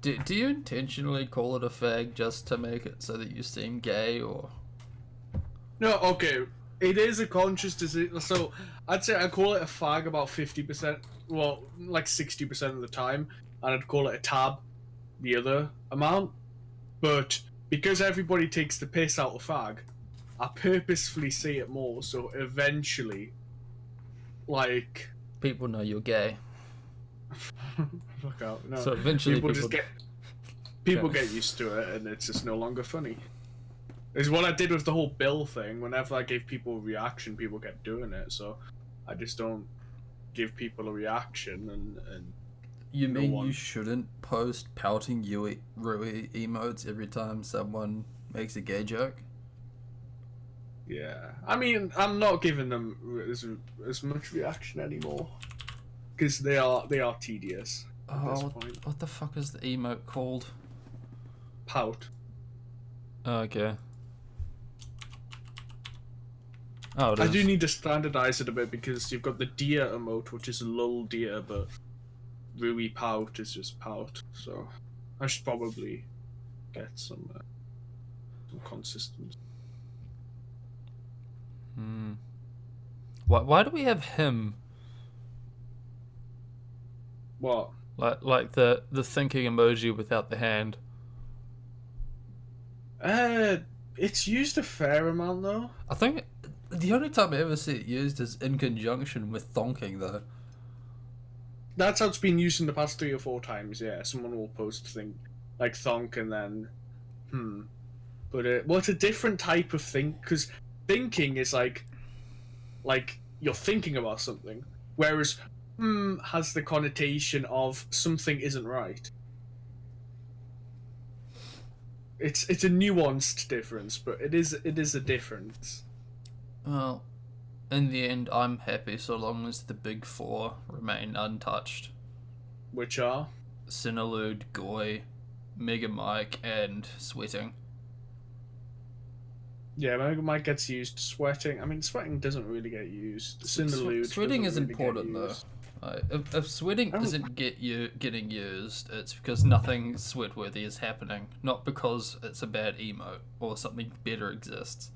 Do you intentionally call it a fag just to make it so that you seem gay, or? No, okay. It is a conscious decision. So I'd say I call it a fag about 50%, well, like 60% of the time, and I'd call it a tab the other amount. But because everybody takes the piss out of fag, I purposefully say it more. So eventually, like, People know you're gay. fuck out. No, So eventually people just people Okay. get used to it, and it's just no longer funny. Is what I did with the whole Bill thing. Whenever I gave people a reaction, people kept doing it. So I just don't give people a reaction, and You no mean one. you shouldn't post pouting Rui emotes every time someone makes a gay joke? Yeah, I mean, I'm not giving them as much reaction anymore because they are tedious at this Oh, point. what the fuck is the emote called? Pout. Okay. Oh, it I is. do need to standardize it a bit because you've got the deer emote, which is lull deer, but Rui pout is just pout. So I should probably get some consistency. Hmm. Why do we have him? What? Like the thinking emoji without the hand. Uh, it's used a fair amount though. I think the only time I ever see it used is in conjunction with thonking, though. That's how it's been used in the past 3 or 4 times. Yeah, someone will post thing like thonk and then But well, it's a different type of think because thinking is like you're thinking about something, whereas has the connotation of something isn't right. It's a nuanced difference, but it is a difference. Well, in the end, I'm happy so long as the big four remain untouched. Which are Cinelude, Goy, Mega Mike, and Sweating. yeah, Mike gets used. Sweating. I mean, sweating doesn't really get used. Cinelude Sweating is doesn't really important, get though. used. If sweating Oh. isn't getting used, it's because nothing sweat-worthy is happening, not because it's a bad emote or something better exists.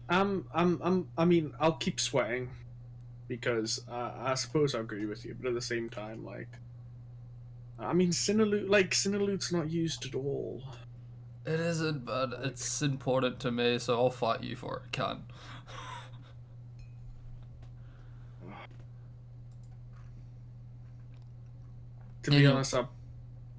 I mean, I'll keep sweating because I suppose I agree with you, but at the same time, like, I mean, Cinelude's not used at all. It isn't, but it's important to me, so I'll fight you for it, cunt. To be honest, I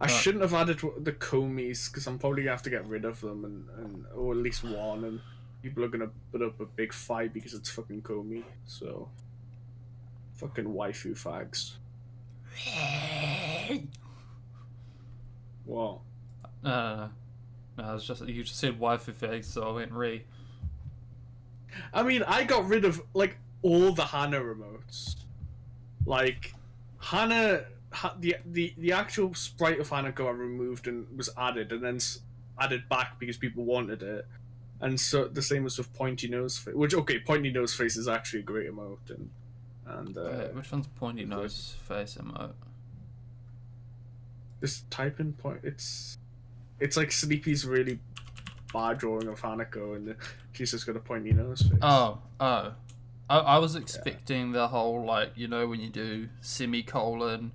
Uh, shouldn't have added the Comies because I'm probably gonna have to get rid of them and or at least one, and people are gonna put up a big fight because it's fucking Comey. So, fucking waifu fags. What? No, it's just you just said waifu fag, so I went re. I mean, I got rid of like all the Hana remotes. Like Hana, the actual sprite of Hanako I removed and was added, and then added back because people wanted it. And so the same was with Pointy Nose Face, which okay, Pointy Nose Face is actually a great emote, and Wait, which one's pointy good. nose face emote? Just type in point. It's like Sleepy's really bad drawing of Hanako, and she's just got a pointy nose face. Oh. I was expecting the whole, like, you know, when you do semicolon,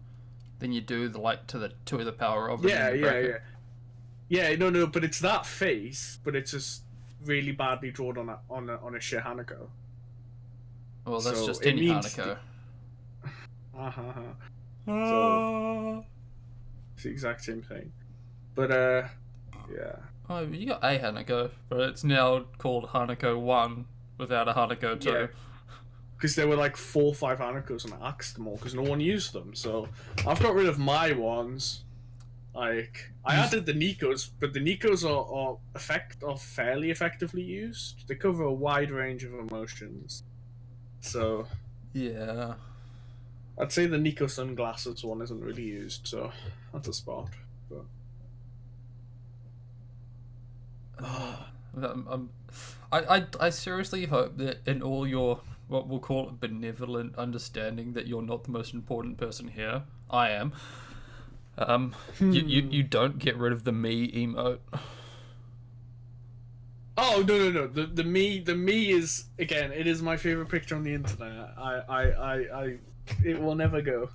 then you do the, like, to the power of it. Yeah. No, but it's that face, but it's just really badly drawn on a shit Hanako. Well, that's So just it any means Hanako. So it's the exact same thing. But yeah. Oh, you got a Hanako, but it's now called Hanako 1 without a Hanako 2. Yeah. Because there were like 4 or 5 Hanakos and I axed them all because no one used them. So I've got rid of my ones. Like I added the Nikos, but the Nikos are fairly effectively used. They cover a wide range of emotions. So Yeah. I'd say the Nico sunglasses one isn't really used, so that's a spot. But I seriously hope that in all your, what we'll call it, benevolent understanding that you're not the most important person here, I am, You don't get rid of the me emote. Oh no. The me is, again, it is my favorite picture on the internet. I it will never go.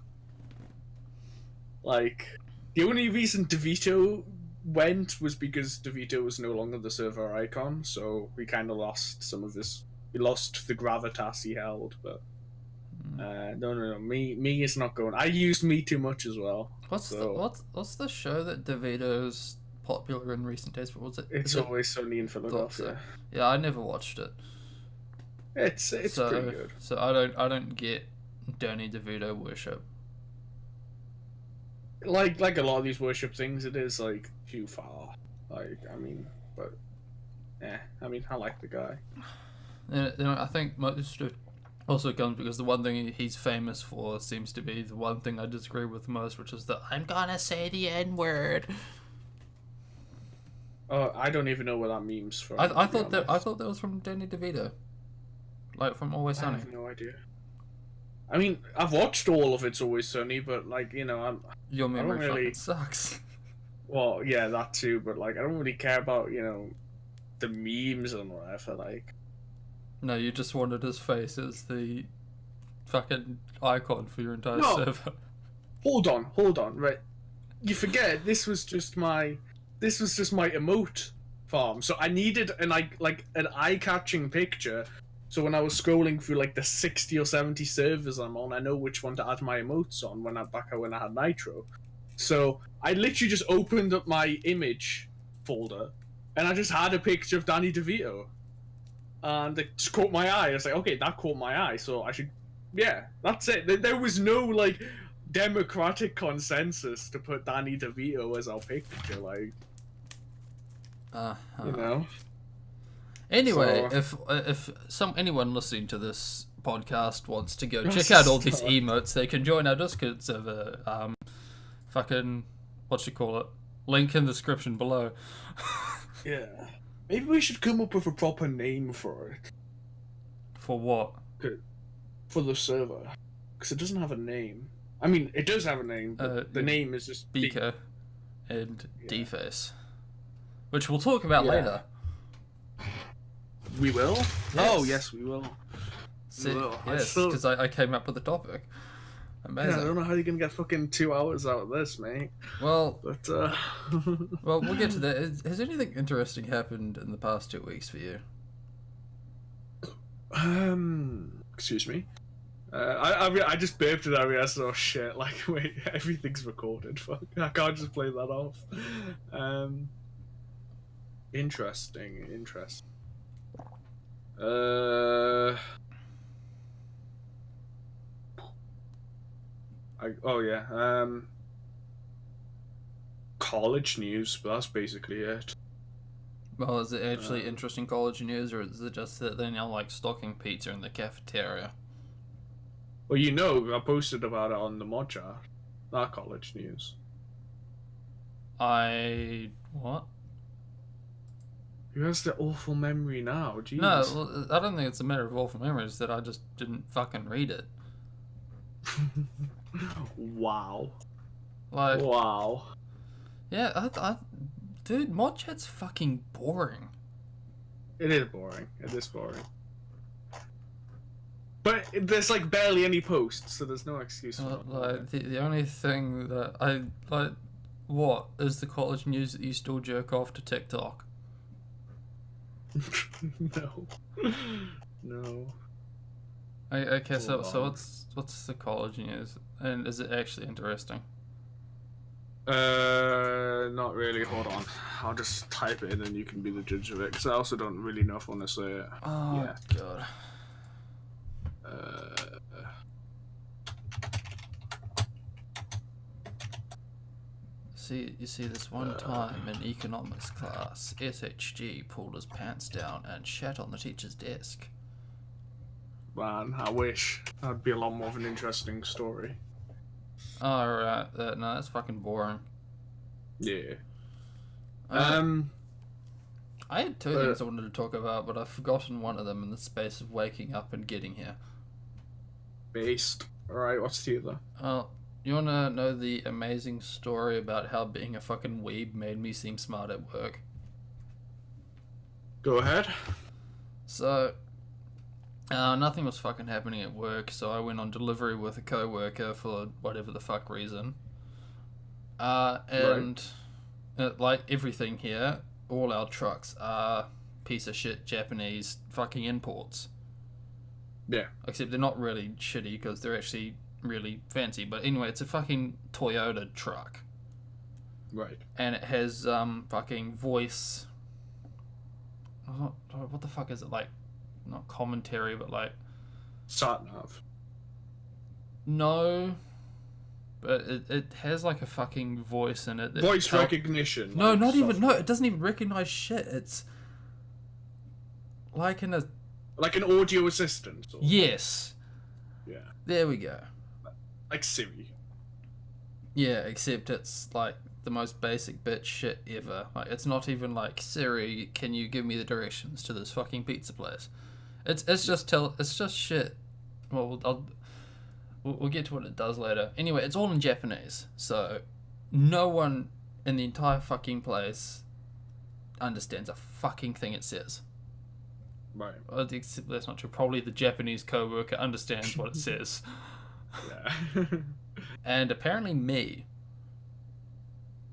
Like, the only reason DeVito went was because DeVito was no longer the server icon, so we kind of lost some of this. We lost the gravitas he held, but no. Me is not going. I used me too much as well. What's the show that DeVito's popular in recent days? What was it? It's Always Sunny in Philadelphia. Yeah, I never watched it. It's pretty good. So I don't get Danny DeVito worship. Like a lot of these worship things, it is like too far. Like, I mean, but I mean, I like the guy. I think most of also comes because the one thing he's famous for seems to be the one thing I disagree with most, which is that I'm gonna say the N-word. I don't even know where that meme's from. I thought that was from Danny DeVito, like from Always Sunny. I have no idea. I mean, I've watched all of It's Always Sunny, but like, you know, your memory fucking sucks. Well, yeah, that too, but like, I don't really care about, you know, the memes and whatever. Like, no, you just wanted his face as the fucking icon for your entire server. Hold on, right? You forget this was just my emote farm. So I needed an eye-catching picture. So when I was scrolling through like the 60 or 70 servers I'm on, I know which one to add my emotes on when I had Nitro. So I literally just opened up my image folder and I just had a picture of Danny DeVito. And it just caught my eye. I was like, okay, that caught my eye, so I should... Yeah, that's it. There was no, like, democratic consensus to put Danny DeVito as our picture, like... You know? Anyway, if anyone listening to this podcast wants to go check out all these emotes, they can join our Discord server. Fucking... Link in the description below. Yeah. Maybe we should come up with a proper name for it. For what? For the server. Because it doesn't have a name. I mean, it does have a name, but the name is just... Beaker and Deface. Which we'll talk about later. We will? Yes. Oh, yes, we will. We will. Yes, because I came up with the topic. Amazing. Yeah, I don't know how you're going to get fucking 2 hours out of this, mate. Well, but, well, we'll get to that. Has anything interesting happened in the past 2 weeks for you? Excuse me. I just burped and I realized, oh shit, like, wait, everything's recorded. Fuck, I can't just play that off. Interesting. College news, but that's basically it. Well, is it actually interesting college news, or is it just that they're now like stocking pizza in the cafeteria? Well, you know, I posted about it on the mod chat. Not college news. What? Who has the awful memory now? Jeez. No, well, I don't think it's a matter of awful memories, that I just didn't fucking read it. Wow. Like, wow. Yeah, dude, mod chat's fucking boring. It is boring. But there's like barely any posts, so there's no excuse for it. Like, the only thing that I like, what is the college news that you still jerk off to TikTok? No. Okay, so what's the college news, and is it actually interesting? Not really. Hold on, I'll just type it in and you can be the judge of it, because I also don't really know if I want to say it. Oh yeah. God. You see this one time in economics class, SHG pulled his pants down and shat on the teacher's desk. Man, I wish. That'd be a lot more of an interesting story. Alright, no, that's fucking boring. Yeah. I had two things I wanted to talk about, but I've forgotten one of them in the space of waking up and getting here. Based. Alright, what's the other? You wanna know the amazing story about how being a fucking weeb made me seem smart at work? Go ahead. So, nothing was fucking happening at work, so I went on delivery with a co-worker for whatever the fuck reason. Like everything here, all our trucks are piece of shit Japanese fucking imports. Yeah. Except they're not really shitty because they're actually really fancy. But anyway, it's a fucking Toyota truck. Right. And it has fucking voice. What the fuck is it like? Not commentary, but like. Sat-nav. No. But it has like a fucking voice in it. Voice recognition. No, like not software. even. No, it doesn't even recognize shit. It's like in a. Like an audio assistant. Or... Yes. Yeah. There we go. Like Siri. Yeah, except it's like the most basic bitch shit ever. Like, it's not even like, Siri, can you give me the directions to this fucking pizza place? It's just shit. Well, we'll get to what it does later. Anyway, it's all in Japanese, so no one in the entire fucking place understands a fucking thing it says. Right. Except that's not true. Probably the Japanese co-worker understands what it says. Yeah. And apparently me.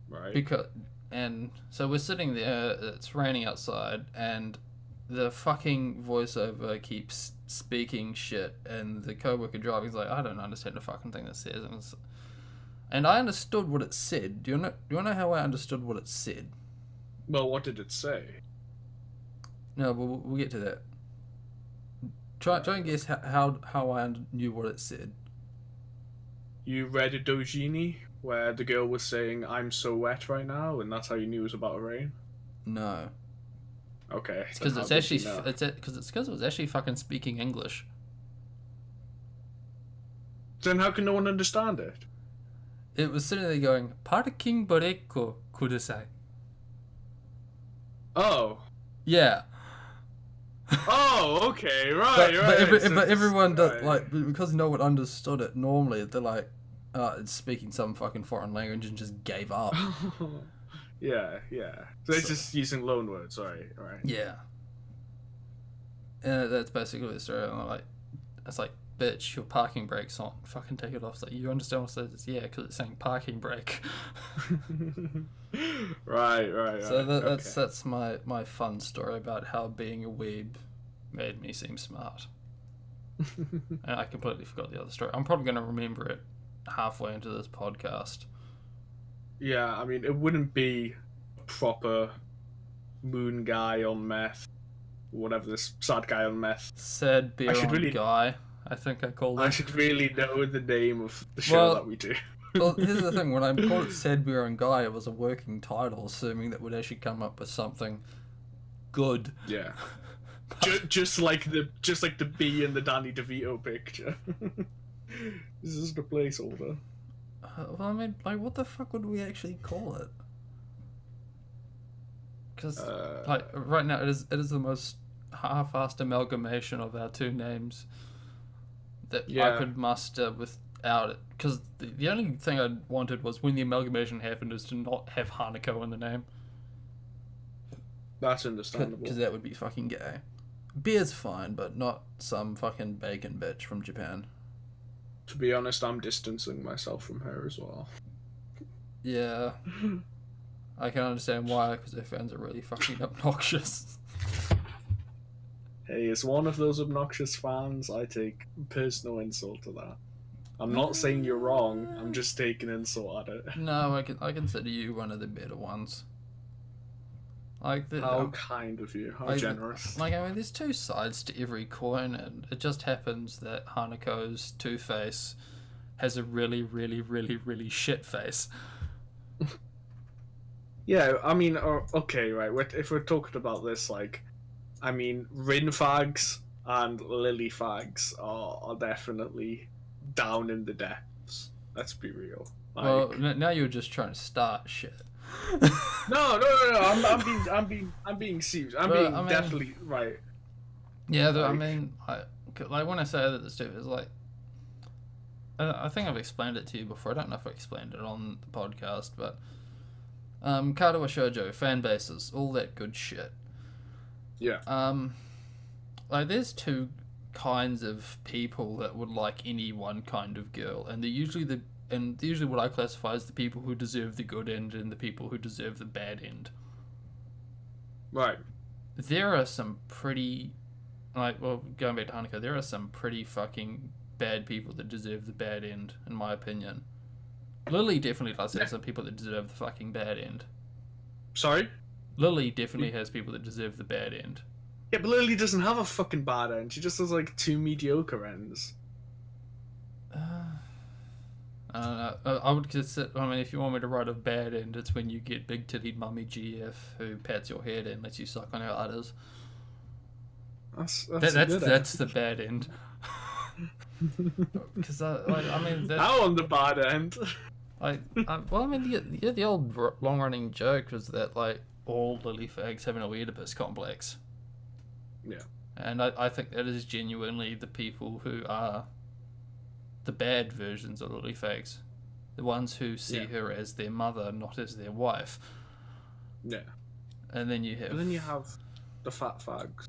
Right. And so we're sitting there, it's raining outside, and the fucking voiceover keeps speaking shit, and the co-worker driving's like, I don't understand the fucking thing that says. And I understood what it said. Do you want to know how I understood what it said? Well, what did it say? No, but we'll get to that. Try and guess how I knew what it said. You read a dojini where the girl was saying, I'm so wet right now, and that's how you knew it was about to rain? No. Okay. It's because it was actually fucking speaking English. Then how can no one understand it? It was sitting there going, Parking brake kudasai. Oh. Yeah. Oh, okay, right, But everyone does, right. like, because no one understood it normally, they're like, it's speaking some fucking foreign language, and just gave up. Yeah. So they're just using loan words, right. Yeah. And that's basically the story. And I'm like, it's like, bitch, your parking brake's on. Fucking take it off. It's like, you understand what it says? Yeah, because it's saying parking brake. Right. So that's my fun story about how being a weeb made me seem smart. And I completely forgot the other story. I'm probably going to remember it halfway into this podcast. Yeah, I mean, it wouldn't be a proper moon guy on meth, whatever this sad guy on meth. Sad beer on guy, I think I called it. I should really know the name of the show that we do. Well, here's the thing, when I called it Sad Beer on Guy, it was a working title, assuming that would actually come up with something good. Yeah. just like the bee in the Danny DeVito picture. This is the placeholder. Well, I mean, like, what the fuck would we actually call it? Because, like, right now, it is the most half-assed amalgamation of our two names that I could muster without it. Because the only thing I wanted was, when the amalgamation happened, is to not have Hanako in the name. That's understandable. Because that would be fucking gay. Beer's fine, but not some fucking bacon bitch from Japan. To be honest, I'm distancing myself from her as well. Yeah. I can understand why, because their fans are really fucking obnoxious. Hey, as one of those obnoxious fans, I take personal insult to that. I'm not saying you're wrong, I'm just taking insult at it. No, I consider you one of the better ones. Like how kind of you, how generous. Like, I mean, there's two sides to every coin, and it just happens that Hanako's Two-Face has a really, really, really, really shit face. Yeah, I mean, okay, right, if we're talking about this, like, I mean, Rin fags and Lily fags are definitely down in the depths. Let's be real. Like, well, now you're just trying to start shit. No. I'm being serious. I mean, definitely right. Yeah, I mean, like when I say that the stuff is like, I think I've explained it to you before. I don't know if I explained it on the podcast, but Katawa Shoujo, fan bases, all that good shit. Yeah. Like there's two kinds of people that would like any one kind of girl, and they're usually what I classify as the people who deserve the good end and the people who deserve the bad end. Right. There are some pretty, going back to Hanako, there are some pretty fucking bad people that deserve the bad end, in my opinion. Lily definitely does have some people that deserve the fucking bad end. Sorry? Lily definitely has people that deserve the bad end. Yeah, but Lily doesn't have a fucking bad end. She just has, like, 2 mediocre ends. I don't know. I would consider. I mean, if you want me to write a bad end, it's when you get big titted mummy GF who pats your head and lets you suck on her udders. That's the bad end. Because I mean, how on the bad end? The old long running joke was that like all lily fags have an Oedipus complex. Yeah. And I think that is genuinely the people who are the bad versions of lily fags. The ones who see her as their mother, not as their wife. Yeah. And then you have the fat fags.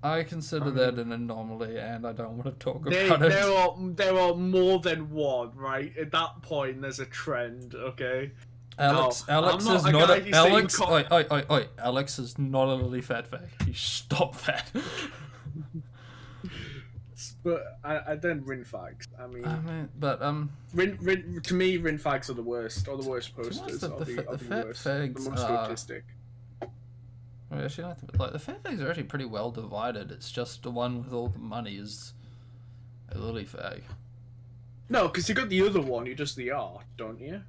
I consider that an anomaly, and I don't want to talk about it. There are more than one, right? At that point, there's a Trend, okay? Alex is not Alex is not a lily fat fag. You stop that. But I then Rin fags. I mean, Rin to me, Rin fags are the worst, or the worst posters. The fat worst. fags The most autistic. Well, actually, like the fat fags are actually pretty well divided. It's just the one with all the money is a lily fag. No, because you got the other one. You just the art, don't you?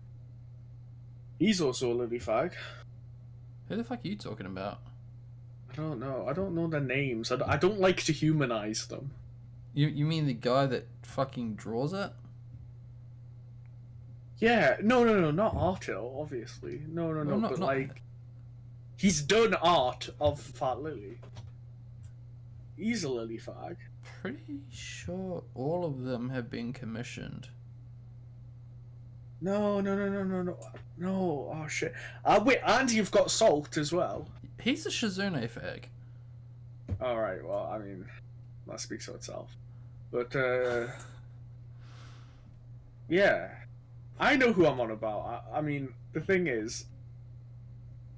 He's also a lily fag. Who the fuck are you talking about? I don't know. I don't know their names. I don't like to humanize them. You mean the guy that fucking draws it? Yeah. No, not Artil, obviously. No, but like... He's done art of Fat Lily. He's a lily fag. Pretty sure all of them have been commissioned. No. Oh, shit. Wait, and you've got Salt as well. He's a Shizune fag. Alright, well, I mean, that speaks for itself. But, yeah. I know who I'm on about. I mean, the thing is,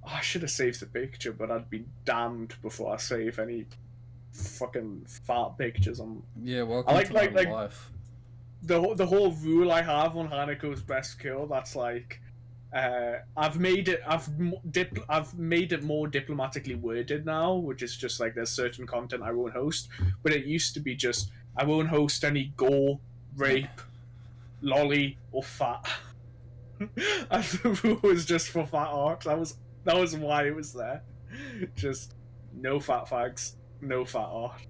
I should have saved the picture, but I'd be damned before I save any fucking fat pictures. Welcome to my life. The whole rule I have on Hanako's best kill, that's like, I've made it more diplomatically worded now, which is just like there's certain content I won't host, but it used to be just I won't host any gore, rape, lolly, or fat. And the rule was just for fat art. That was why it was there. Just no fat fags, no fat art.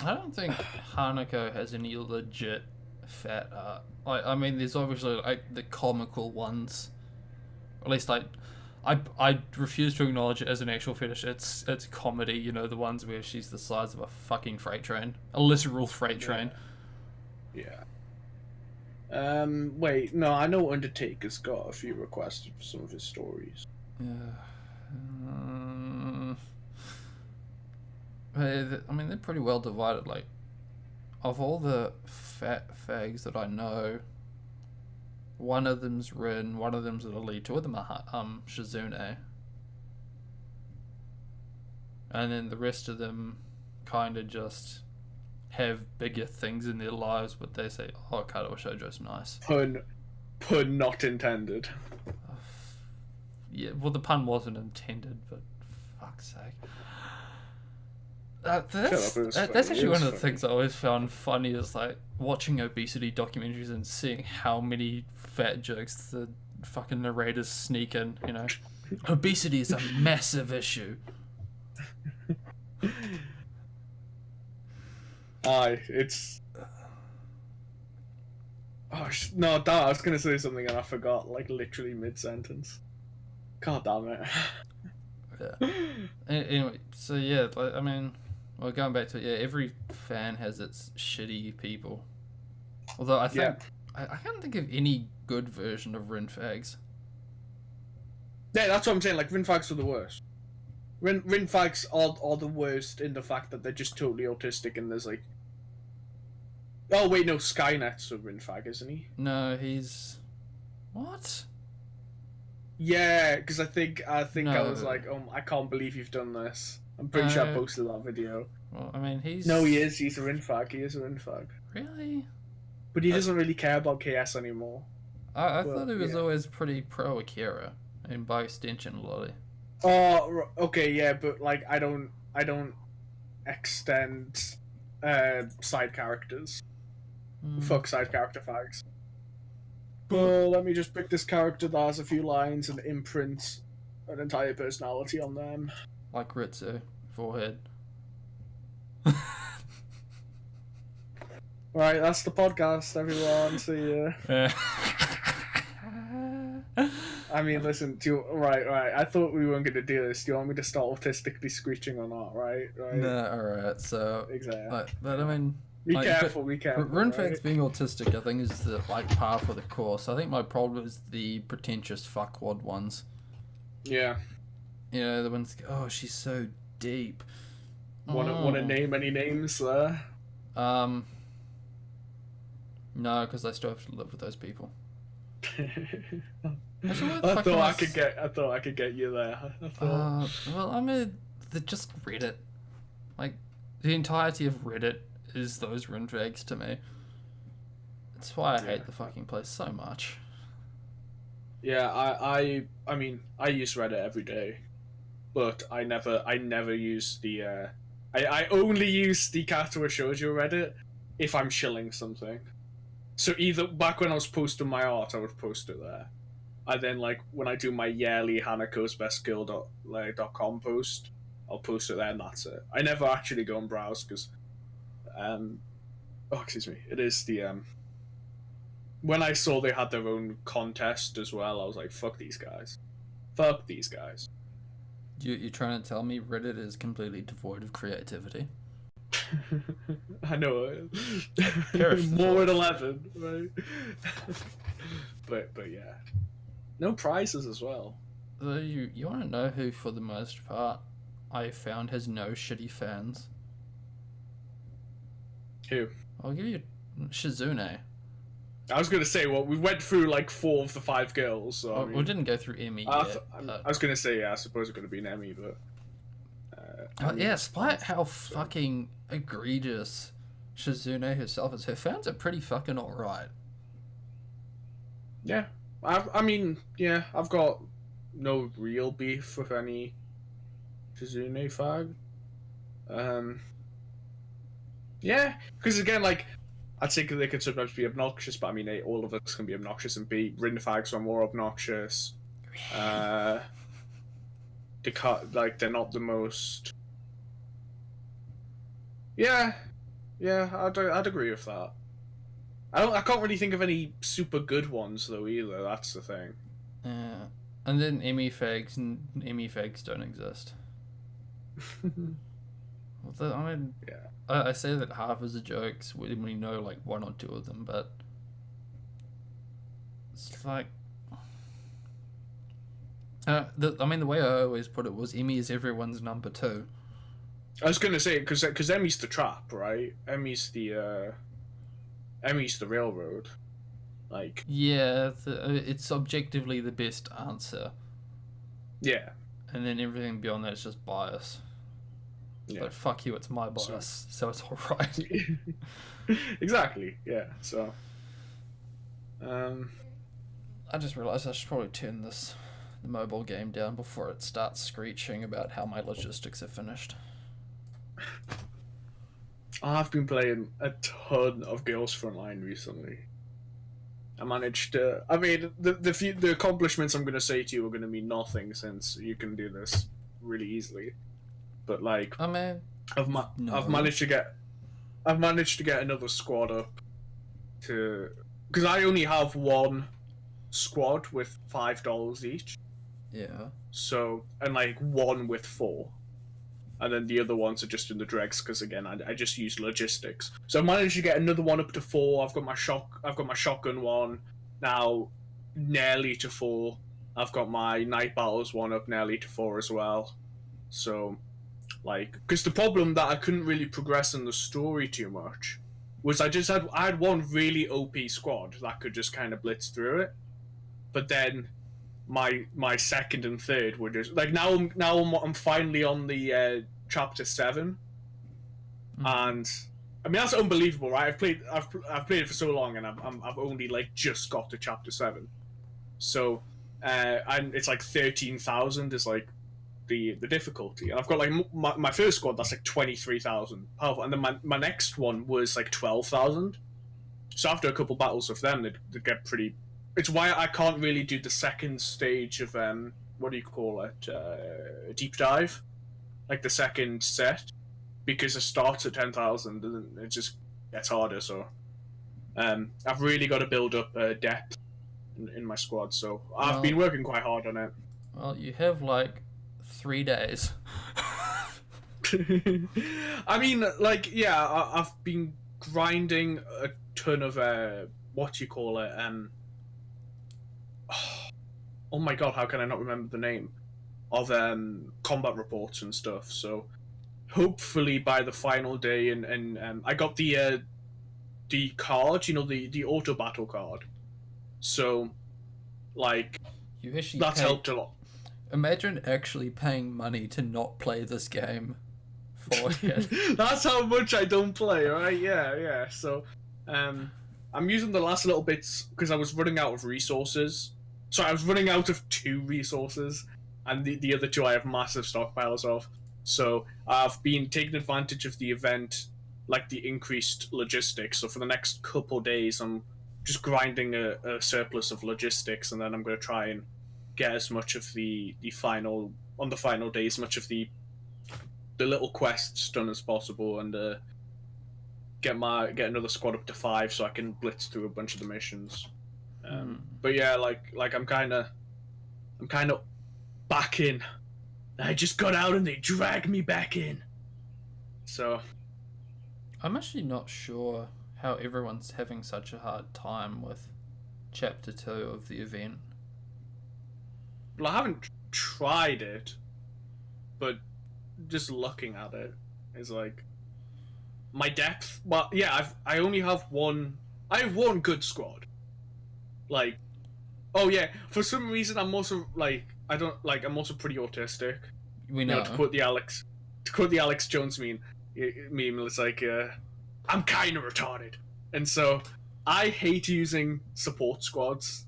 I don't think Hanako has any legit fat art. I mean, there's obviously like the comical ones. At least I refuse to acknowledge it as an actual fetish. It's comedy, you know, the ones where she's the size of a fucking freight train, a literal freight train. Yeah. Wait, no, I know Undertaker's got a few requested for some of his stories. Yeah. I mean, they're pretty well divided. Like, of all the fat fags that I know, one of them's Rin, one of them's Lily, two of them are Shizune. And then the rest of them kind of just have bigger things in their lives, but they say, oh, Katawa Shoujo's nice. Pun not intended. Yeah, well, the pun wasn't intended, but fuck's sake. That's actually one of the things I always found funny is like watching obesity documentaries and seeing how many fat jokes the fucking narrators sneak in, you know. Obesity is a massive issue. It's... Oh, no, I was going to say something and I forgot, like, literally mid-sentence. God damn it. Yeah. Anyway, so yeah, I mean... Well, going back to it, yeah, every fan has its shitty people. Although I think I can't think of any good version of Rinfags. Yeah, that's what I'm saying. Like Rinfags are the worst. Rinfags are the worst in the fact that they're just totally autistic and there's like. Oh wait, no, Skynet's a Rinfag, isn't he? No, he's what? Yeah, because I think No. I was like, I can't believe you've done this. I'm pretty sure I posted that video. Well, I mean, he's No, he is. He's a Rinfag. He is a Rinfag. really. But he doesn't really care about KS anymore. I thought he was always pretty pro Akira, and by extension, Lolly. Oh, okay, yeah, but like I don't extend side characters. Fuck side character fags. But let me just pick this character that has a few lines and imprint an entire personality on them. Like Ritsu, forehead. Right, that's the podcast, everyone. See ya. I mean, listen. Right. I thought we weren't gonna do this. Do you want me to start autistically screeching or not? Right. No, alright. So, exactly. But I mean, Be careful. Rinfag's right? being autistic, I think, is the par for the course. I think my problem is the pretentious fuckwad ones. Yeah. You know, the ones. Oh, she's so deep. Want to name any names there? No, because I still have to live with those people. I thought I could get you there. Well, just Reddit. Like, the entirety of Reddit is those Rinfags to me. That's why I hate the fucking place so much. Yeah, I mean, I use Reddit every day, but I never use the I only use the Kato Shoujo Reddit if I'm shilling something. So either back when I was posting my art, I would post it there. And then like when I do my yearly hanakosbestgirl.com post, I'll post it there and that's it. I never actually go and browse because it is the when I saw they had their own contest as well, I was like, fuck these guys. Fuck these guys. You're trying to tell me Reddit is completely devoid of creativity? I know. Perish More at 11, right? but yeah. No prizes as well. You want to know who, for the most part, I found has no shitty fans? Who? I'll give you Shizune. I was going to say, well, we went through like 4 of the 5 girls. So, I mean, we didn't go through Emmy yet. I was going to say, yeah, I suppose it could have been Emmy, but... yeah, despite how fucking egregious Shizune herself is, her fans are pretty fucking alright. Yeah. I mean, yeah, I've got no real beef with any Shizune fag. Yeah, because again, like, I'd say they could sometimes be obnoxious, but I mean, A, all of us can be obnoxious, and B, Rinfags are more obnoxious. They're not the most... Yeah, I'd agree with that. I can't really think of any super good ones though either. That's the thing. Yeah, and then Emmy fags don't exist. Although, I mean, yeah, I say that half is a joke when we know like 1 or 2 of them, but it's like, the way I always put it was Emmy is everyone's number 2. I was gonna say because Emmy's the trap, right? Emmy's the railroad, like. Yeah, it's objectively the best answer. Yeah. And then everything beyond that is just bias. Yeah. But fuck you, it's my bias, so it's alright. Exactly. Yeah. So. I just realised I should probably turn the mobile game down before it starts screeching about how my logistics are finished. I've been playing a ton of Girls Frontline recently. I managed to... I mean, the accomplishments I'm going to say to you are going to mean nothing since you can do this really easily. But, like... I mean... I've managed to get another squad up to... Because I only have 1 squad with $5 each. Yeah. So... And, like, 1 with 4. and then the other ones are just in the dregs because again, I just use logistics. So I managed to get another one up to 4. I've got my shotgun one now, nearly to 4. I've got my night battles one up nearly to 4 as well. So, like, because the problem that I couldn't really progress in the story too much was I had one really OP squad that could just kind of blitz through it, but then my second and third were just like now I'm finally on the chapter 7, and I mean that's unbelievable, right? I've played it for so long, and I've only like just got to chapter 7, so and it's like 13,000 is like the difficulty, and I've got like my first squad that's like 23,000 powerful, and then my next one was like 12,000. So after a couple battles with them, they'd get pretty. It's why I can't really do the second stage of what do you call it, deep dive, like the second set, because it starts at 10,000 and it just gets harder. So I've really got to build up depth in my squad. So I've been working quite hard on it. Well, you have like 3 days. I mean, like, yeah, I've been grinding a ton of what do you call it? Oh my god, how can I not remember the name of combat reports and stuff? So hopefully by the final day, and I got the card, you know, the auto battle card. So like that's helped a lot. Imagine actually paying money to not play this game for it. That's how much I don't play, right? Yeah. So, I'm using the last little bits because I was running out of resources. So I was running out of 2 resources, and the other 2 I have massive stockpiles of. So I've been taking advantage of the event, like the increased logistics. So for the next couple days, I'm just grinding a surplus of logistics, and then I'm going to try and get as much of the final day, as much of the little quests done as possible, and get another squad up to 5 so I can blitz through a bunch of the missions. But yeah, like I'm kind of back in. I just got out and they dragged me back in. So I'm actually not sure how everyone's having such a hard time with chapter 2 of the event. Well, I haven't tried it, but just looking at it is like my depth. Well, yeah, I only have one. I have one good squad. Like, oh yeah, for some reason I'm also like I'm also pretty autistic. We know. To quote the Alex Jones meme, it's like I'm kind of retarded, and so I hate using support squads.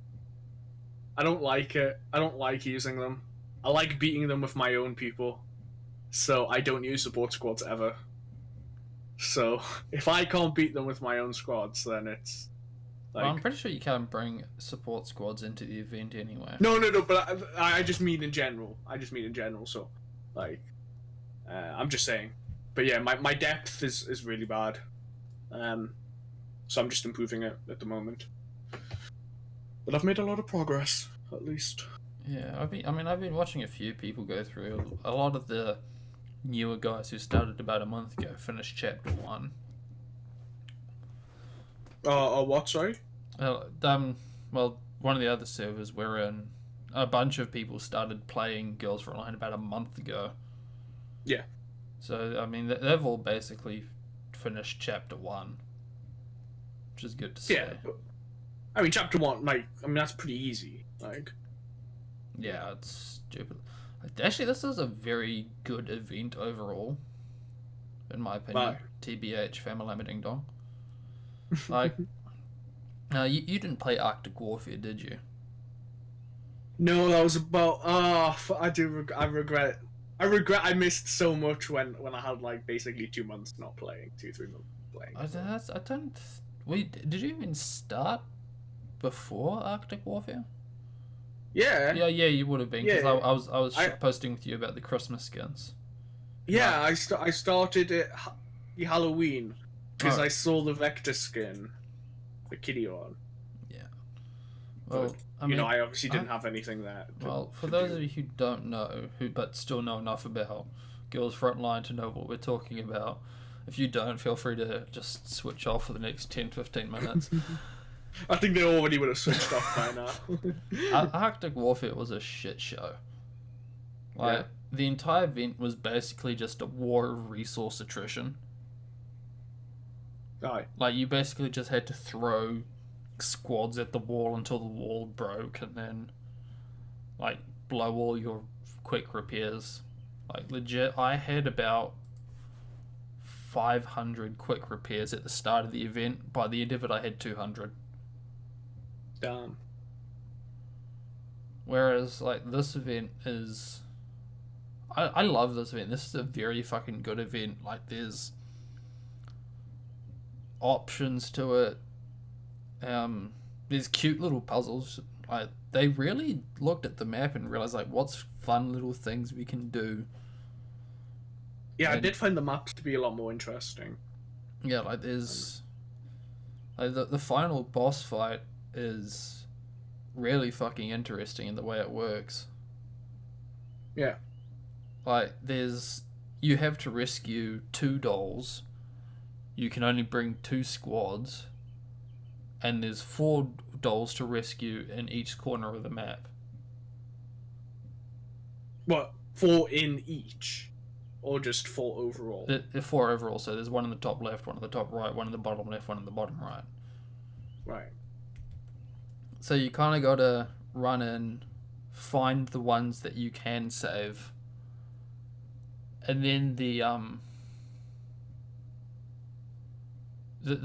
I don't like it. I don't like using them. I like beating them with my own people. So I don't use support squads ever. So if I can't beat them with my own squads, then it's like... Well, I'm pretty sure you can bring support squads into the event anyway. No, but I just mean in general. So, like, I'm just saying. But yeah, my depth is really bad. So I'm just improving it at the moment. But I've made a lot of progress, at least. Yeah, I've been watching a few people go through. A lot of the newer guys who started about a month ago finished chapter 1. What, sorry? Well, one of the other servers we're in, a bunch of people started playing Girls for Online about a month ago. Yeah. So, I mean, they've all basically finished chapter 1, which is good to see. Yeah, but, I mean, chapter 1, like, I mean, that's pretty easy, like... Yeah, it's stupid. Actually, this is a very good event overall, in my opinion. TBH, Family Ding Dong. Like, you didn't play Arctic Warfare, did you? No, that was about... I regret I missed so much when I had, like, basically 2 months not playing, 2-3 months playing. I don't... Wait, did you even start before Arctic Warfare? Yeah. Yeah, you would have been, because I was posting with you about the Christmas skins. Yeah, I started at Halloween, because I saw the Vector skin, the kitty one. Yeah. Well, but, I obviously didn't have anything there. For those of you who don't know, but still know enough about Girls Frontline to know what we're talking about. If you don't, feel free to just switch off for the next 10-15 minutes. I think they already would have switched off by now. Arctic Warfare was a shit show. Like, the entire event was basically just a war of resource attrition. Aye. Like, you basically just had to throw squads at the wall until the wall broke, and then, like, blow all your quick repairs. Like, legit, I had about 500 quick repairs at the start of the event. By the end of it, I had 200. Damn. Whereas, like, this event is... I love this event. This is a very fucking good event. Like, there's options to it. There's cute little puzzles. Like, they really looked at the map and realized, like, what's fun little things we can do. Yeah, I did find the maps to be a lot more interesting. Yeah, like, there's... Like, the final boss fight is really fucking interesting in the way it works. Yeah. Like, you have to rescue 2 dolls. You can only bring 2 squads. And there's 4 dolls to rescue in each corner of the map. What, 4 in each? Or just 4 overall? The 4 overall, so there's one in the top left, one in the top right, one in the bottom left, one in the bottom right. Right. So you kind of got to run in, find the ones that you can save. And then the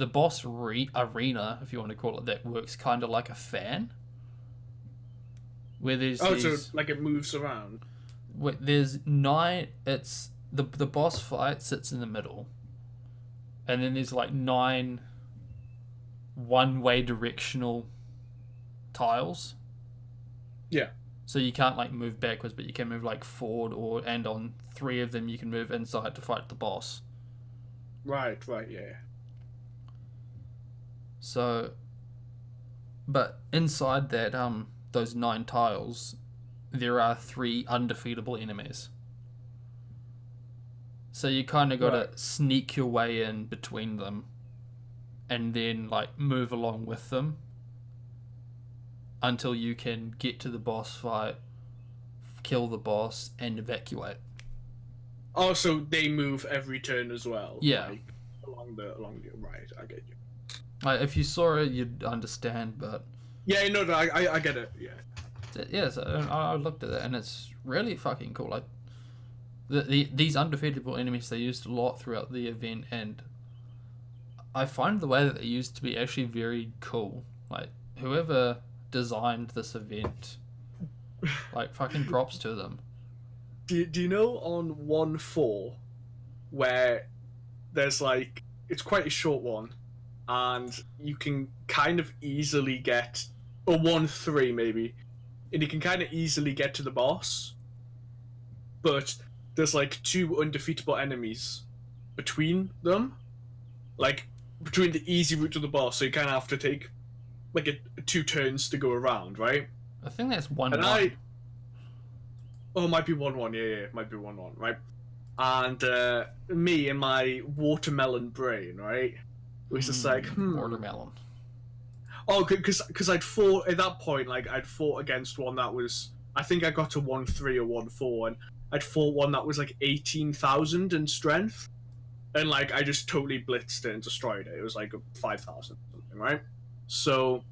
boss arena, if you want to call it that, works kind of like a fan. Where there's so like it moves around. There's 9. It's the boss fight sits in the middle, and then there's like 9 one-way directional tiles. Yeah. So you can't like move backwards, but you can move like forward, and on 3 of them you can move inside to fight the boss. Right, yeah. So, but inside that those 9 tiles, there are 3 undefeatable enemies. So you kind of got to sneak your way in between them, and then like move along with them until you can get to the boss fight, kill the boss, and evacuate. Oh, so they move every turn as well. Yeah. Like, along the right. I get you. Like, if you saw it, you'd understand. But yeah, no, I get it. Yeah. Yeah. So I looked at it, and it's really fucking cool. Like these undefeatable enemies, they used a lot throughout the event, and I find the way that they used to be actually very cool. Like, whoever designed this event, like, fucking props to them. Do you know on 1-4 where there's like, it's quite a short one, and you can kind of easily get, or 1-3 maybe, and you can kind of easily get to the boss, but there's like 2 undefeatable enemies between them, like between the easy route to the boss, so you kind of have to take like 2 turns to go around, right? I think that's 1-1. And oh, it might be 1-1, yeah, it might be 1-1, right? And me and my watermelon brain, right, was just like, watermelon. Oh, because I'd fought, at that point, like, I'd fought against one that was, I think I got to 1-3 or 1-4, and I'd fought one that was like 18,000 in strength, and like, I just totally blitzed it and destroyed it. It was like 5,000 something, right? So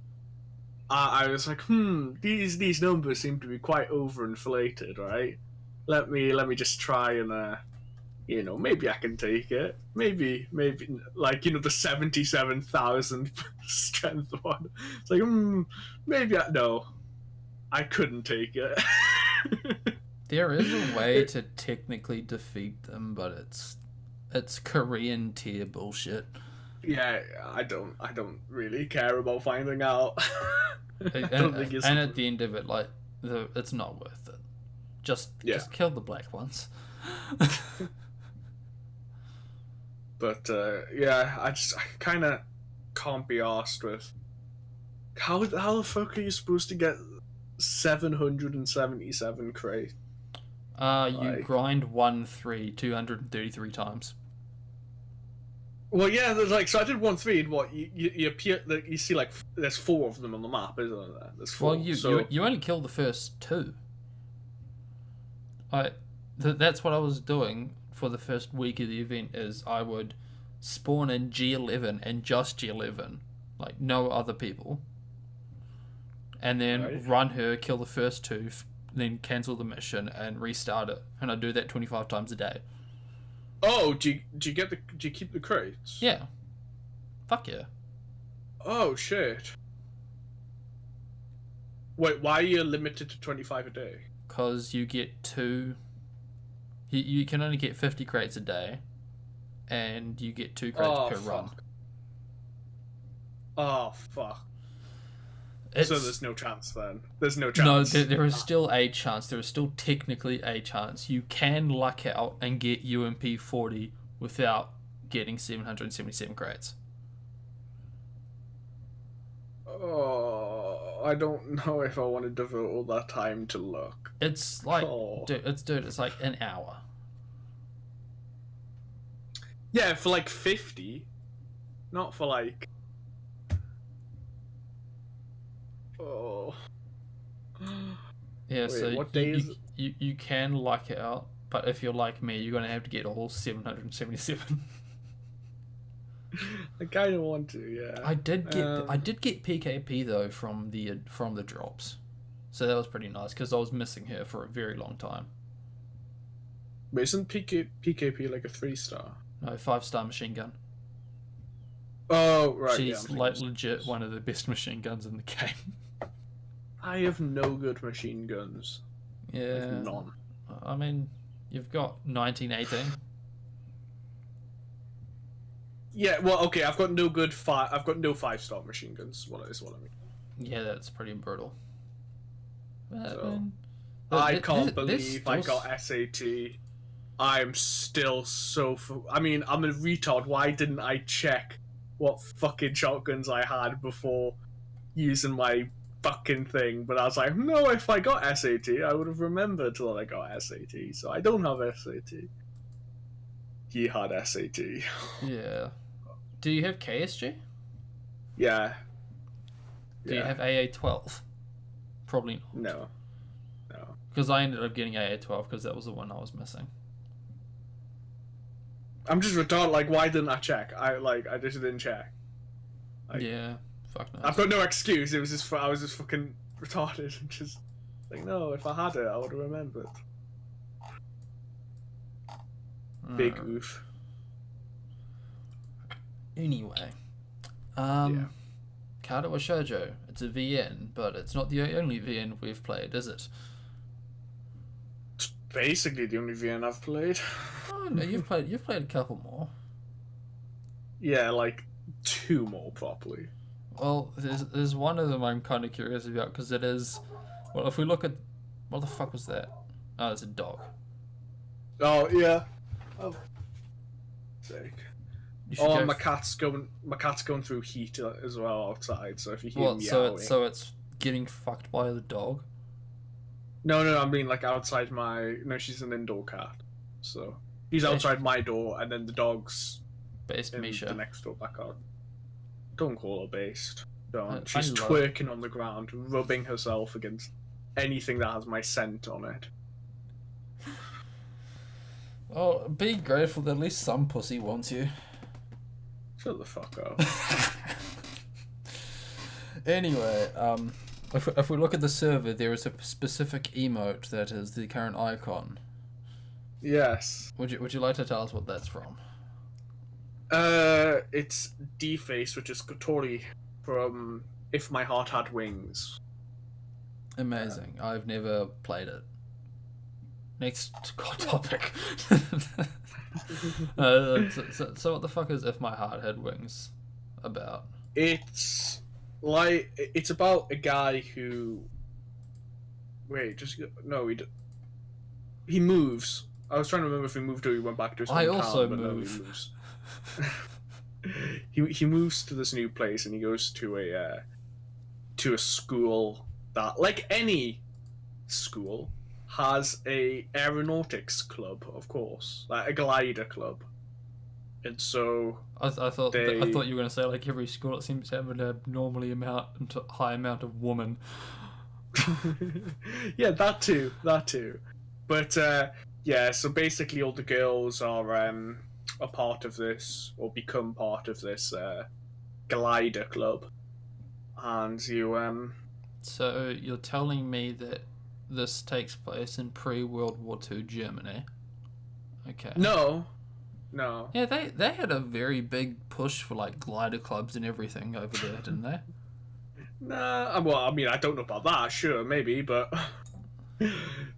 I was like, these numbers seem to be quite overinflated, right? Let me just try and maybe I can take it. Maybe like, the 77,000 strength one. It's like, maybe no, I couldn't take it. There is a way to technically defeat them, but it's Korean tier bullshit. Yeah, I don't really care about finding out. And at the end of it, like, it's not worth it. Just kill the black ones. But I kind of can't be arsed with how the fuck are you supposed to get 777 crates? You grind 1-3 233 times. Well, yeah, there's like, so I did 1-3, and what, you appear, that you see, like, there's 4 of them on the map, isn't there? There's 4. Well, you only killed the first 2. That's what I was doing for the first week of the event, is I would spawn in G11 and just G11, like no other people, and then run her, kill the first 2, then cancel the mission and restart it, and I do that 25 times a day. Oh, do you keep the crates? Yeah. Fuck yeah. Oh shit. Wait, why are you limited to 25 a day? Because you get 2. You can only get 50 crates a day, and you get 2 crates per run. Oh fuck. So there's no chance then. There's no chance. No, there is still a chance. There is still technically a chance. You can luck out and get UMP 40 without getting 777 crates. Oh, I don't know if I want to devote all that time to luck. It's like, it's like an hour. Yeah, for like 50, not for like. Oh. Yeah. Wait, so what day is you can luck it out, but if you're like me, you're gonna have to get all 777. I kind of want to, yeah. I did get PKP though from the drops, so that was pretty nice because I was missing her for a very long time. But isn't PKP like a 3-star? No, 5-star machine gun. Oh right, she's like legit one of the best machine guns in the game. I have no good machine guns. Yeah, none. I mean, you've got 1918. Yeah, well, okay, I've got no 5-star machine guns. What I mean. Yeah, that's pretty brutal. I can't believe I got SAT. I'm still so. I mean, I'm a retard. Why didn't I check what fucking shotguns I had before using my fucking thing? But I was like, no, if I got SAT, I would have remembered that I got SAT. So I don't have SAT. He had SAT. Yeah. Do you have KSG? Yeah. Do you have AA12? Probably not. No. Because I ended up getting AA12 because that was the one I was missing. I'm just retarded. Like, why didn't I check? I just didn't check. Like, yeah. Fuck no. I've got no excuse. It was just I was just fucking retarded and just like, no, if I had it, I would have remembered. Big oof. Anyway, yeah. Karawa Shoujo. It's a VN, but it's not the only VN we've played, is it? It's basically the only VN I've played. Oh no, you've played a couple more. Yeah, like 2 more properly. Well, there's one of them I'm kind of curious about because it is. Well, if we look at what the fuck was that? Oh, it's a dog. Oh yeah. Oh. Sake. My cat's going through heat as well outside. So if you hear meowing, so it's getting fucked by the dog. No, I mean like outside my. No, she's an indoor cat, so he's outside my door, and then the dog's based in Misha. the next door back out. Don't call her based. Don't. I She's twerking on the ground, rubbing herself against anything that has my scent on it. Oh, be grateful that at least some pussy wants you. Shut the fuck up. Anyway, if we look at the server, there is a specific emote that is the current icon. Yes. Would you like to tell us what that's from? It's D-Face, which is Kotori from If My Heart Had Wings. Amazing. I've never played it. Next topic. So what the fuck is If My Heart Had Wings about? It's about a guy who. Wait, he moves. I was trying to remember if he moved or he went back to his hometown. I also but move. No, he moves. he moves to this new place and he goes to a school that, like any school, has a aeronautics club, of course, like a glider club, and so I thought they. I thought you were going to say like every school it seems to have an abnormally high amount of women. Yeah, that too, that too. But yeah, so basically all the girls are a part of this or become part of this glider club, and you. So you're telling me that this takes place in pre-World War II Germany? Okay. No, no. Yeah, they had a very big push for like glider clubs and everything over there, didn't they? Nah, well, I mean, I don't know about that. Sure, maybe, but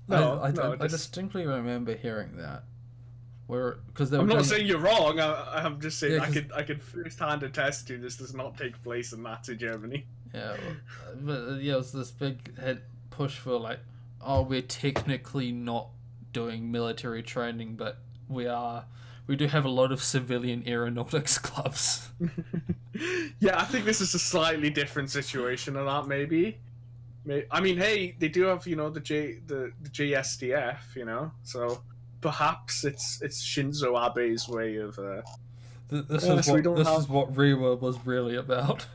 no, I distinctly remember hearing that. Because I'm not saying you're wrong. I'm just saying Yeah, I could first-hand attest to this does not take place in Nazi Germany. Yeah, but yeah, it was this big push for like, oh, we're technically not doing military training, but we do have a lot of civilian aeronautics clubs. Yeah, I think this is a slightly different situation than that. Maybe. I mean, hey, they do have the JSDF, so perhaps it's Shinzo Abe's way of. This is what Reworld was really about.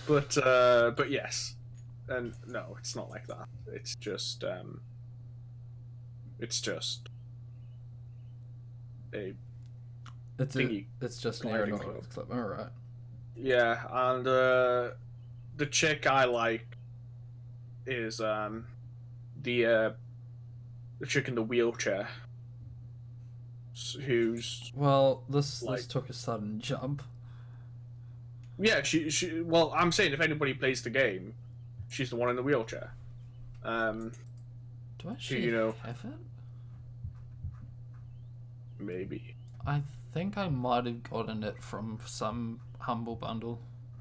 but yes, and no, it's not like that. It's just a. It's just an aeronautics club. All right. Yeah, and the chick I like is the chick in the wheelchair. Who's this took a sudden jump. Yeah, she. Well, I'm saying if anybody plays the game, she's the one in the wheelchair. Do I actually have it? Maybe. I think I might have gotten it from some Humble Bundle.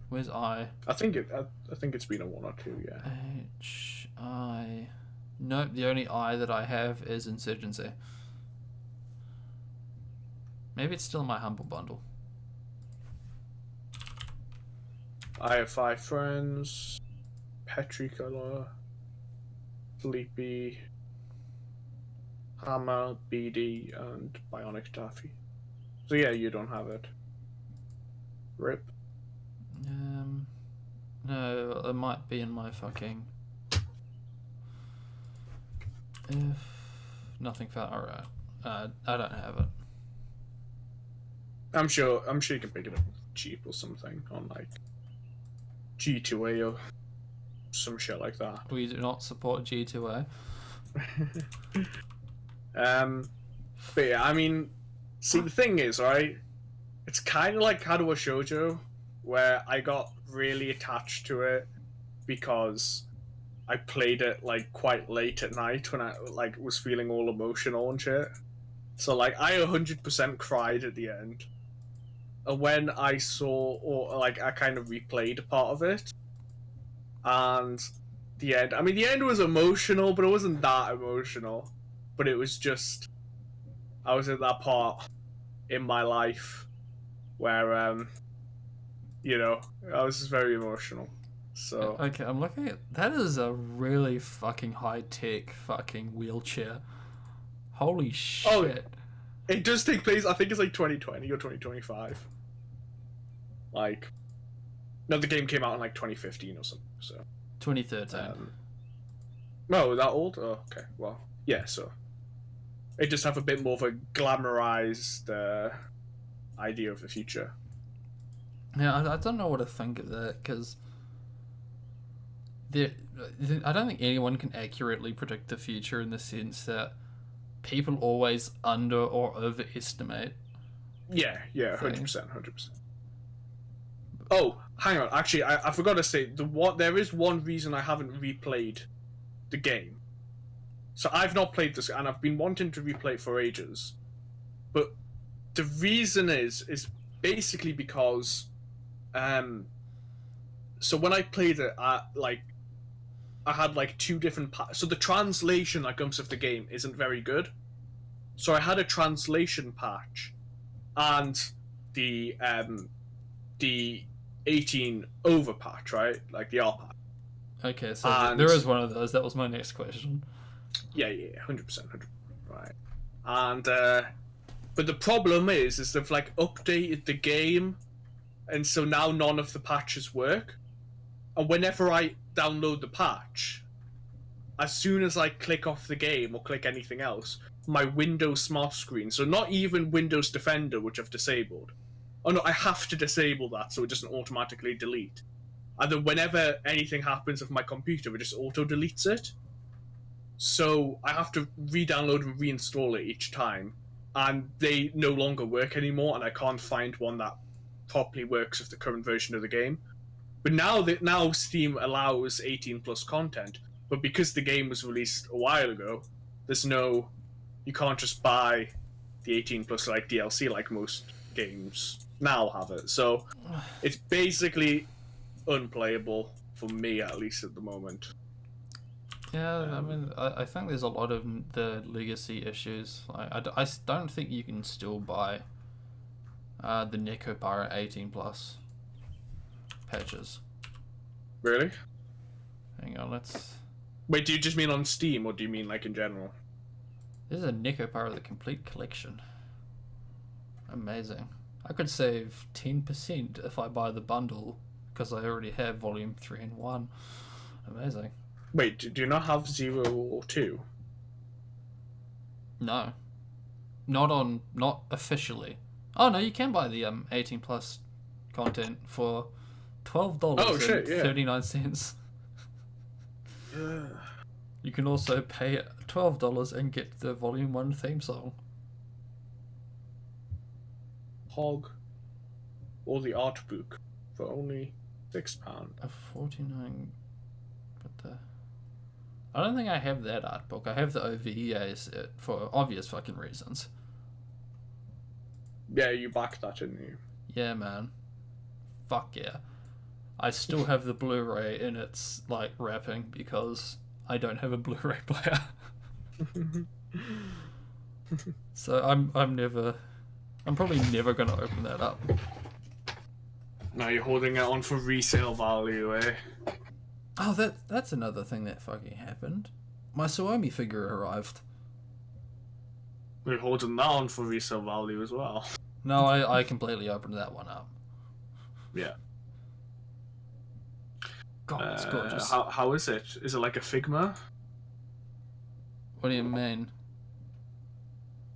Where's I? I think it's been a 1 or 2. Yeah. HI. Nope. The only I that I have is Insurgency. Maybe it's still in my Humble Bundle. I have 5 friends: Petricolor, Sleepy, Hammer, BD, and Bionic Taffy. So yeah, you don't have it. Rip. No, it might be in my fucking. If nothing felt alright. I don't have it. I'm sure you can pick it up cheap or something on like G2A or some shit like that. We do not support G2A. But yeah, I mean, see, the thing is, right? It's kind of like Kadoa Shoujo, where I got really attached to it because I played it like quite late at night when I like was feeling all emotional and shit. So like I 100% cried at the end. And when I saw, or like I kind of replayed a part of it, and the end. I mean, the end was emotional, but it wasn't that emotional. But it was just, I was at that part in my life where, I was just very emotional. So okay, I'm looking at that. Is a really fucking high tech fucking wheelchair. Holy shit! Oh, it does take place. I think it's like 2020 or 2025. Like, no, the game came out in like 2015 or something. So 2013. No, that old? Oh, okay. Well, yeah. So it just have a bit more of a glamorized idea of the future. Yeah, I don't know what to think of that because I don't think anyone can accurately predict the future in the sense that people always under or overestimate. Yeah, 100%. Oh, hang on. Actually, I forgot to say there is one reason I haven't replayed the game. So I've not played this, and I've been wanting to replay it for ages. But the reason is basically because, so when I played it, I had like 2 different so the translation that comes with the game isn't very good. So I had a translation patch, and the 18 over patch, right? Like the R patch. Okay, so there is one of those. That was my next question. Yeah, 100%. Right. And, but the problem is they've, like, updated the game, and so now none of the patches work. And whenever I download the patch, as soon as I click off the game or click anything else, my Windows Smart Screen, so not even Windows Defender, which I've disabled. Oh no, I have to disable that so it doesn't automatically delete. And then whenever anything happens with my computer, it just auto-deletes it. So I have to re-download and reinstall it each time. And they no longer work anymore, and I can't find one that properly works with the current version of the game. But now Steam allows 18 plus content, but because the game was released a while ago, you can't just buy the 18 plus like DLC like most games now have it. So it's basically unplayable for me, at least at the moment. Yeah, I mean, I think there's a lot of the legacy issues. I don't think you can still buy the Neko Pirate 18 plus patches. Really? Hang on, let's... Wait, do you just mean on Steam, or do you mean like in general? This is a Neko Pirate the complete collection. Amazing. I could save 10% if I buy the bundle, because I already have Volume 3 and 1. Amazing. Wait, do you not have 0 or 2? No. Not officially. Oh no, you can buy the 18 plus content for $12.39. Yeah. You can also pay $12 and get the Volume 1 theme song. Hog. Or the art book for only £6. A 49. But the... I don't think I have that art book. I have the OVA set for obvious fucking reasons. Yeah, you backed that, didn't you? Yeah, man. Fuck yeah. I still have the Blu-ray in its like wrapping because I don't have a Blu-ray player. So I'm probably never gonna open that up. No, you're holding it on for resale value, eh? Oh, that's another thing that fucking happened. My Suomi figure arrived. We're holding that on for resale value as well. No, I completely opened that one up. Yeah. God, it's gorgeous. How is it? Is it like a Figma? What do you mean?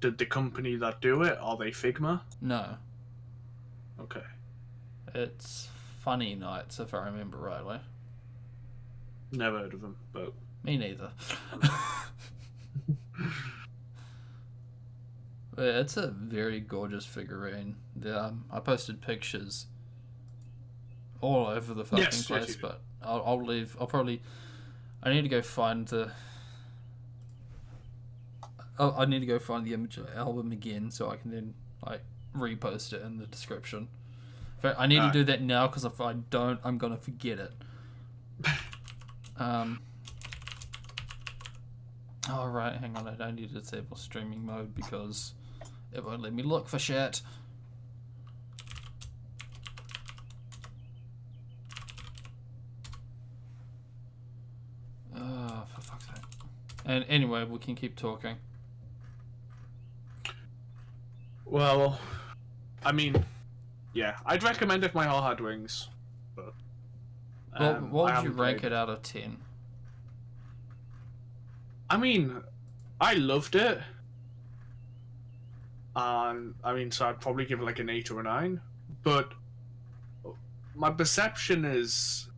Did the company that do it, are they Figma? No. Okay. It's Funny Nights, if I remember rightly. Never heard of them, but... Me neither. It's a very gorgeous figurine. I posted pictures all over the fucking place, yes, but I'll leave. I need to go find the... I need to go find the image album again so I can then like repost it in the description. But I need to do that now because if I don't, I'm gonna forget it. Oh right, hang on. I don't need to disable streaming mode because it won't let me look for shit. Oh, for fuck's sake. And anyway, we can keep talking. Well, I mean, yeah, I'd recommend If My Heart Had Wings. But, well, what would you rank it out of 10? I mean, I loved it. And, I mean, so I'd probably give it like an 8 or a 9. But my perception is,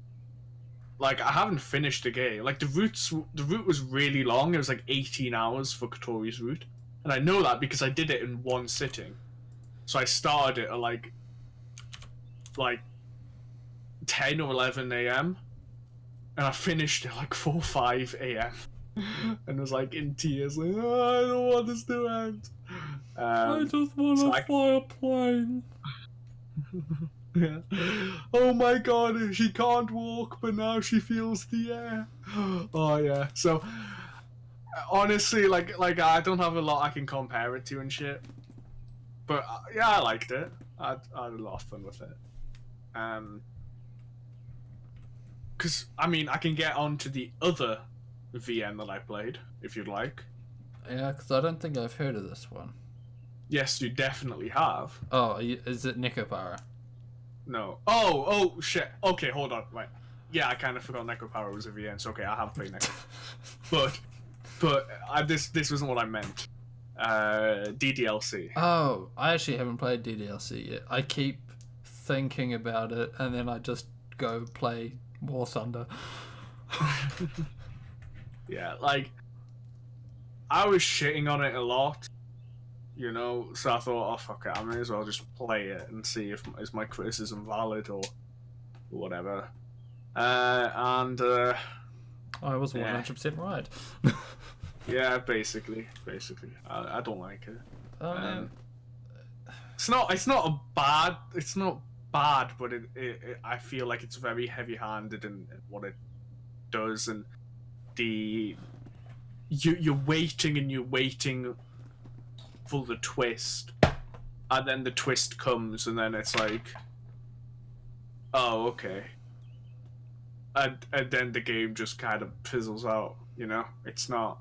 like, I haven't finished the game. Like, the route was really long. It was like 18 hours for Kotori's route. And I know that because I did it in one sitting. So I started it at like 10 or 11 a.m. And I finished at like 4 or 5 a.m. And was like in tears, like, oh, I don't want this to end. I just want to fly a plane. Yeah. Oh my god, she can't walk, but now she feels the air. Oh yeah. So honestly, like I don't have a lot I can compare it to and shit. But yeah, I liked it. I had a lot of fun with it. because I mean, I can get on to the other VN that I played if you'd like. Yeah, because I don't think I've heard of this one. Yes, you definitely have. Oh, is it Nekopara? No. Oh, shit. Okay, hold on. Right. Yeah, I kind of forgot Nekopara was a VN, so okay, I have played Neko. but this wasn't what I meant. DDLC. Oh, I actually haven't played DDLC yet. I keep thinking about it, and then I just go play War Thunder. Yeah, like, I was shitting on it a lot, you know, so I thought, oh fuck it, I may as well just play it and see if is my criticism valid or whatever. I was 100% right. Yeah, basically. I don't like it. It's not bad, but it I feel like it's very heavy-handed in what it does, and you're waiting for the twist, and then the twist comes, and then it's like, oh, okay, and then the game just kind of fizzles out. You know, it's not.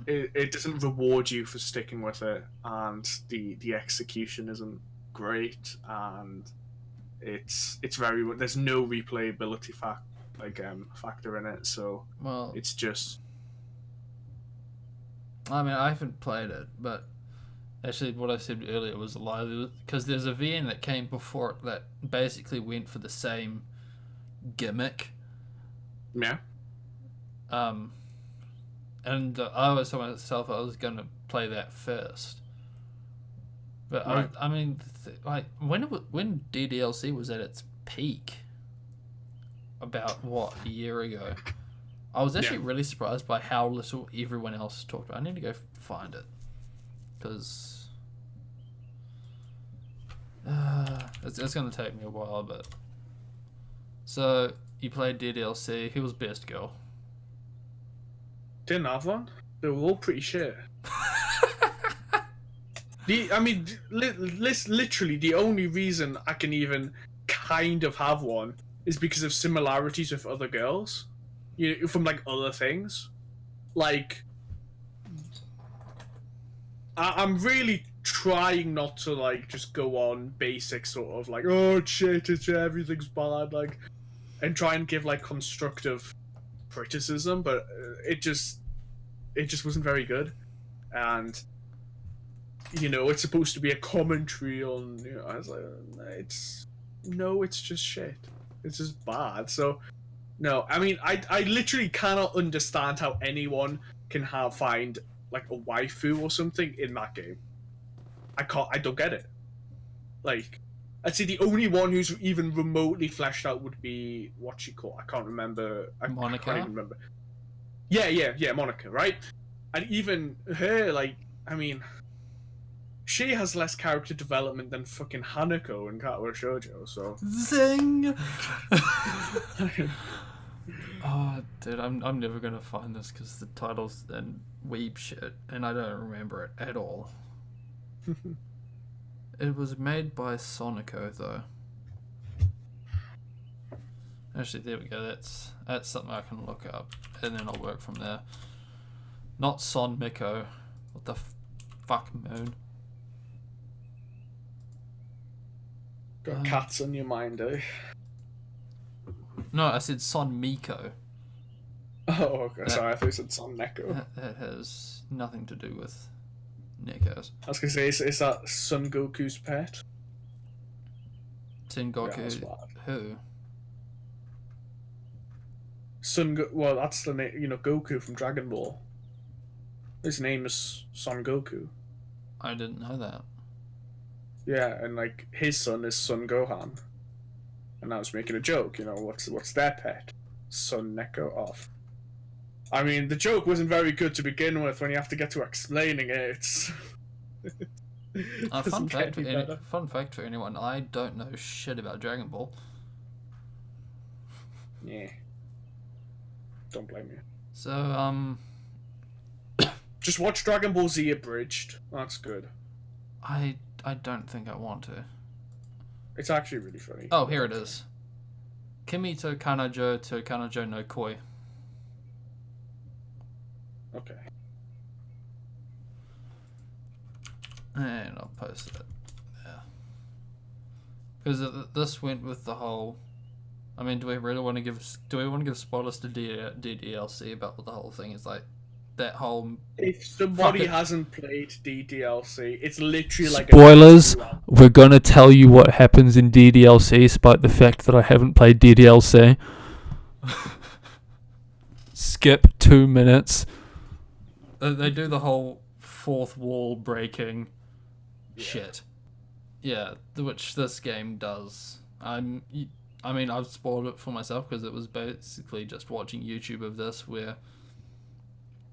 It doesn't reward you for sticking with it, and the execution isn't great, and it's very, there's no replayability factor in it, so well, it's just. I mean, I haven't played it, but actually, what I said earlier was a lie, because there's a VN that came before it that basically went for the same gimmick. Yeah. And I always told myself I was going to play that first. But right. I mean, like when DDLC was at its peak, about what, a year ago, I was actually really surprised by how little everyone else talked about. I need to go find it, because it's going to take me a while. But so you played DDLC. Who was best girl? Didn't have one. They were all pretty shit. Literally, the only reason I can even kind of have one is because of similarities with other girls, you know, from like other things. Like, I'm really trying not to like just go on basic sort of like, oh shit, everything's bad, like, and try and give like constructive criticism, but it just wasn't very good. And you know, it's supposed to be a commentary on, you know, I was like, it's just shit, it's just bad. So no, I mean, I literally cannot understand how anyone can find like a waifu or something in that game. I don't get it. Like, I'd say the only one who's even remotely fleshed out would be what she called. I can't remember. Monica? I can't even remember. Yeah, Monica, right? And even her, like, I mean, she has less character development than fucking Hanako in Katora Shoujo, so. Zing! Oh, dude, I'm never gonna find this because the title's in weeb shit, and I don't remember it at all. It was made by Sonico, though. Actually, there we go. That's something I can look up, and then I'll work from there. Not Son Miko. What the fuck, Moon? Got cats on your mind, eh? No, I said Son Miko. Oh, okay. Sorry, I thought you said Son Neko. That has nothing to do with Nekos. I was gonna say, is that Son Goku's pet? Sengoku. Yeah, who? Well, that's the name. You know, Goku from Dragon Ball. His name is Son Goku. I didn't know that. Yeah, and like his son is Son Gohan. And I was making a joke. You know, what's their pet? Son Neko off. I mean, the joke wasn't very good to begin with. When you have to get to explaining it, it's. Fun fact for anyone: I don't know shit about Dragon Ball. Yeah. Don't blame you. So, just watch Dragon Ball Z abridged. That's good. I don't think I want to. It's actually really funny. Oh, here it is. Kimito Kanojo to Kanojo no Koi. Okay. And I'll post it. Yeah. Because this went with the whole. I mean, do we want to give spoilers to DDLC about what the whole thing is like? That whole. If somebody hasn't played DDLC, it's literally like spoilers. We're gonna tell you what happens in DDLC, despite the fact that I haven't played DDLC. Skip 2 minutes. They do the whole fourth wall breaking shit. Yeah, which this game does. I mean, I've spoiled it for myself because it was basically just watching YouTube of this, where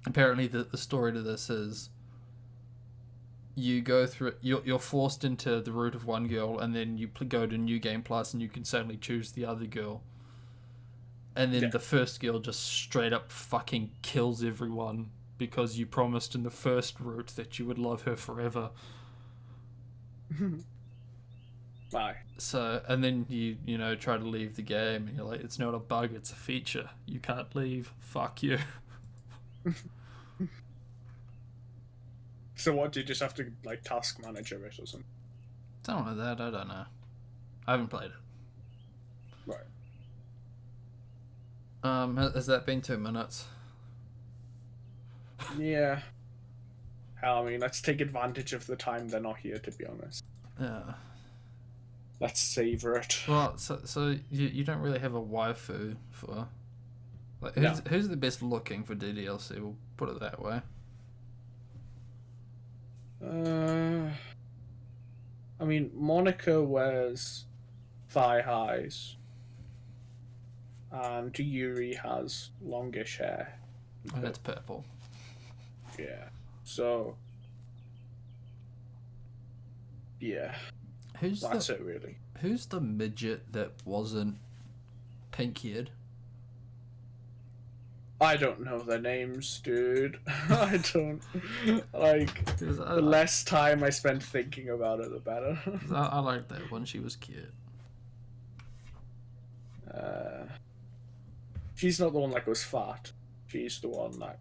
apparently the story to this is you go through you're forced into the route of one girl, and then you go to New Game Plus and you can suddenly choose the other girl, and then the first girl just straight up fucking kills everyone because you promised in the first route that you would love her forever. Bye. So, and then you try to leave the game and you're like, it's not a bug, it's a feature. You can't leave. Fuck you. So what, do you just have to like task manager it or something? Something like that, I don't know. I haven't played it. Right. Has that been 2 minutes? Yeah. Hell, I mean, let's take advantage of the time they're not here, to be honest. Yeah. Let's savor it. Well, so you don't really have a waifu for... Like, who's the best looking for DDLC? We'll put it that way. I mean, Monica wears thigh highs, and Yuri has longish hair. And it's purple. Yeah. So. Yeah. That's it, really. Who's the midget that wasn't pink-haired? I don't know their names, dude. I don't. Like, the less time I spend thinking about it, the better. I liked that one. She was cute. She's not the one that goes fat. She's the one that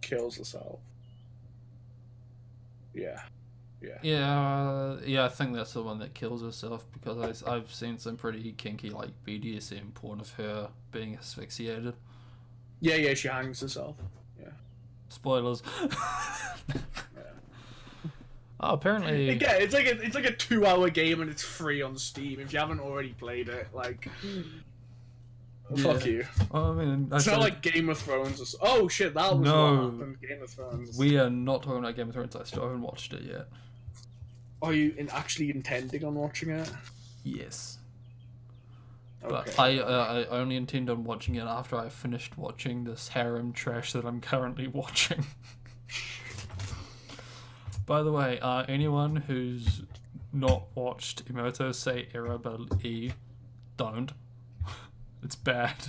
kills herself. Yeah. I think that's the one that kills herself, because I've seen some pretty kinky like BDSM porn of her being asphyxiated. Yeah, she hangs herself. Yeah. Spoilers. Oh, apparently. Yeah, it's like a 2-hour game and it's free on Steam. If you haven't already played it, like, fuck you. I mean, it's not like Game of Thrones. Oh shit, that was what happened. Game of Thrones. We are not talking about Game of Thrones. I still haven't watched it yet. Are you actually intending on watching it? Yes. Okay. But I only intend on watching it after I've finished watching this harem trash that I'm currently watching. By the way, anyone who's not watched Emoto Say Arabelle E, don't. It's bad.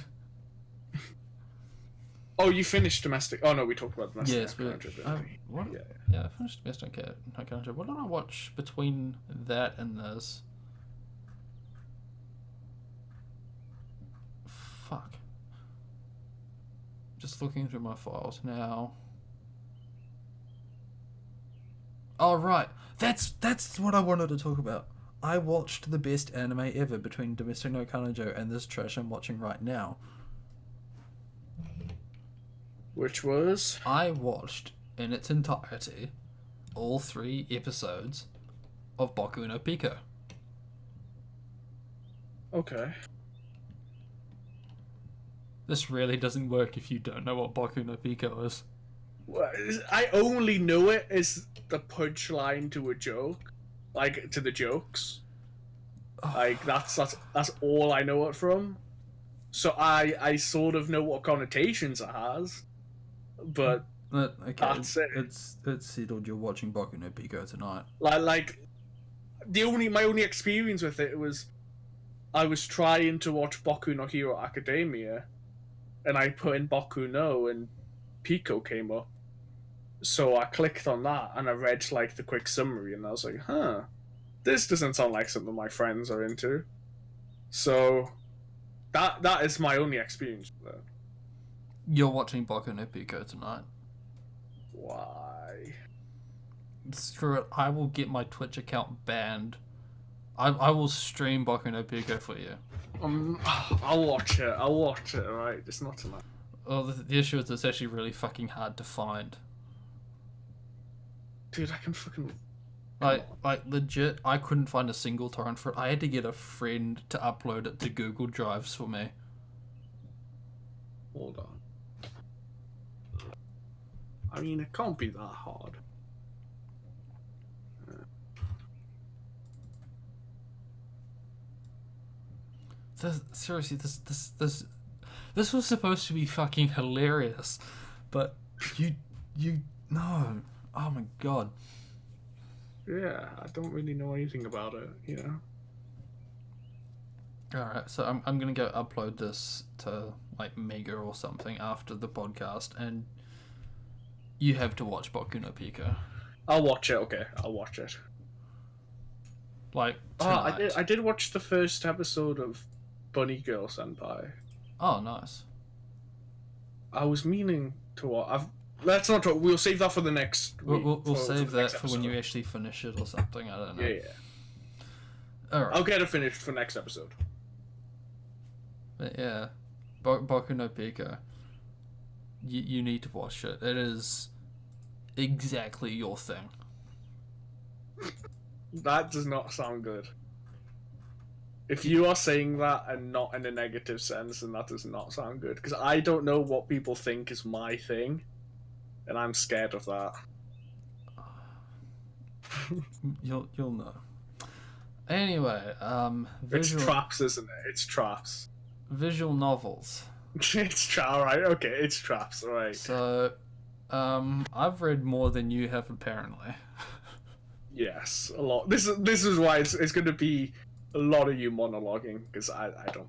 Oh, you finished Domestic... Oh no, we talked about Domestic. Yes, what? Yeah, I finished Domestic Encounter. What did I watch between that and this? Fuck. Just looking through my files now. Oh, right. That's what I wanted to talk about. I watched the best anime ever between Domestic no Kanojo and this trash I'm watching right now. Which was? I watched, in its entirety, all 3 episodes of Boku no Pico. Okay. This really doesn't work if you don't know what Boku no Pico is. Well, I only know it as the punchline to a joke. Like, to the jokes. Like, that's all I know it from. So I sort of know what connotations it has. But okay, that's it. It's settled. You're watching Boku no Pico tonight. Like my only experience with it was I was trying to watch Boku no Hero Academia, and I put in Boku no, and Pico came up. So I clicked on that, and I read like the quick summary, and I was like, huh, this doesn't sound like something my friends are into. So That is my only experience with it. You're watching Boku no Pico tonight. Why? Screw it. I will get my Twitch account banned. I will stream Boku no Pico for you. I'll watch it. Alright, it's not tonight. Well, the issue is it's actually really fucking hard to find. Dude, I can fucking... Like legit, I couldn't find a single torrent for it. I had to get a friend to upload it to Google Drives for me. Hold on. I mean, it can't be that hard. Seriously, this was supposed to be fucking hilarious, but you no. Oh my god. Yeah, I don't really know anything about it, you know. Alright, so I'm gonna go upload this to like Mega or something after the podcast, and you have to watch Boku no Pico. I'll watch it. Okay, I'll watch it. Like tonight. I did watch the first episode of Bunny Girl Senpai. Oh, nice. I was meaning to watch. Let's not talk. We'll save that for the next. We'll save that for when you actually finish it or something. I don't know. Yeah. All right. I'll get it finished for next episode. But yeah, Boku no Pico. You need to watch it. It is exactly your thing. That does not sound good. If you are saying that and not in a negative sense, then that does not sound good. Because I don't know what people think is my thing, and I'm scared of that. You'll know. Anyway, It's traps, isn't it? It's traps. Visual novels. It's alright. Okay, it's traps. Alright. So, I've read more than you have apparently. Yes, a lot. This is why it's going to be a lot of you monologuing, because I don't.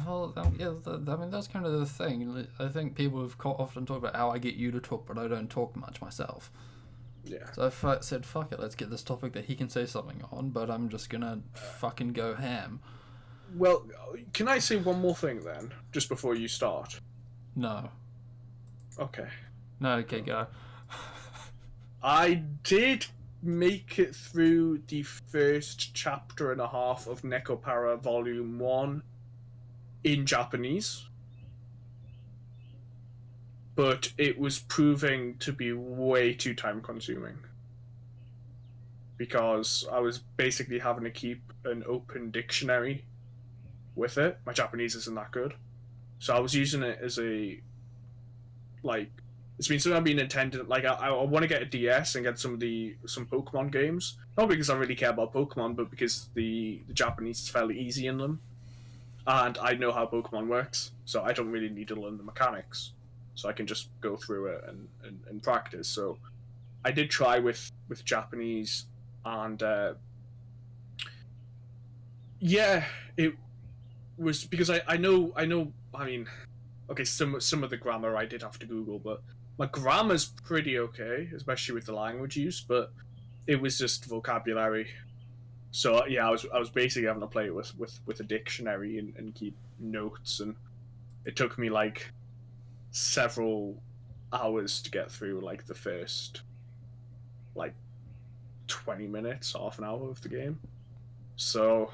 Well, yeah, I mean that's kind of the thing. I think people have often talked about how I get you to talk, but I don't talk much myself. Yeah. So I said, fuck it, let's get this topic that he can say something on, but I'm just gonna fucking go ham. Well, can I say one more thing then, just before you start? No. Okay. No, okay, go. I did make it through the first chapter and a half of Nekopara Volume 1 in Japanese, but it was proving to be way too time consuming because I was basically having to keep an open dictionary with it. My Japanese isn't that good, so I was using it as a, like, it's been something I've been intending. Like, I want to get a DS and get some Pokemon games. Not because I really care about Pokemon, but because the Japanese is fairly easy in them, and I know how Pokemon works, so I don't really need to learn the mechanics. So I can just go through it and practice. So I did try with Japanese, and yeah, it was because I know. I mean, okay, some of the grammar I did have to Google, but my grammar's pretty okay, especially with the language use. But it was just vocabulary. So yeah, I was basically having to play it with a dictionary and keep notes, and it took me like several hours to get through like the first like 20 minutes, half an hour of the game. So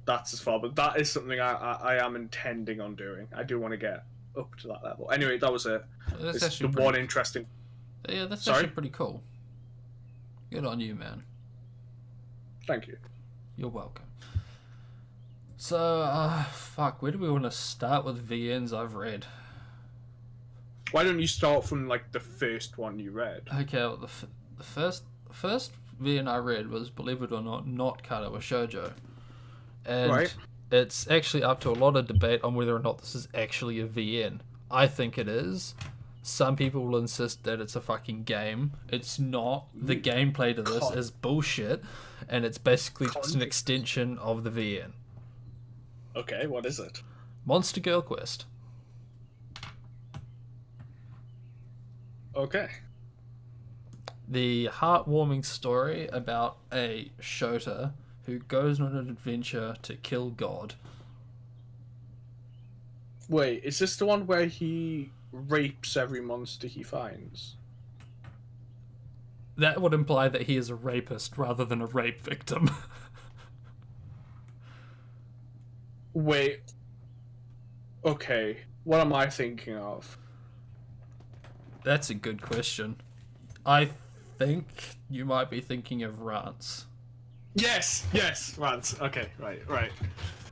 that's as far, but that is something I am intending on doing. I do want to get up to that level. Anyway, that was it. That's it's the one interesting. Yeah, that's actually pretty cool. Good on you, man. Thank you. You're welcome. So, fuck, where do we want to start with VNs I've read? Why don't you start from like the first one you read? Okay, well, the first VN I read was, believe it or not Karawa Shoujo. And right. It's actually up to a lot of debate on whether or not this is actually a VN. I think it is. Some people will insist that it's a fucking game. It's not. The gameplay to this is bullshit, and it's basically just an extension of the VN. Okay, what is it? Monster Girl Quest. Okay. The heartwarming story about a Shota who goes on an adventure to kill God. Wait, is this the one where he rapes every monster he finds? That would imply that he is a rapist rather than a rape victim. Wait. Okay, what am I thinking of? That's a good question. I think you might be thinking of Rance. Yes, Rance. Okay, right.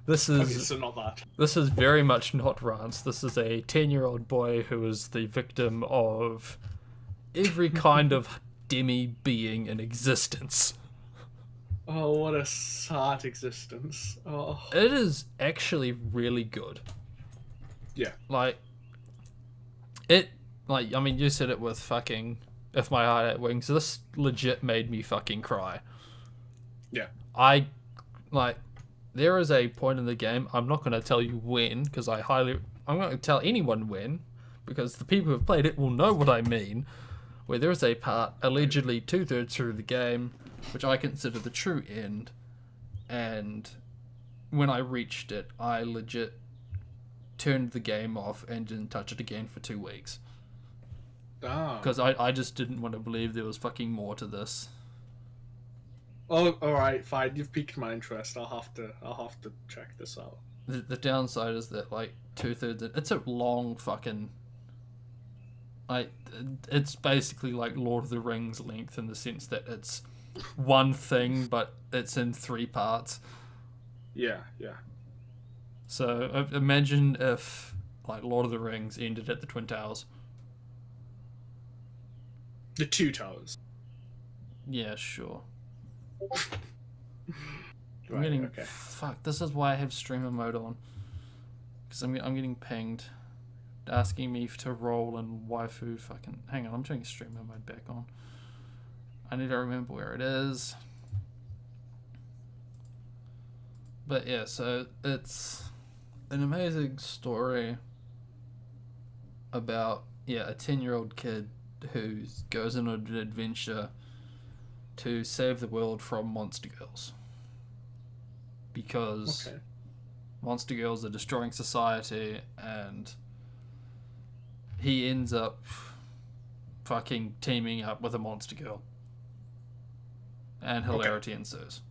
This is Okay, so not that. This is very much not Rance. This is a 10-year-old boy who is the victim of every kind of demi being in existence. Oh, what a sad existence. Oh. It is actually really good. Yeah. Like, I mean, you said it with fucking If My Heart Had Wings. This legit made me fucking cry. Yeah. There is a point in the game, I'm not going to tell you when, because I'm not going to tell anyone when, because the people who have played it will know what I mean, where there is a part, allegedly 2/3 through the game, which I consider the true end, and when I reached it, I legit turned the game off and didn't touch it again for 2 weeks. Because I just didn't want to believe there was fucking more to this. Oh, all right, fine. You've piqued my interest. I'll have to check this out. The downside is that 2/3. It's a long fucking. It's basically like Lord of the Rings length in the sense that it's one thing, but it's in 3 parts. Yeah. So imagine if Lord of the Rings ended at the Twin Towers. The 2 towers. Yeah, sure. Right, okay. Fuck. This is why I have streamer mode on, because I'm getting pinged, asking me to roll and waifu. Fucking hang on. I'm turning streamer mode back on. I need to remember where it is. But yeah, so it's an amazing story about a 10-year-old kid who goes on an adventure to save the world from monster girls. Because monster girls are destroying society, and he ends up fucking teaming up with a monster girl. And hilarity ensues.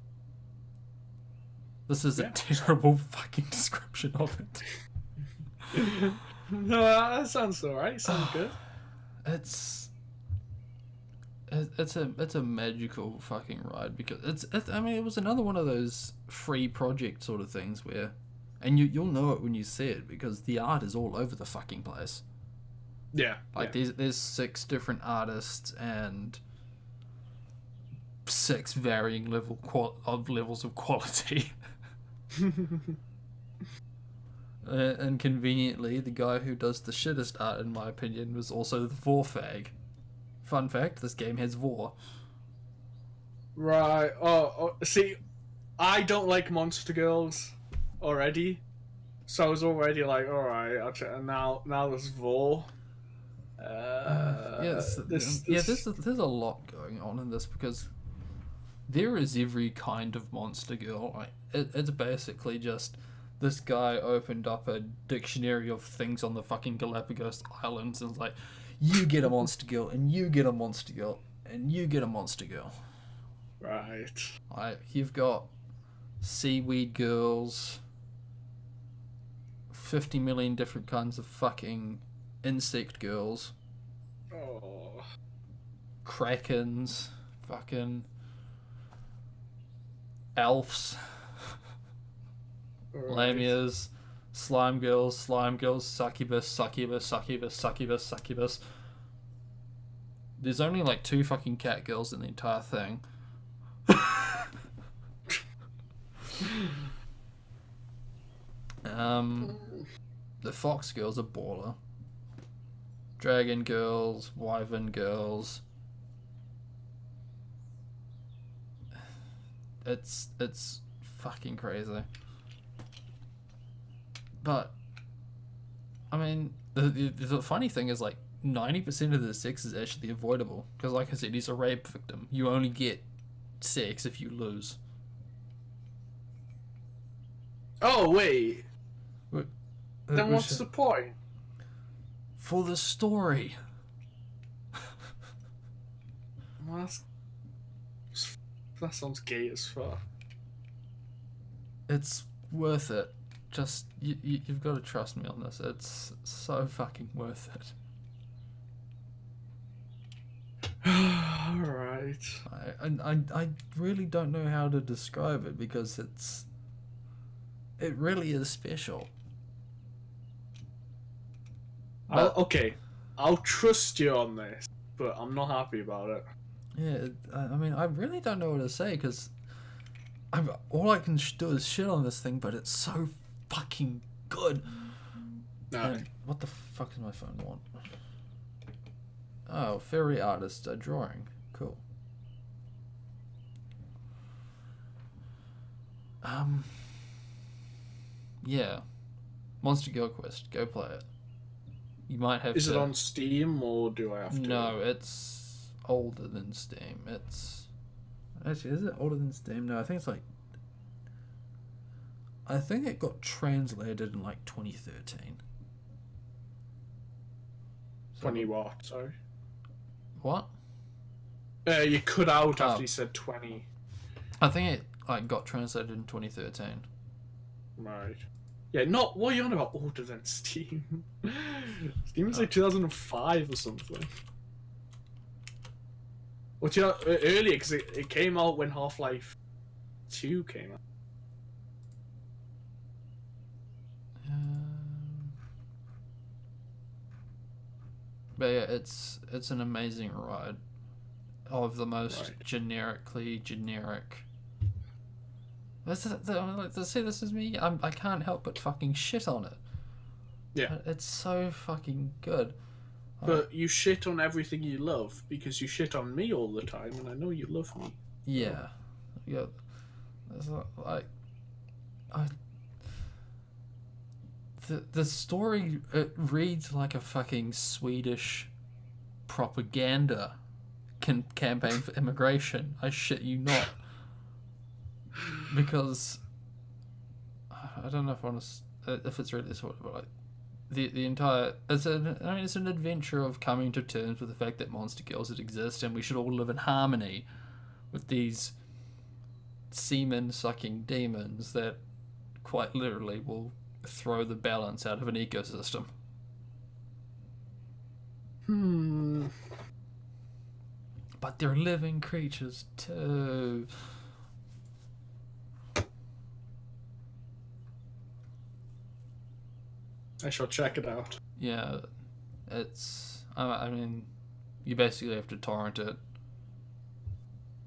This is a terrible fucking description of it. No, that sounds alright. Sounds good. It's a magical fucking ride, because it was another one of those free project sort of things where, and you'll know it when you see it, because the art is all over the fucking place. Yeah. There's 6 different artists and 6 varying levels of quality. And conveniently, the guy who does the shittest art, in my opinion, was also the Vorfag. Fun fact, this game has Vor. Right. See, I don't like monster girls already, so I was already like, alright, I'll check. And now there's Vor. There's a lot going on in this, because there is every kind of monster girl. It's basically just this guy opened up a dictionary of things on the fucking Galapagos Islands and was like, you get a monster girl, and you get a monster girl, and you get a monster girl. Right. You've got seaweed girls, 50 million different kinds of fucking insect girls. Oh. Krakens, fucking elves, lamias, slime girls, succubus. There's only 2 fucking cat girls in the entire thing. The fox girls are baller. Dragon girls, wyvern girls. It's fucking crazy. But I mean, the funny thing is 90% of the sex is actually avoidable, because like I said, he's a rape victim. You only get sex if you lose. Oh wait. Then what's the point? For the story. Well, that sounds gay as fuck. It's worth it. Just you've got to trust me on this. It's so fucking worth it. Alright. I really don't know how to describe it because it really is special. Okay, I'll trust you on this, but I'm not happy about it. Yeah, I mean, I really don't know what to say because all I can do is shit on this thing, but it's so fucking good. No. And what the fuck does my phone want? Oh, fairy artist drawing. Cool. Yeah. Monster Girl Quest. Go play it. You might have Is it on Steam, or do I have to... No, it's older than Steam. It's... Actually, is it older than Steam? No, I think it's like... I think it got translated in like 2013. 20 what? Sorry. What? You cut out after you said 20. I think it like got translated in 2013. Right. Yeah, not... What are you on about older than Steam? Steam was like 2005 or something. Well, earlier, because it came out when Half-Life 2 came out. But yeah, it's an amazing ride of the most generically generic. See, this is me. I can't help but fucking shit on it. Yeah. It's so fucking good. But you shit on everything you love because you shit on me all the time, and I know you love me. Yeah. Yeah. It's like, the story, it reads like a fucking Swedish propaganda campaign for immigration. I shit you not. Because I don't know if it's really sort of, but like the entire it's an adventure of coming to terms with the fact that monster girls exist and we should all live in harmony with these semen sucking demons that quite literally will throw the balance out of an ecosystem. But they're living creatures too. I shall check it out. Yeah, it's... I mean, you basically have to torrent it.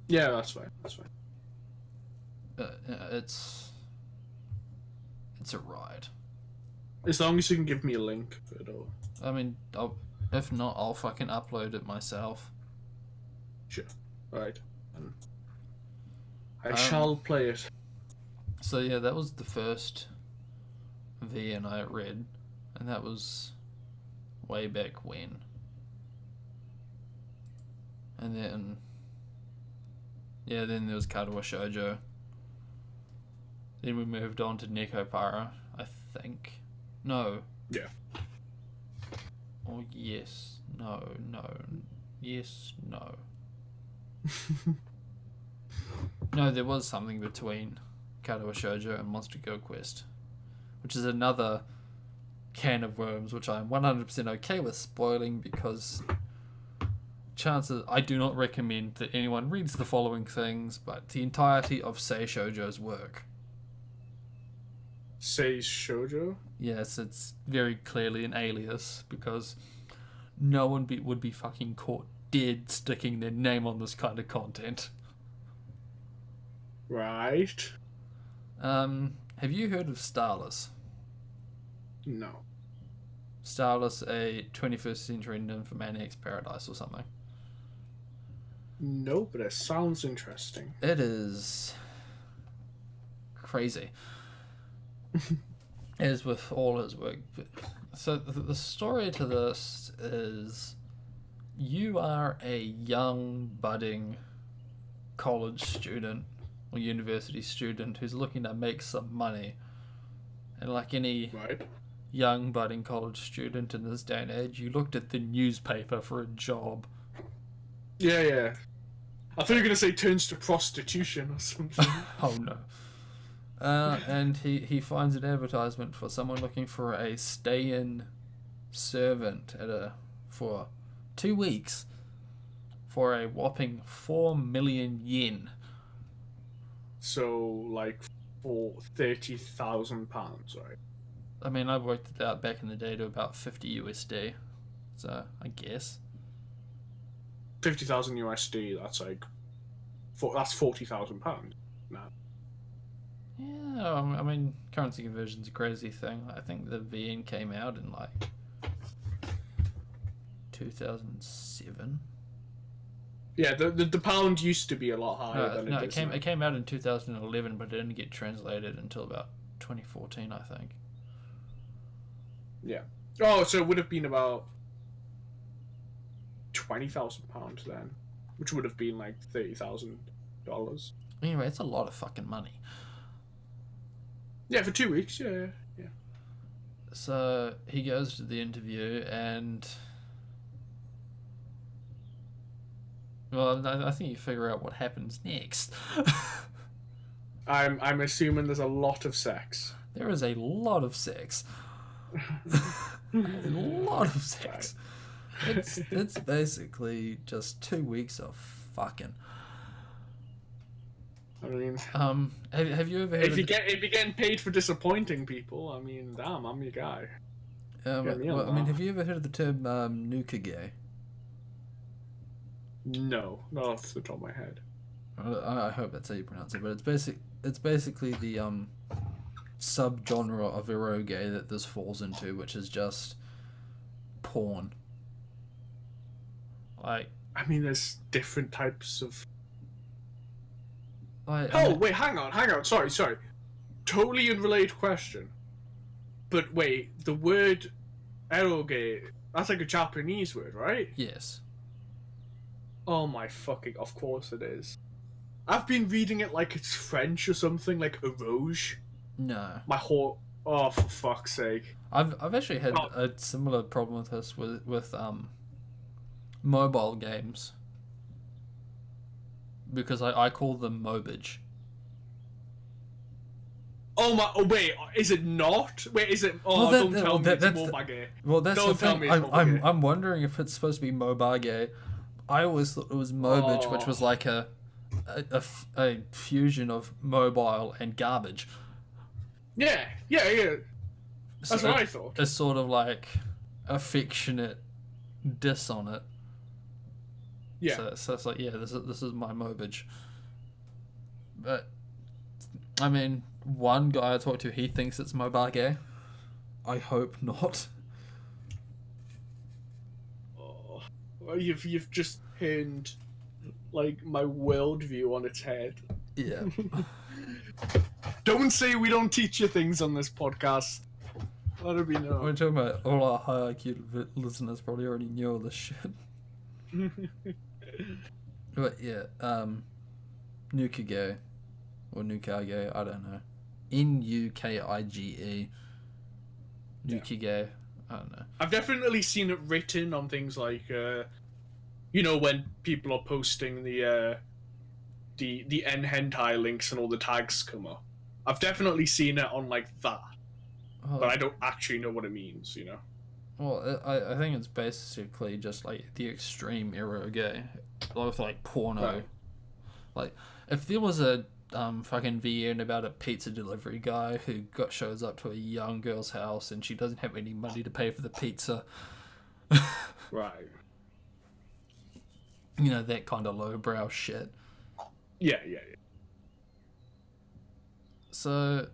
Yeah, that's fine. That's fine. It's a ride. As long as you can give me a link for it all. I mean, if not, I'll fucking upload it myself. Sure. Right. I shall play it. So yeah, that was the first VN I read, and that was way back when. And then, yeah, then there was Katawa Shoujo. Then we moved on to Nekopara, I think. No. Yeah. Oh, yes. No. Yes, no. No, there was something between Katawa Shoujo and Monster Girl Quest, which is another can of worms, which I'm 100% okay with spoiling because chances I do not recommend that anyone reads the following things, but the entirety of Sei Shoujo's work. Sei Shoujo? Yes, it's very clearly an alias because no one would be fucking caught dead sticking their name on this kind of content. Right. Have you heard of Starless? No. Starless, a 21st century nymphomaniac's paradise or something. No, but it sounds interesting. It is crazy. As with all his work. So the story to this is you are a young, budding college student or university student who's looking to make some money. And like any young budding college student in this day and age, you looked at the newspaper for a job. Yeah. I thought you were going to say turns to prostitution or something. Oh no. And he finds an advertisement for someone looking for a stay-in servant for 2 weeks for a whopping 4 million yen. So, like, for £30,000, right? I mean, I worked it out back in the day to about 50 USD. So, I guess. 50,000 USD, that's like... that's £40,000 now. Yeah, I mean, currency conversion's a crazy thing. I think the VN came out in, like, 2007. Yeah, the pound used to be a lot higher than it is now. It came out in 2011, but it didn't get translated until about 2014, I think. Yeah. Oh, so it would have been about £20,000 then, which would have been like $30,000. Anyway, it's a lot of fucking money. Yeah, for 2 weeks. Yeah. So he goes to the interview and... Well, I think you figure out what happens next. I'm assuming there's a lot of sex. There is a lot of sex. A lot of sex. It's basically just 2 weeks of fucking. I mean, have you ever heard if you're getting paid for disappointing people, I mean, damn, I'm your guy. Have you ever heard of the term nukage? No, not off the top of my head. I hope that's how you pronounce it, but it's basically the subgenre of eroge that this falls into, which is just porn. Like, I mean, there's different types of. Wait, hang on. Sorry. Totally unrelated question. But wait, the word eroge, that's like a Japanese word, right? Yes. Oh my fucking, of course it is. I've been reading it like it's French or something, like eroge. No. Oh, for fuck's sake. I've actually had a similar problem with this with mobile games. Because I call them mobage. Oh wait, is it not? Wait, is it? Oh, don't tell me it's mobage. Well, that's the thing. I'm wondering if it's supposed to be mobage. I always thought it was mobage, which was like a fusion of mobile and garbage. Yeah. That's what I thought. It's sort of like affectionate diss on it. Yeah. So it's like, yeah, this is my mobage. But I mean, one guy I talked to, he thinks it's mobage. I hope not. You've just pinned like my worldview on its head. Yeah. Don't say we don't teach you things on this podcast. Let it be known. We're talking about all our high IQ listeners probably already knew all this shit. But yeah, Nukage or Nukage, I don't know. Nukige. Nukage. I don't know. I've definitely seen it written on things like, when people are posting the N hentai links and all the tags come up. I've definitely seen it on like that, but I don't actually know what it means. Well, I think it's basically just like the extreme eroge, like porno. Right. Like if there was a fucking VN about a pizza delivery guy who shows up to a young girl's house and she doesn't have any money to pay for the pizza. Right. That kind of lowbrow shit. Yeah. So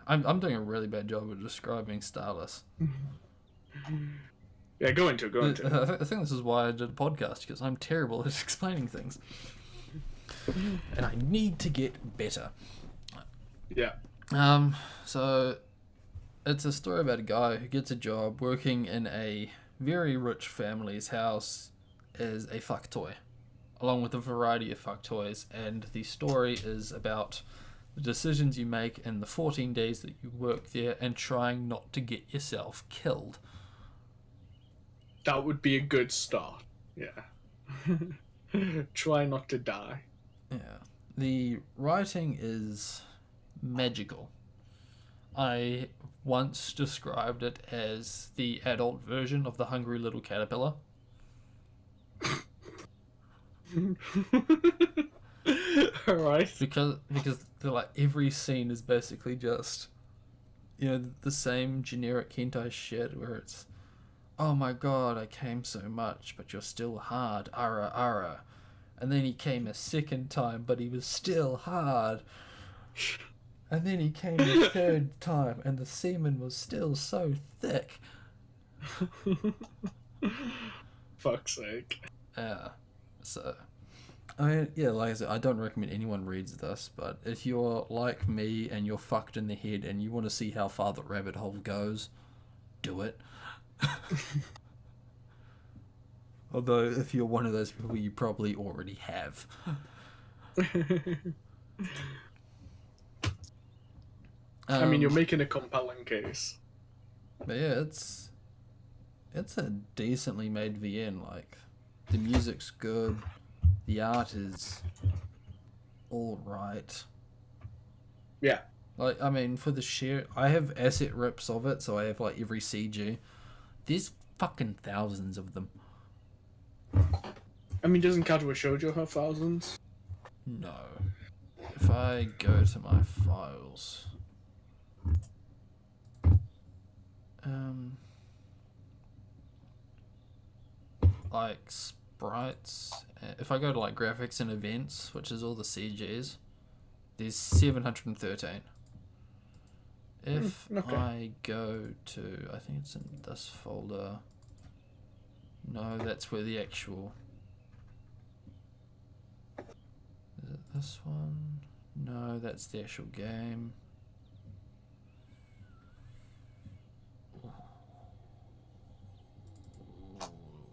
I'm doing a really bad job of describing Starless. Yeah, go into it. I think this is why I did a podcast, because I'm terrible at explaining things. And I need to get better. Yeah. So it's a story about a guy who gets a job working in a very rich family's house as a fuck toy, along with a variety of fuck toys, and the story is about the decisions you make in the 14 days that you work there, and trying not to get yourself killed. That would be a good start. Yeah. Try not to die. Yeah. The writing is magical. I once described it as the adult version of the Hungry Little Caterpillar. Alright. Because like every scene is basically just, you know, the same generic hentai shit where it's, oh my god, I came so much, but you're still hard, ara ara. And then he came a second time, but he was still hard. And then he came a third time, and the semen was still so thick. Fuck's sake. Yeah. So, I mean, yeah, like I said, I don't recommend anyone reads this, but if you're like me and you're fucked in the head and you want to see how far the rabbit hole goes, do it. Although, if you're one of those people, you probably already have. I mean, you're making a compelling case. But yeah, it's a decently made VN. Like, the music's good, the art is all right. Yeah. Like, I mean, for the sheer, I have asset rips of it, so I have like every CG. There's fucking thousands of them. I mean, doesn't Kazuo Shoujo have thousands? No. If I go to my files, like sprites. If I go to like graphics and events, which is all the CGs, there's 713. If okay. I go to, I think it's in this folder. No, that's where the actual. Is it this one? No, that's the actual game.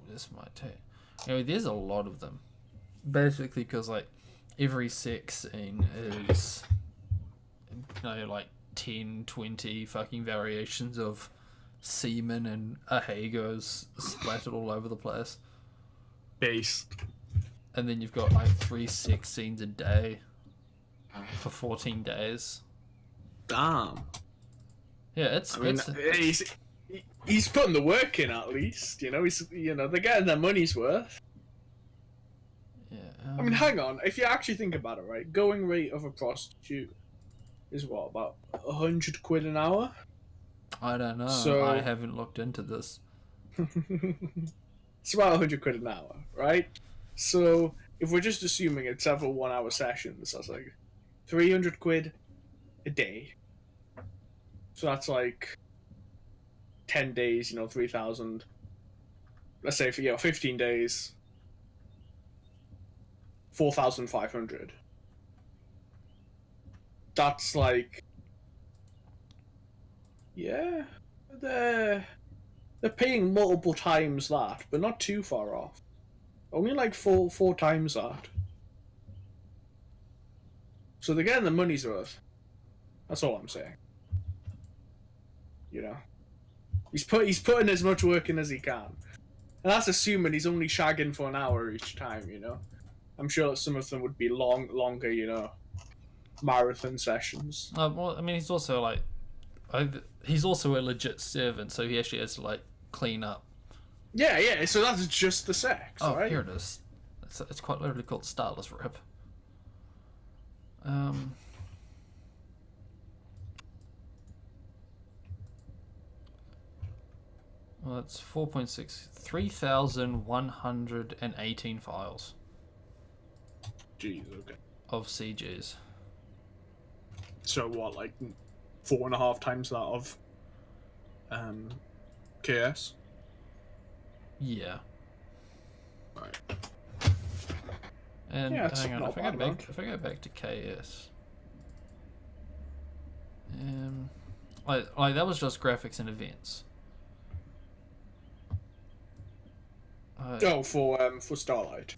This might take. Anyway, there's a lot of them. Basically, because like every sex scene is, you know, like 10, 20 fucking variations of semen and ahegos splattered all over the place. Base. And then you've got like 3 sex scenes a day for 14 days. Damn. Yeah, it's. I mean, he's putting the work in at least. You know, they're getting their money's worth. Yeah. I mean, hang on. If you actually think about it, right, going rate of a prostitute is what, about 100 quid an hour? I don't know. So- I haven't looked into this. It's about 100 quid an hour, right? So if we're just assuming it's several 1-hour sessions, that's like 300 quid a day. So that's like 10 days, 3,000. Let's say for 15 days, 4,500. That's like, yeah, they're paying multiple times that, but not too far off. Only like four times that. So they're getting the money's worth. That's all I'm saying. He's putting as much work in as he can, and that's assuming he's only shagging for an hour each time. I'm sure that some of them would be longer. Marathon sessions. Well, I mean, he's also like, he's also a legit servant, so he actually has to like clean up. Yeah. So that's just the sex, Oh, right? here it is. It's quite literally called Starless Rip. Well, it's 4.6, 3,118 files Jeez, okay. of CGs. So what, like 4.5 times that of KS? Yeah. Right. And Yeah, it's hang on, not if I bad, go back to KS, like that was just graphics and events. For Starlight.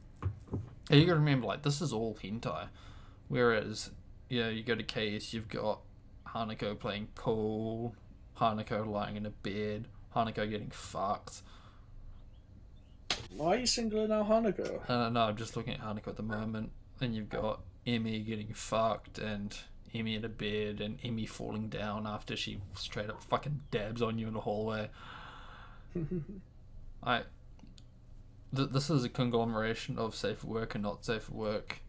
Yeah, you gotta remember, like, this is all hentai, whereas, yeah, you go to Case, you've got Hanako playing pool, Hanako lying in a bed, Hanako getting fucked. Why are you singling out Hanako? No, I'm just looking at Hanako at the moment. Then you've got Emmy getting fucked, and Emmy in a bed, and Emmy falling down after she straight up fucking dabs on you in the hallway. This is a conglomeration of safe for work and not safe for work.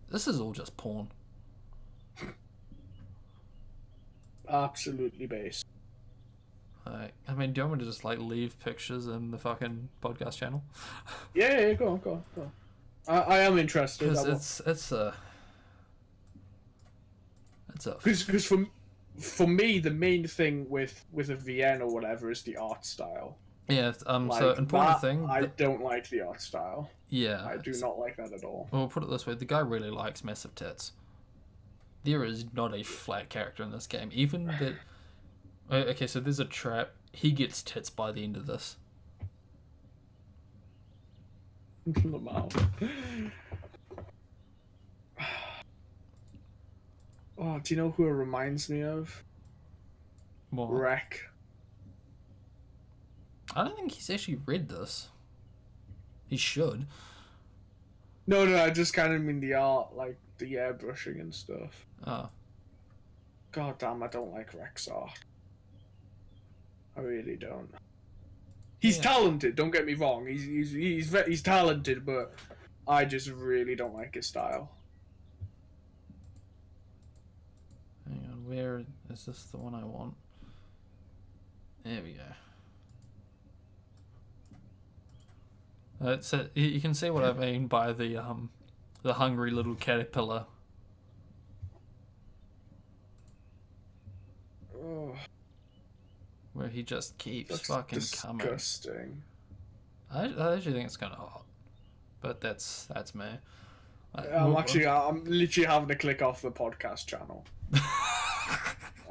This is all just porn. Absolutely base. I mean, do you want me to just like leave pictures in the fucking podcast channel? Yeah, go on. I am interested. Because because for me the main thing with a VN or whatever is the art style. Yeah. Like, so important thing. I don't like the art style. Yeah. I do not like that at all. Well, put it this way: the guy really likes massive tits. There is not a flat character in this game. Even that. Okay, so there's a trap. He gets tits by the end of this. Lamau. Oh, do you know who it reminds me of? What? Wreck. I don't think he's actually read this. He should. No, I just kind of mean the art, like the airbrushing and stuff. Oh. God damn, I don't like Wreck's art. I really don't. He's talented. Don't get me wrong. He's talented, but I just really don't like his style. Hang on, where is this the one I want? There we go. So you can see what I mean by the hungry little caterpillar. Oh, Where he just keeps that's fucking disgusting. coming. I actually think it's kind of hot, but that's me. I'm literally having to click off the podcast channel.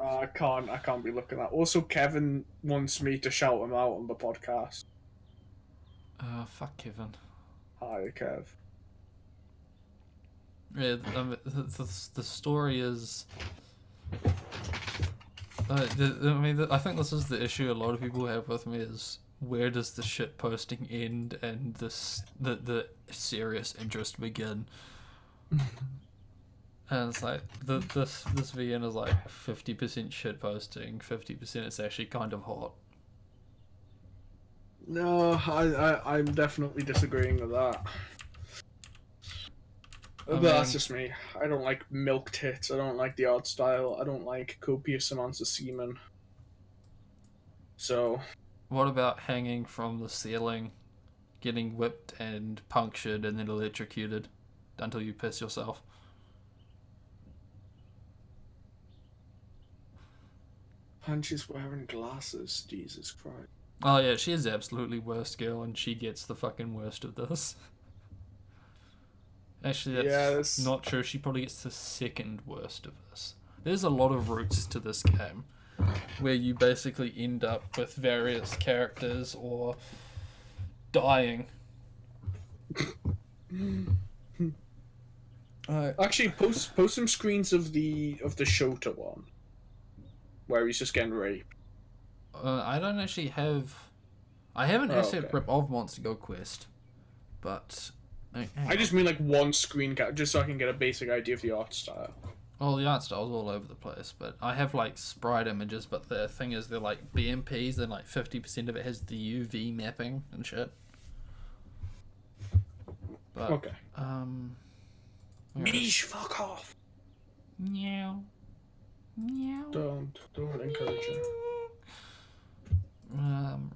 I can't be looking at. Also, Kevin wants me to shout him out on the podcast. Fuck Kevin. Hi, Kev. Yeah, the story is. I think this is the issue a lot of people have with me is where does the shit posting end and the serious interest begin? And it's like this VN is like 50% shit posting, 50% it's actually kind of hot. No, I'm definitely disagreeing with that. But that's just me. I don't like milk tits. I don't like the art style. I don't like copious amounts of semen. So. What about hanging from the ceiling, getting whipped and punctured and then electrocuted until you piss yourself? And she's wearing glasses. Jesus Christ. Oh yeah, she is the absolutely worst girl and she gets the fucking worst of this. Actually, that's not true. She probably gets the second worst of this. There's a lot of routes to this game where you basically end up with various characters or dying. Actually, post some screens of the Shota one, where he's just getting raped. I don't actually have. I have an asset rip of Monster Go Quest, but. I just mean like one screen cap, just so I can get a basic idea of the art style. Well, the art style's all over the place, but I have like sprite images, but the thing is they're like BMPs, and like 50% of it has the UV mapping and shit. But, okay. Mish, fuck off. Meow. Meow. Don't encourage her.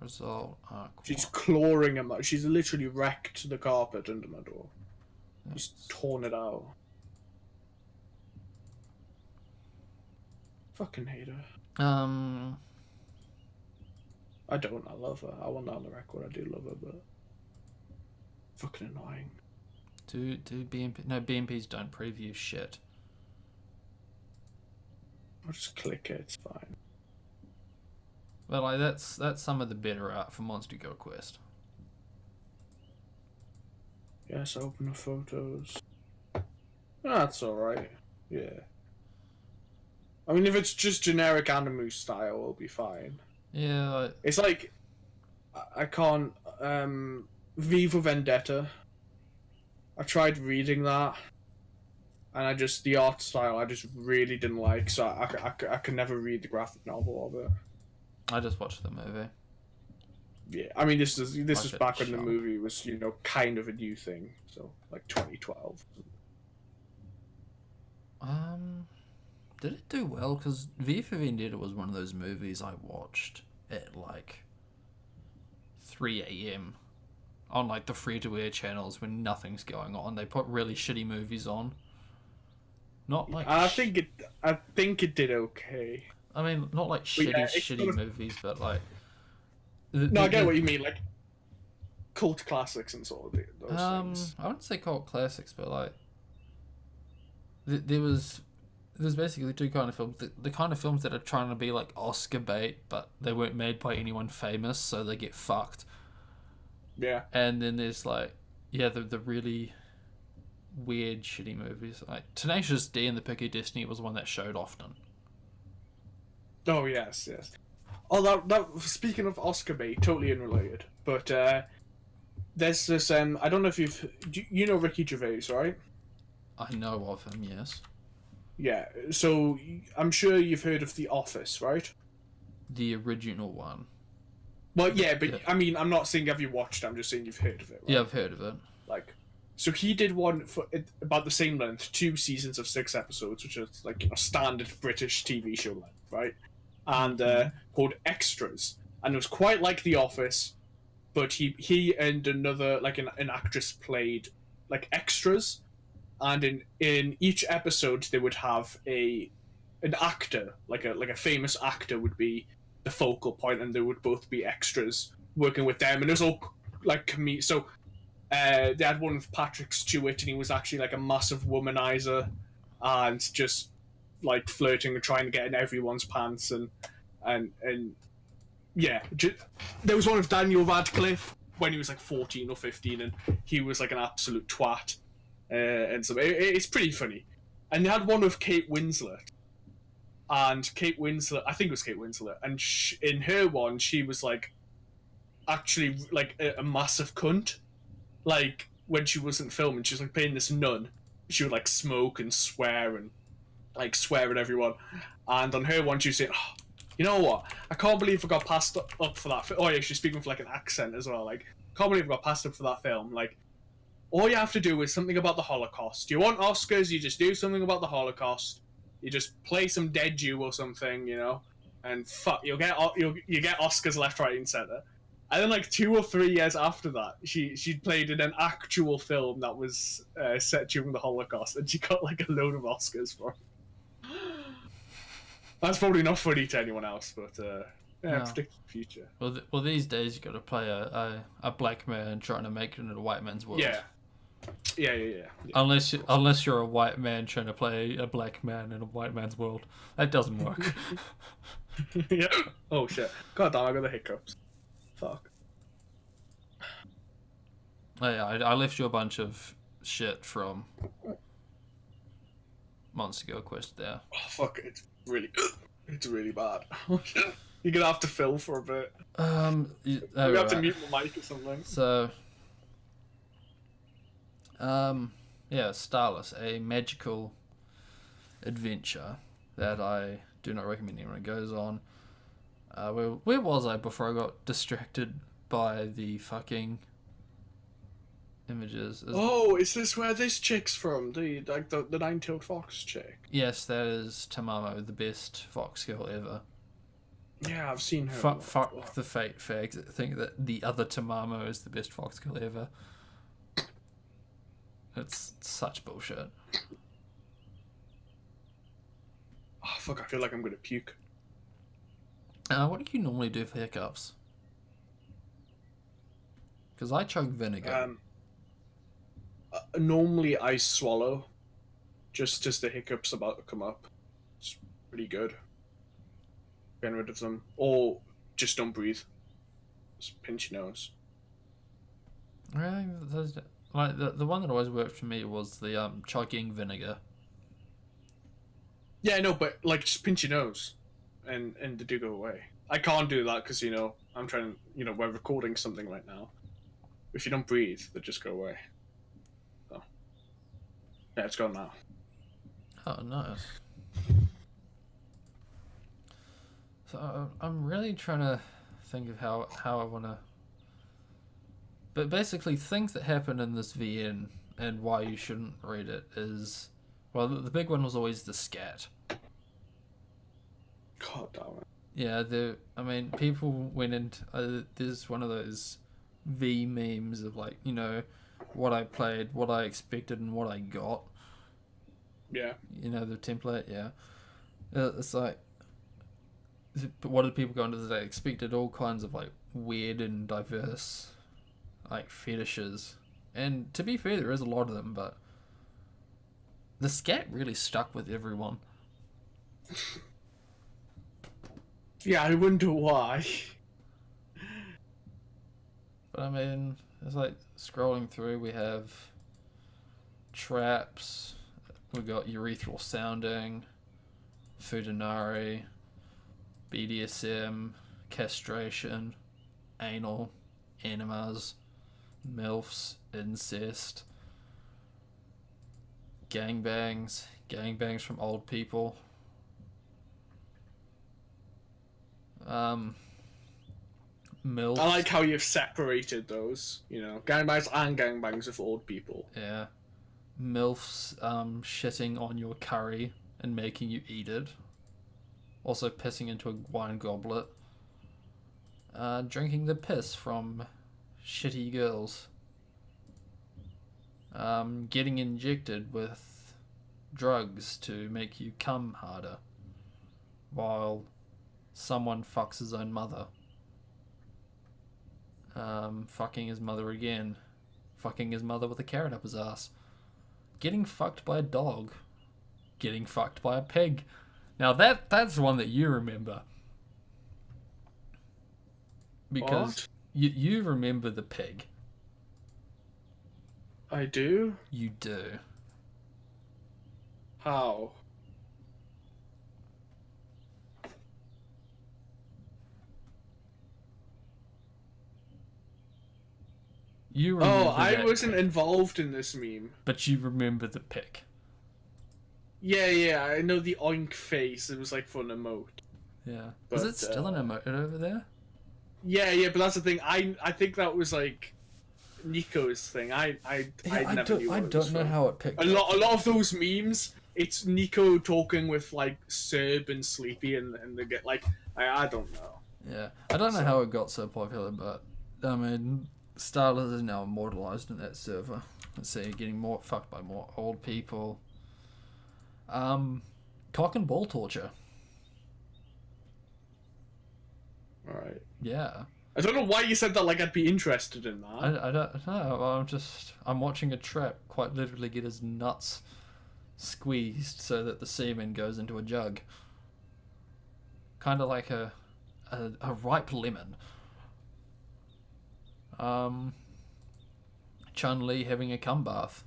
Result. She's clawing him out. She's literally wrecked the carpet under my door. She's torn it out. Fucking hate her. I don't. I love her. I want that on the record. I do love her, but fucking annoying. Do BMP? No, BMPs don't preview shit. I'll just click it. It's fine. But like that's some of the better art for Monster Go Quest. Yes, open the photos. That's alright. Yeah. I mean, if it's just generic anime style, it'll be fine. Yeah. It's like I can't. V for Vendetta. I tried reading that, and the art style I just really didn't like, so I could never read the graphic novel of it. I just watched the movie. Yeah, I mean this is Like back when the chunk. movie was kind of a new thing, so like 2012. Did it do well? Because V for Vendetta was one of those movies I watched at like 3 a.m. on like the free-to-air channels when nothing's going on. They put really shitty movies on. Not like I think it did okay. I mean, not like shitty movies, but like. No, I get what you mean, like cult classics and sort of those things. I wouldn't say cult classics, but like there's basically two kind of films. The kind of films that are trying to be like Oscar bait, but they weren't made by anyone famous, so they get fucked. Yeah. And then there's like, the really weird, shitty movies. Like Tenacious D and The Pick of Destiny was one that showed often. Oh yes. Oh, that speaking of Oscar bait, totally unrelated, but there's this. I don't know if you know Ricky Gervais, right? I know of him, yes. Yeah. So I'm sure you've heard of The Office, right? The original one. Well, yeah, but yeah. I mean, I'm not saying have you watched it, I'm just saying you've heard of it, right? Yeah, I've heard of it. Like, so he did one for about the same length, 2 seasons of 6 episodes, which is like a standard British TV show length, right? And called Extras, and it was quite like The Office, but he and another like an actress played like extras, and in each episode they would have an actor, like a famous actor would be the focal point, and they would both be extras working with them, and it was all like so they had one with Patrick Stewart, and he was actually like a massive womanizer and just like flirting and trying to get in everyone's pants, and yeah, there was one of Daniel Radcliffe when he was like 14 or 15, and he was like an absolute twat, and so it's pretty funny. And they had one with Kate Winslet, and I think it was Kate Winslet, and in her one she was like actually like a massive cunt. Like when she wasn't filming, she was like playing this nun. She would like smoke and swear and like swear at everyone. And on her one, she was saying, oh, "You know what? I can't believe I got passed up for that." Oh yeah, she's speaking with like an accent as well. Like, can't believe I got passed up for that film. Like, all you have to do is something about the Holocaust. You want Oscars? You just do something about the Holocaust. You just play some dead Jew or something, and fuck, you get Oscars left, right, and center. And then like 2 or 3 years after that, she played in an actual film that was set during the Holocaust, and she got like a load of Oscars for it. That's probably not funny to anyone else, but predict the future. Well, these days you got to play a black man trying to make it in a white man's world. Yeah. Unless you're a white man trying to play a black man in a white man's world, that doesn't work. Yeah. Oh shit! God damn! I got the hiccups. Fuck. Oh, yeah, I left you a bunch of shit from Monster Girl Quest there. Oh fuck! It's really bad. You're gonna have to fill for a bit. You have to mute my mic or something. So. Starless, a magical adventure that I do not recommend anyone goes on. Where was I before I got distracted by the fucking images? Is this where this chick's from? The nine-tailed fox chick? Yes, that is Tamamo, the best fox girl ever. Yeah, I've seen her. Fuck the fake fags that think that the other Tamamo is the best fox girl ever. It's such bullshit. Oh, fuck, I feel like I'm gonna puke. What do you normally do for hiccups? Because I chug vinegar. Normally I swallow. Just as the hiccups about to come up. It's pretty good. Getting rid of them. Or just don't breathe. Just pinch your nose. Really? Like the one that always worked for me was the chugging vinegar. Yeah, I know, but like just pinch your nose, and they do go away. I can't do that because I'm trying. We're recording something right now. If you don't breathe, they just go away. So yeah, it's gone now. Oh, nice. So I'm really trying to think of how I want to. But basically, things that happen in this VN and why you shouldn't read it is, well, the big one was always the scat. God damn it. Yeah, people went into. There's one of those V memes of like, what I played, what I expected, and what I got. Yeah. The template, yeah. It's like, what did people go into? They expected all kinds of like weird and diverse like fetishes, and to be fair, there is a lot of them, but the scat really stuck with everyone. Yeah, I wonder why. But it's like scrolling through, we have traps, we got urethral sounding, futanari, BDSM, castration, anal, enemas, MILFs, incest, gangbangs from old people, MILFs. I like how you've separated those, gangbangs and gangbangs of old people. Yeah. MILFs shitting on your curry and making you eat it. Also pissing into a wine goblet. Drinking the piss from shitty girls. Getting injected with drugs to make you come harder while someone fucks his own mother. Fucking his mother again. Fucking his mother with a carrot up his ass. Getting fucked by a dog. Getting fucked by a pig. Now that's one that you remember. Because you remember the pig. I do? You do. How? You remember I wasn't pig, involved in this meme. but you remember the pig. Yeah, I know the oink face. It was like for an emote. Yeah. But, Is it still an emote over there? Yeah, but that's the thing. I think that was like Nico's thing. I never knew. I don't know how it picked. A lot of those memes. It's Nico talking with like Serb and Sleepy, and they get like I don't know. Yeah, I don't know how it got so popular, but Starless is now immortalized in that server. Let's see, getting more fucked by more old people. Cock and ball torture. Alright. Yeah. I don't know why you said that like I'd be interested in that. I don't know. I'm watching a trap quite literally get his nuts squeezed so that the semen goes into a jug. Kind of like a ripe lemon. Chun-Li having a cum bath.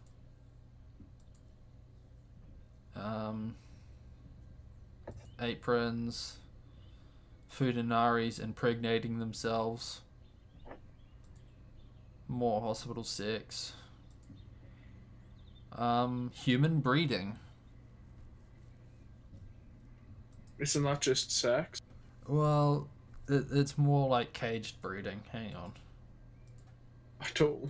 Aprons. Futanaris impregnating themselves. More hospital sex. Human breeding. Isn't that just sex? Well, it's more like caged breeding. Hang on. I don't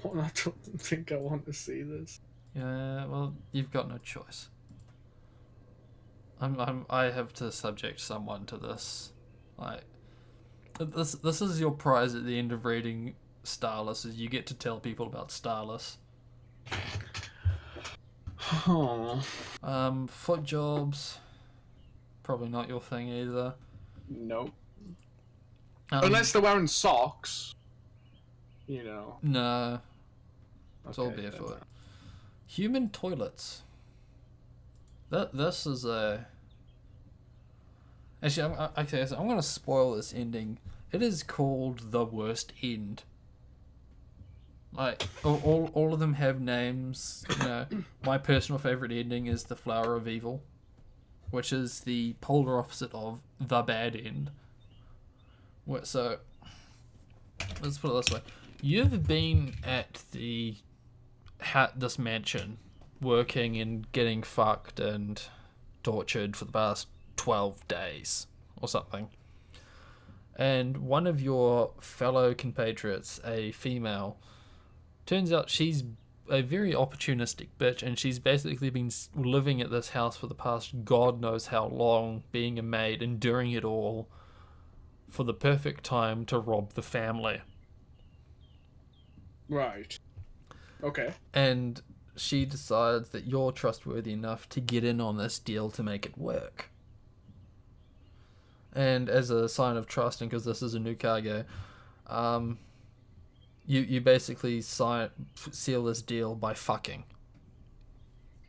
think I want to see this. Yeah, well, you've got no choice. I have to subject someone to this. Like, this is your prize at the end of reading Starless, is you get to tell people about Starless. Oh. Foot jobs. Probably not your thing either. Nope. Unless they're wearing socks. No. It's all Okay, barefoot. Human toilets. This is a... Actually, I'm going to spoil this ending. It is called The Worst End. Like, all of them have names. My personal favourite ending is The Flower of Evil. which is the polar opposite of the bad end. So, let's put it this way. You've been at this mansion, working and getting fucked and tortured for the past 12 days or something. And one of your fellow compatriots, a female, turns out she's a very opportunistic bitch, and she's basically been living at this house for the past God knows how long, being a maid, enduring it all for the perfect time to rob the family. Right. Okay. And she decides that you're trustworthy enough to get in on this deal to make it work. And as a sign of trust, and because this is a new Kage, you basically seal this deal by fucking.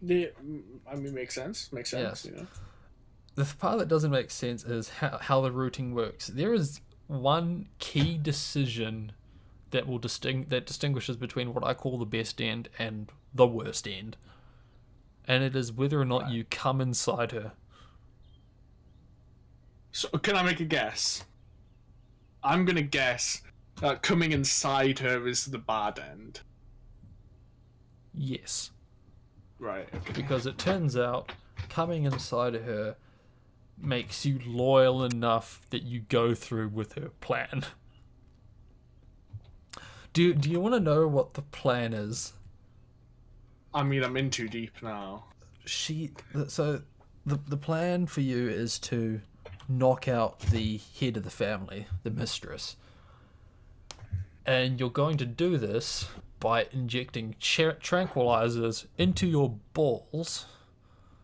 Makes sense. Makes sense. Yes. The part that doesn't make sense is how the routing works. There is one key decision that distinguishes between what I call the best end and the worst end, and it is whether or not you come inside her. So, can I make a guess? I'm gonna guess that coming inside her is the bad end. Yes. Right. Okay. Because it turns out coming inside her makes you loyal enough that you go through with her plan. Do you want to know what the plan is? I mean, I'm in too deep now. So the plan for you is to knock out the head of the family, the mistress. And you're going to do this by injecting tranquilizers into your balls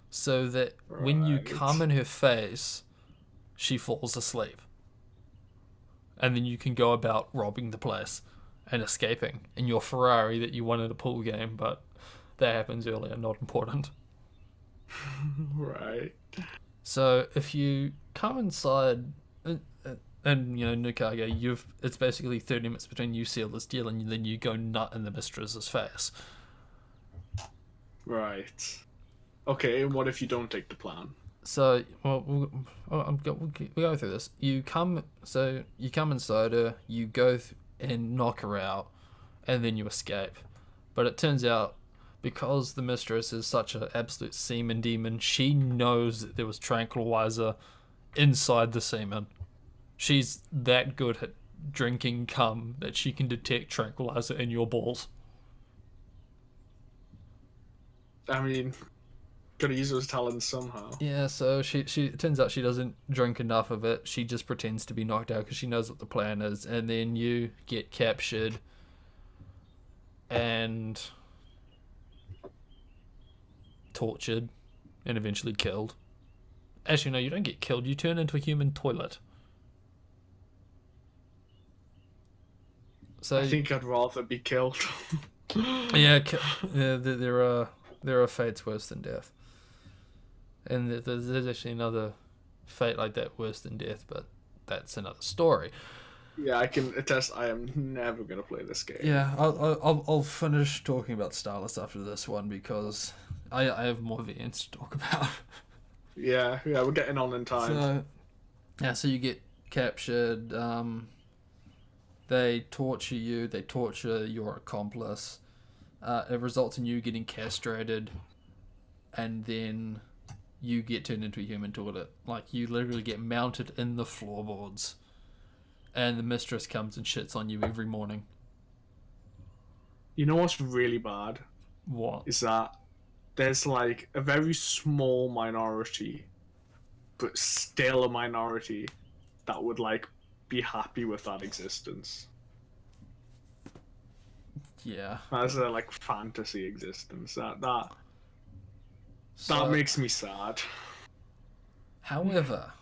so that when you come in her face, she falls asleep. And then you can go about robbing the place and escaping in your Ferrari that you won at a pool game, but that happens earlier, not important. Right. So if you come inside, and Nukage, it's basically 30 minutes between you seal this deal and then you go nut in the mistress's face. Right. Okay, and what if you don't take the plan? So, we'll go through this. You come inside her, you go and knock her out, and then you escape. But it turns out, because the mistress is such an absolute semen demon, she knows that there was tranquilizer inside the semen. She's that good at drinking cum that she can detect tranquilizer in your balls. I mean, gotta use those talents somehow. Yeah, so she it turns out she doesn't drink enough of it. She just pretends to be knocked out because she knows what the plan is, and then you get captured and tortured and eventually killed. Actually, no, you don't get killed. You turn into a human toilet. So I think I'd rather be killed. yeah, there are fates worse than death, and there's actually another fate like that worse than death, but that's another story. Yeah, I can attest. I am never gonna play this game. Yeah, I'll finish talking about Starless after this one because I have more VNs to talk about. Yeah, we're getting on in time. So you get captured. They torture you. They torture your accomplice. It results in you getting castrated, and then you get turned into a human toilet. Like, you literally get mounted in the floorboards, and the mistress comes and shits on you every morning. You know what's really bad? What? Is that there's like a very small minority, but still a minority, that would like be happy with that existence. Yeah. As a like fantasy existence. That makes me sad. However,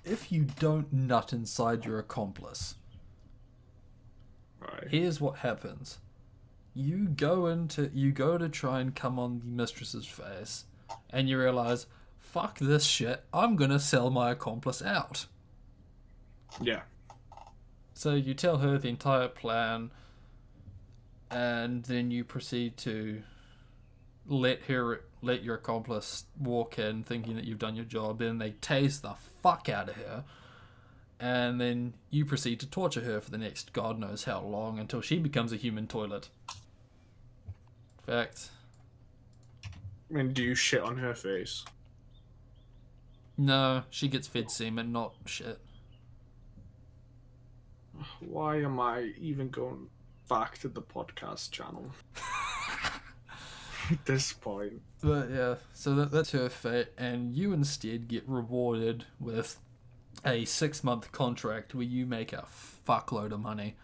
if you don't nut inside your accomplice, right, here's what happens. You go to try and come on the mistress's face, and you realize, fuck this shit, I'm gonna sell my accomplice out. Yeah. So you tell her the entire plan, and then you proceed to let your accomplice walk in thinking that you've done your job, and they tase the fuck out of her, and then you proceed to torture her for the next God knows how long until she becomes a human toilet. Fact. I mean, do you shit on her face? No, she gets fed semen, not shit. Why am I even going back to the podcast channel? At this point. But yeah, so that's her fate, and you instead get rewarded with a 6-month contract where you make a fuckload of money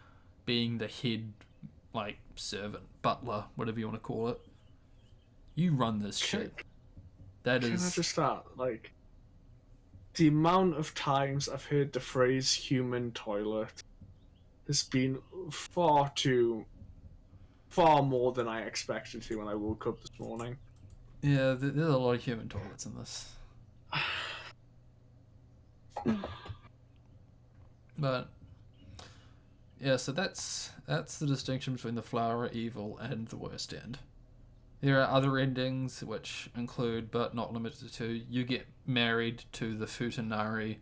being the head, like, servant, butler, whatever you want to call it. You run this shit. Can I just start, like, the amount of times I've heard the phrase human toilet has been far more than I expected to when I woke up this morning. Yeah, there's a lot of human toilets in this. But yeah, so that's the distinction between the flower evil and the worst end. There are other endings which include, but not limited to, you get married to the Futanari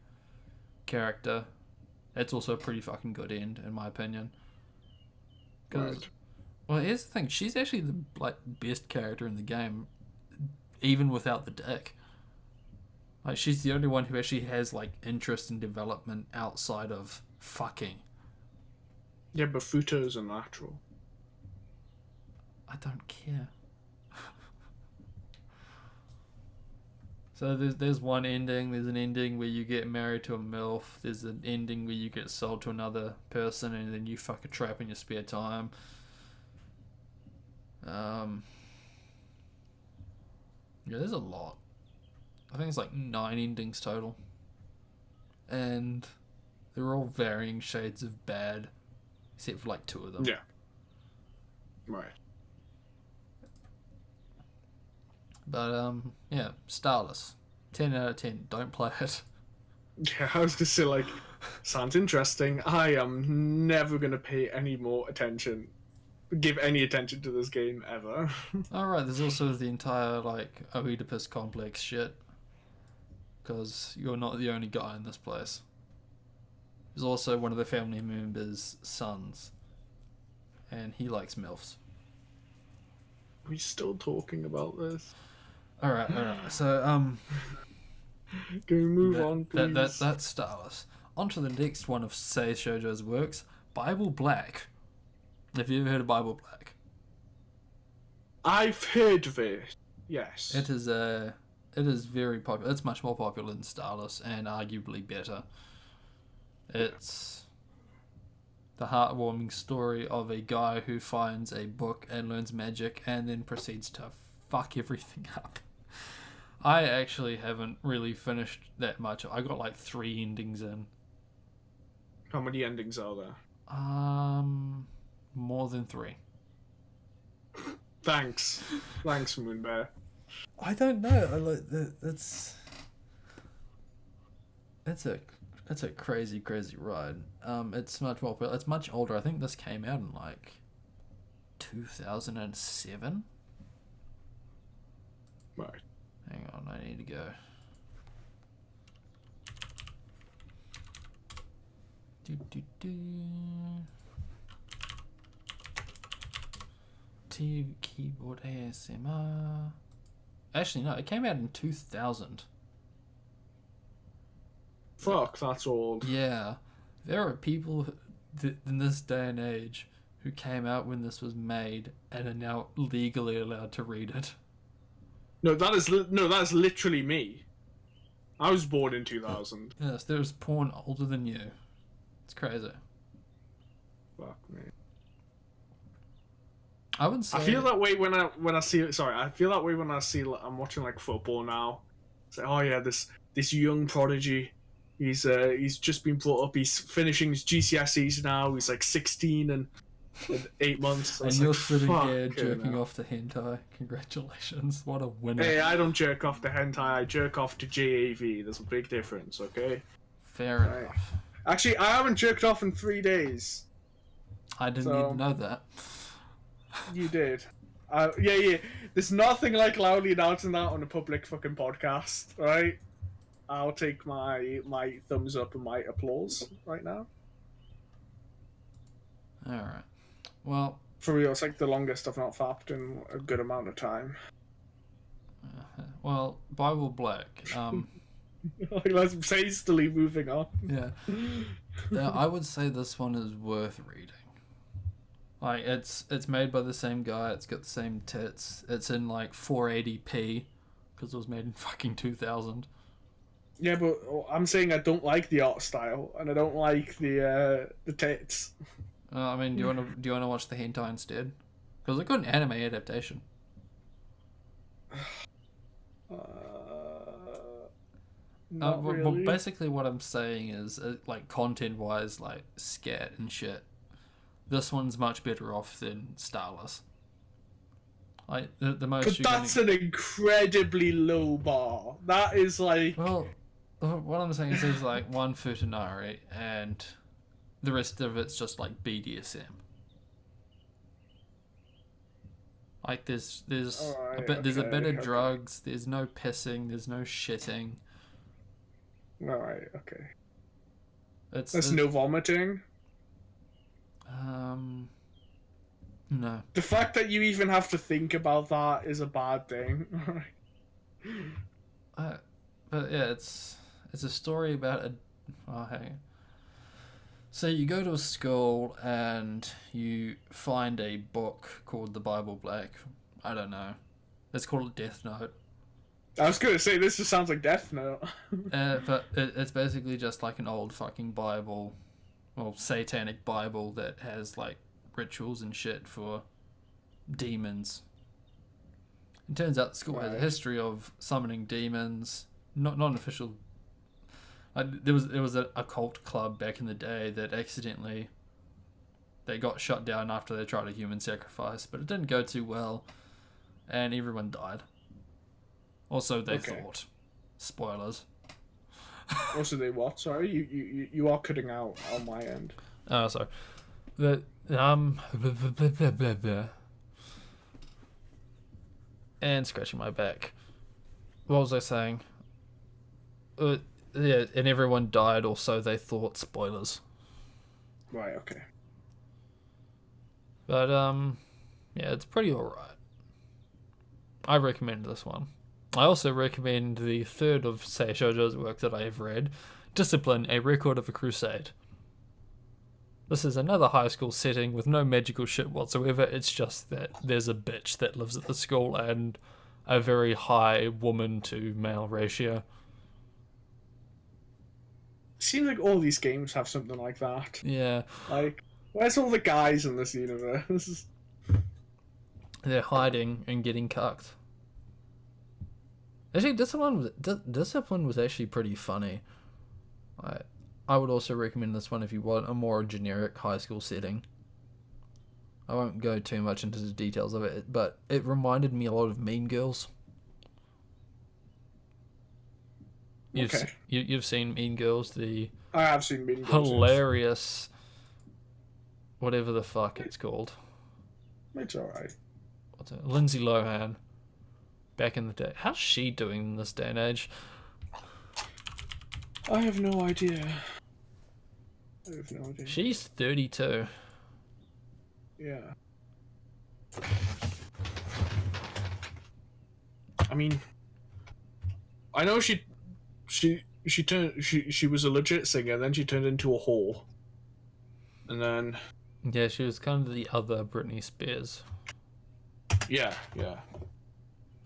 character. That's also a pretty fucking good end, in my opinion. Right. Well, here's the thing. She's actually the best character in the game, even without the dick. Like, she's the only one who actually has, like, interest in development outside of fucking. Yeah, but Futa is a natural. I don't care. So there's one ending. There's an ending where you get married to a MILF. There's an ending where you get sold to another person and then you fuck a trap in your spare time. Yeah, there's a lot. I think it's like 9 endings total. And they're all varying shades of bad, except for like 2 of them. Yeah. Right. But, yeah, Starless. 10 out of 10. Don't play it. Yeah, I was just say, like, sounds interesting. I am never going to pay any more attention, give any attention to this game ever. Alright, there's also the entire, like, Oedipus complex shit. Because you're not the only guy in this place. There's also one of the family members' sons. And he likes MILFs. Are we still talking about this? Alright. So, can we move on, please? That's Starless. On to the next one of Sei Shoujo's works, Bible Black. Have you ever heard of Bible Black? I've heard of it, yes. It is very popular. It's much more popular than Starless, and arguably better. It's the heartwarming story of a guy who finds a book and learns magic and then proceeds to fuck everything up. I actually haven't really finished that much. I got like 3 endings in. How many endings are there? More than 3. Thanks, Moonbear. I don't know. I like that's a crazy ride. It's much more. It's much older. I think this came out in like 2007. Right. Hang on, I need to go. TV keyboard ASMR. Actually, no, it came out in 2000. Fuck, that's old. Yeah. There are people in this day and age who came out when this was made and are now legally allowed to read it. No, that is literally me. I was born in 2000. Yes, there's porn older than you. It's crazy. Fuck me. I would say. I feel that way when I see. Sorry, I feel that way when I see. I'm watching like football now. It's like, oh yeah, this young prodigy. He's just been brought up. He's finishing his GCSEs now. He's like 16 and 8 months. And you're sitting here jerking off to hentai. Congratulations, what a winner! Hey, I don't jerk off to hentai. I jerk off to JAV. There's a big difference, okay? Fair enough. Actually, I haven't jerked off in 3 days. I didn't need to know that. You did. Yeah. There's nothing like loudly announcing that on a public fucking podcast, right? I'll take my thumbs up and my applause right now. All right. Well, for real, it's like the longest I've not fapped in a good amount of time. Well, Bible Black. Let's hastily moving on. Yeah. I would say this one is worth reading. Like, it's made by the same guy. It's got the same tits. It's in like 480p because it was made in fucking 2000. Yeah, but I'm saying I don't like the art style and I don't like the tits. I mean, do you want to watch the hentai instead? Because it's got an anime adaptation. Not really. But basically, what I'm saying is, like, content-wise, like scat and shit. This one's much better off than Starless. Like the most. But that's an incredibly low bar. That is like. Well, what I'm saying is, there's like one Futanari, and the rest of it's just like BDSM. Like there's a bit of drugs. There's no pissing. There's no shitting. All right. Okay. There's no vomiting. No. The fact that you even have to think about that is a bad thing. But yeah, it's a story about a. Oh, hang on. So you go to a school and you find a book called the Bible Black. I don't know. Let's call it Death Note. I was gonna say this just sounds like Death Note. But it's basically just like an old fucking Bible, well, satanic Bible that has like rituals and shit for demons. It turns out the school has a history of summoning demons. Not an official. There was a cult club back in the day that accidentally they got shut down after they tried a human sacrifice, but it didn't go too well, and everyone died. Also, they thought. Spoilers. Also, they what? Sorry, you are cutting out on my end. Oh, sorry. And scratching my back. What was I saying? Yeah, and everyone died, or so they thought. Spoilers. Right, okay. But, yeah, it's pretty alright. I recommend this one. I also recommend the third of Sei Shoujo's work that I have read, Discipline, A Record of a Crusade. This is another high school setting with no magical shit whatsoever. It's just that there's a bitch that lives at the school and a very high woman to male ratio. Seems like all these games have something like that. Yeah. Like, where's all the guys in this universe? They're hiding and getting cucked. Actually, Discipline was actually pretty funny. I would also recommend this one if you want a more generic high school setting. I won't go too much into the details of it, but it reminded me a lot of Mean Girls. You've seen Mean Girls, I have seen Mean Girls. Hilarious, whatever the fuck it's called. It's alright. What's it? Lindsay Lohan. Back in the day. How's she doing in this day and age? I have no idea. She's 32. Yeah. I mean, I know she was a legit singer, then she turned into a whore. And then... Yeah, she was kind of the other Britney Spears. Yeah.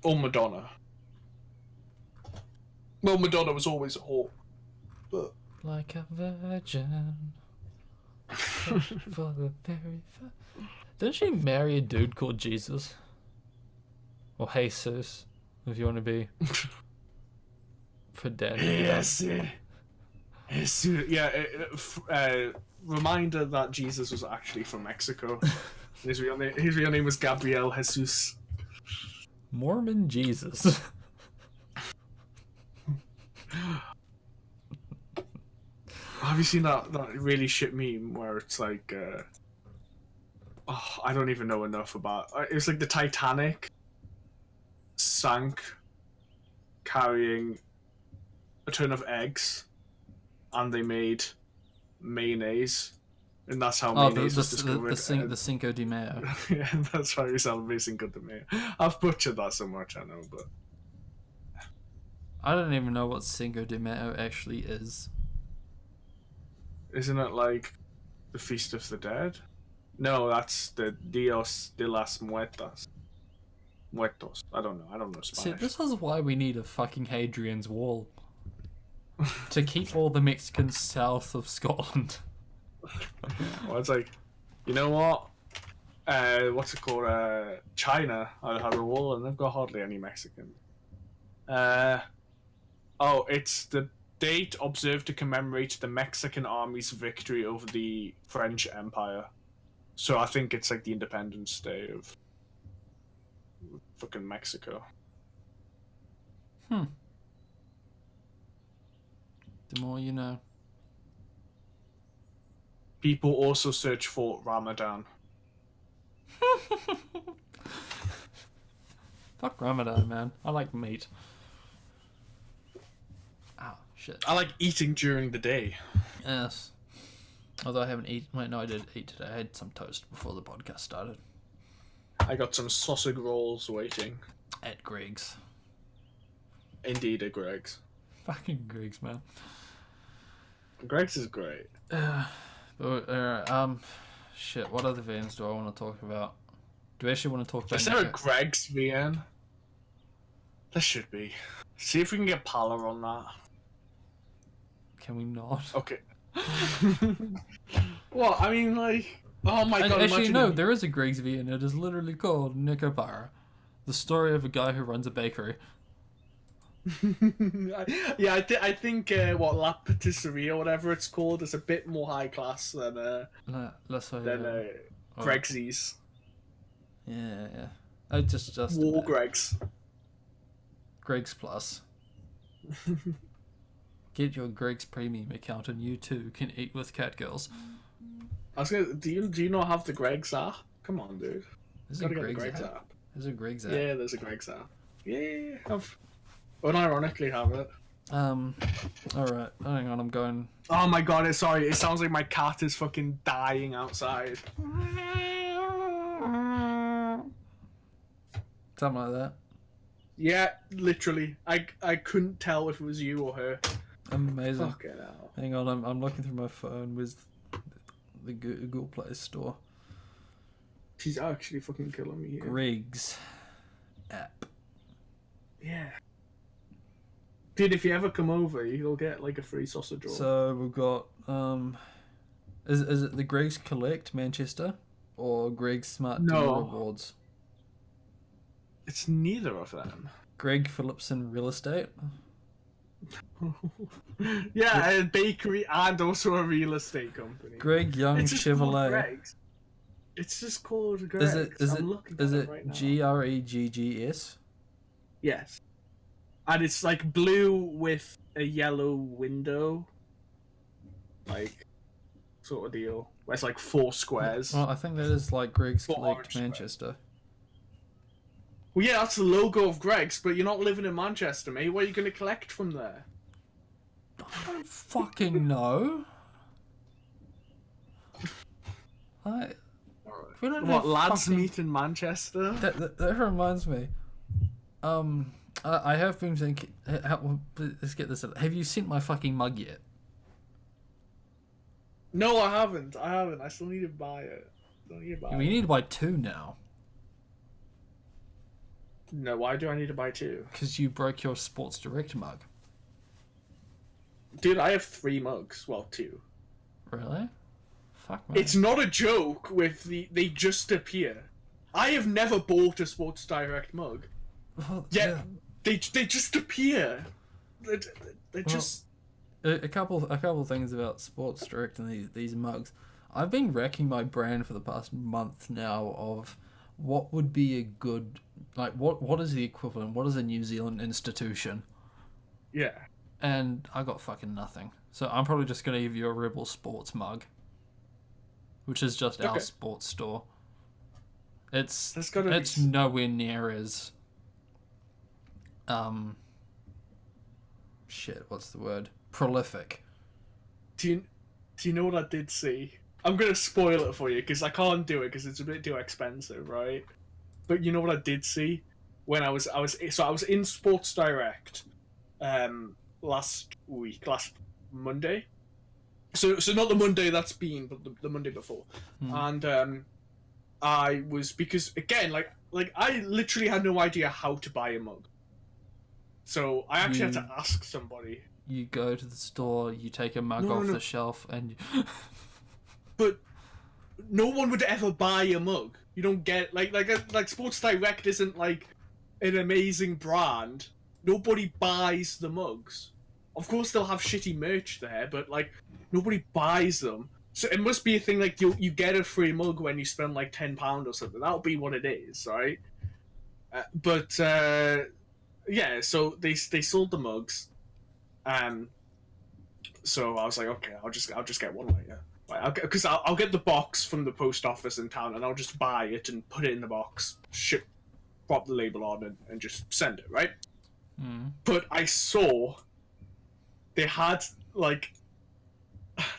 Or Madonna. Well, Madonna was always a whore. But... Like a virgin. For the very first... Didn't she marry a dude called Jesus? Or Jesus, if you want to be... pedantic. Yes. Yeah, reminder that Jesus was actually from Mexico. His real name was Gabriel Jesus. Mormon Jesus. Have you seen that really shit meme where it's like Oh, I don't even know enough about. It was like the Titanic sank carrying a ton of eggs, and they made mayonnaise, and that's how Oh, mayonnaise was discovered. the Cinco de Mayo. Yeah, that's why we celebrate Cinco de Mayo. I've butchered that so much, I know, but I don't even know what Cinco de Mayo actually is. isn't it like the Feast of the Dead? No, that's the Dios de las Muertas. Muertos. I don't know. I don't know See, Spanish. this is why we need a fucking Hadrian's Wall. To keep all the Mexicans south of Scotland. Well, it's like, you know what? What's it called? China have a wall, and they've got hardly any Mexicans. It's the date observed to commemorate the Mexican army's victory over the French Empire. So I think it's like the Independence Day of fucking Mexico. The more you know. People also search for Ramadan. Fuck Ramadan, man. I like meat. Oh, shit. I like eating during the day. Yes. Although I haven't eaten. Wait, no, I did eat today. I had some toast before the podcast started. I got some sausage rolls waiting. At Greg's. Indeed, at Greg's. Fucking Greg's, man. Greg's is great. Shit, what other vans do I want to talk about? Do I actually want to talk about... Is there a Greg's VN? There should be. See if we can get Pala on that. Can we not? Okay. Well, I mean, like... Oh my god, actually, no, there is a Greg's V, and it is literally called Nicobara. The story of a guy who runs a bakery. Yeah, I think La Patisserie or whatever it's called is a bit more high class than Greg's. Yeah. I just War Greg's. Greg's Plus. Get your Greg's Premium account, and you too can eat with catgirls. I was gonna. Do you not have the Greg's app? Come on, dude. There's a Greg's app. There's a Greg's app. Yeah, there's a Greg's app. Yeah, I've unironically have it. Alright, hang on, I'm going. Oh my god, sorry, it sounds like my cat is fucking dying outside. Something like that. Yeah, literally. I couldn't tell if it was you or her. Amazing. Fucking hell. Hang on, I'm looking through my phone with the Google Play Store. She's actually fucking killing me here. Greg's app. Yeah. Dude, if you ever come over, you'll get like a free sausage roll. So we've got is it the Greg's Collect Manchester or Greg's Smart Deal Rewards? It's neither of them. Greg Phillipson Real Estate. Yeah, a bakery and also a real estate company. Greg Young Chevrolet. It's just called Greg's. Is it right GREGGS? Yes. And it's like blue with a yellow window. Like, sort of deal. Where it's like 4 squares. Well, I think that is like Greg's Collect Manchester. Well, yeah, that's the logo of Greg's, but you're not living in Manchester, mate. What are you going to collect from there? I don't fucking know. We don't what, lads meet in Manchester? That reminds me. I have been thinking. Let's get this. Have you sent my fucking mug yet? No, I haven't. I still need to buy it. We need to buy 2 now. No, why do I need to buy 2? Because you broke your Sports Direct mug. Dude, I have 3 mugs. Well, 2. Really? Fuck, man. It's not a joke with they just appear. I have never bought a Sports Direct mug. Well, yeah. They just appear. They just... A couple things about Sports Direct and these mugs. I've been racking my brain for the past month now of what would be a good... Like, what is the equivalent? What is a New Zealand institution? Yeah. And I got fucking nothing. So I'm probably just going to give you a Rebel Sports mug. Which is just our sports store. It's nowhere near as shit. What's the word? Prolific. Do you know what I did see? I'm gonna spoil it for you because I can't do it because it's a bit too expensive, right? But you know what I did see when I was in Sports Direct, last Monday. So not the Monday that's been, but the Monday before, and I was, because again, like I literally had no idea how to buy a mug. So I actually had to ask somebody. You go to the store, you take a mug off the shelf, and but no one would ever buy a mug. You don't get like Sports Direct isn't like an amazing brand. Nobody buys the mugs. Of course they'll have shitty merch there, but like nobody buys them. So it must be a thing like you get a free mug when you spend like £10 or something. That'll be what it is, right? Yeah. So they sold the mugs. So I was like, okay, I'll just get one later. Because I'll get the box from the post office in town, and I'll just buy it and put it in the box, pop the label on, and just send it, right? But I saw they had like,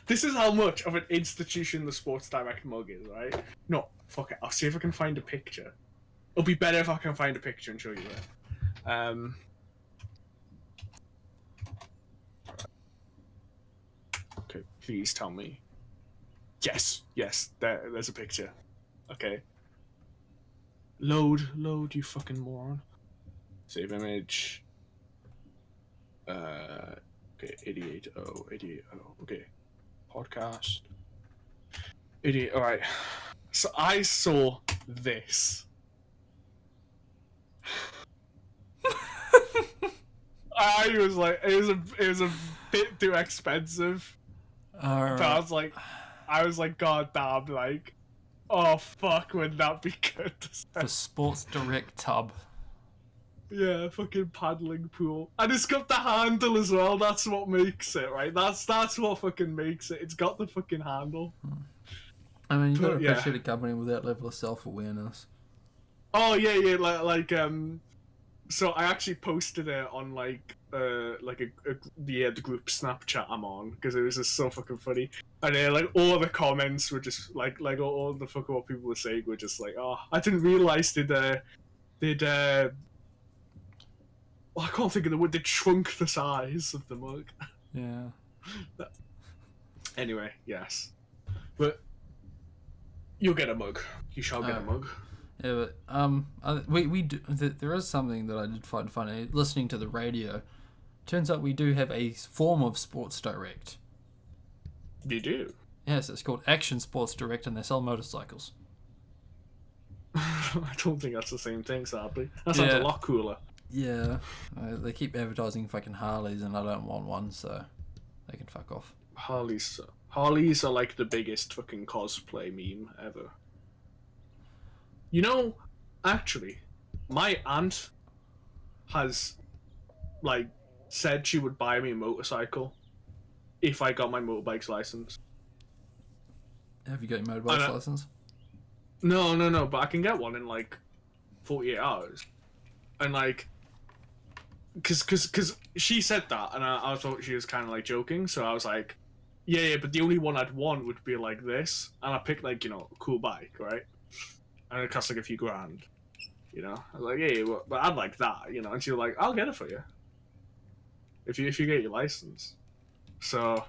this is how much of an institution the Sports Direct mug is, right? No, fuck it. I'll see if I can find a picture. It'll be better if I can find a picture and show you it. Okay, please tell me. Yes, there's a picture. Okay. Load, you fucking moron. Save image. Okay, 88. Okay. Podcast. Idiot. Alright. So I saw this. I was like, it was a bit too expensive. But I was like, god damn, like, oh fuck, would that be good? The Sports Direct tub. Yeah, fucking paddling pool. And it's got the handle as well, that's what makes it, right? That's what fucking makes it. It's got the fucking handle. I mean, you gotta appreciate a company with that level of self-awareness. Oh, yeah, like, so I actually posted it on, the group Snapchat I'm on, because it was just so fucking funny. And like, all the comments were just, like all the fucking what people were saying were just like, oh, I didn't realise I can't think of the word. They shrunk the size of the mug. Yeah. Anyway, yes, but you'll get a mug. You shall get a mug. Yeah, but we do. There is something that I did find funny listening to the radio. Turns out we do have a form of Sports Direct. You do? Yes, it's called Action Sports Direct, and they sell motorcycles. I don't think that's the same thing, sadly. That sounds a lot cooler. Yeah, they keep advertising fucking Harleys, and I don't want one, so they can fuck off. Harleys are like the biggest fucking cosplay meme ever. You know, actually, my aunt has, like, said she would buy me a motorcycle if I got my motorbike's license. Have you got your motorbike's license? No, but I can get one in, like, 48 hours. And, like, because she said that, and I thought she was kind of, like, joking, so I was like, yeah, but the only one I'd want would be like this, and I picked, like, you know, a cool bike, right? And it costs like a few grand, you know. I was like, yeah, but I'd like that, you know. And she was like, I'll get it for you if you get your license. So,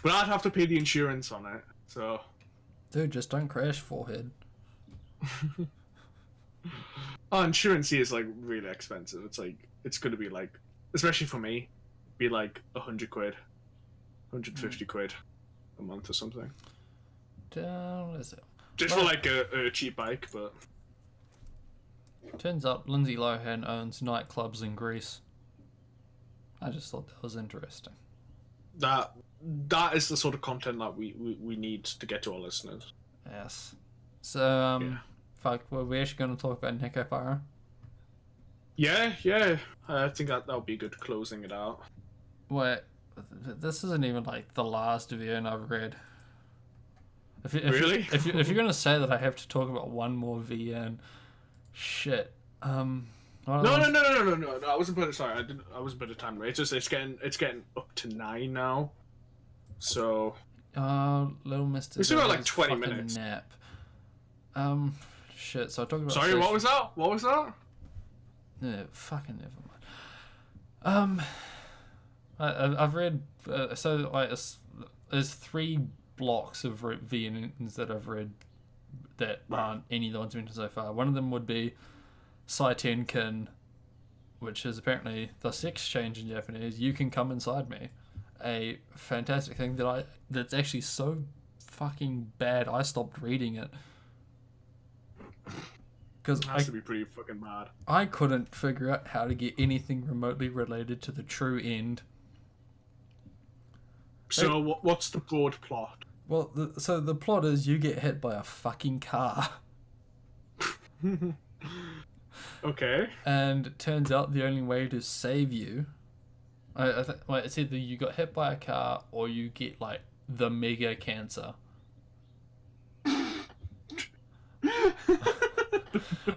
but I'd have to pay the insurance on it. So, dude, just don't crash, forehead. Oh, insurance here is like really expensive. It's like it's gonna be like, especially for me, be like 100 quid, 150 quid a month or something. What is it? Just for like a cheap bike, but turns out Lindsay Lohan owns nightclubs in Greece. I just thought that was interesting. That is the sort of content that we need to get to our listeners. Yes. So fuck, were we actually going to talk about Nico Parra? Yeah. I think that'll be good closing it out. Wait, this isn't even like the last VN I've read. Really? If you're gonna say that I have to talk about one more VN, shit. No. I wasn't putting. Sorry, I wasn't putting a time rate. It's getting up to 9 now. So. Little Mister. We still got like 20 minutes. Nap. Shit. So I talked about. Sorry, what was that? What was that? Yeah, fucking never mind. I've read so like there's 3 blocks of VNs that I've read that aren't any of the ones mentioned so far. One of them would be Saitenkin, which is apparently the sex change in Japanese. You can come inside me, a fantastic thing that's actually so fucking bad I stopped reading it because it has to be pretty fucking mad. I couldn't figure out how to get anything remotely related to the true end. So what's the broad plot? Well, so the plot is you get hit by a fucking car. Okay. And it turns out the only way to save you, it's either you got hit by a car or you get like the mega cancer.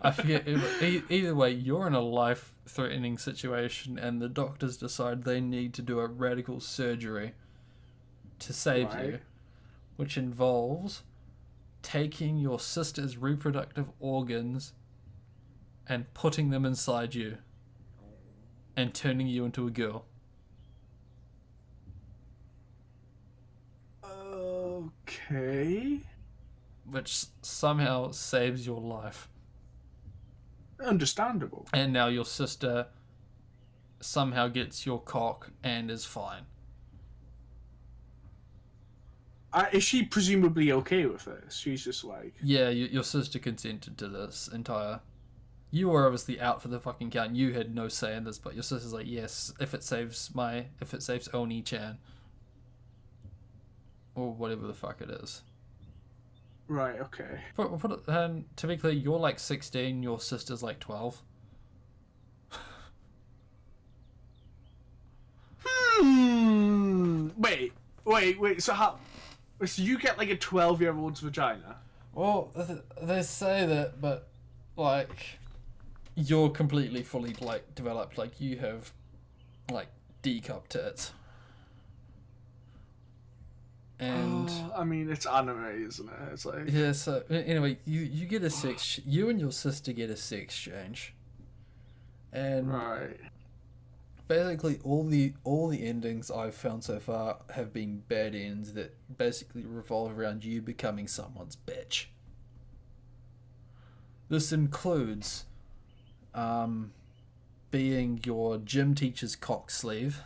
I forget. Either way, you're in a life-threatening situation, and the doctors decide they need to do a radical surgery to save you, which involves taking your sister's reproductive organs and putting them inside you and turning you into a girl. Okay. Which somehow saves your life. Understandable. And now your sister somehow gets your cock and is fine. Is she presumably okay with this? She's just like... Yeah, your sister consented to this entire... You were obviously out for the fucking count. You had no say in this, but your sister's like, yes, if it saves Oni-chan. Or whatever the fuck it is. Right, okay. To be clear, you're like 16, your sister's like 12. Wait, so how... So you get like a 12-year-old's vagina? Well, they say that, but like... You're completely fully like developed, like you have like D-cup tits. And I mean, it's anime, isn't it? It's like... Yeah, so anyway, you get you and your sister get a sex change. And right. Basically all the endings I've found so far have been bad ends that basically revolve around you becoming someone's bitch. This includes being your gym teacher's cock sleeve,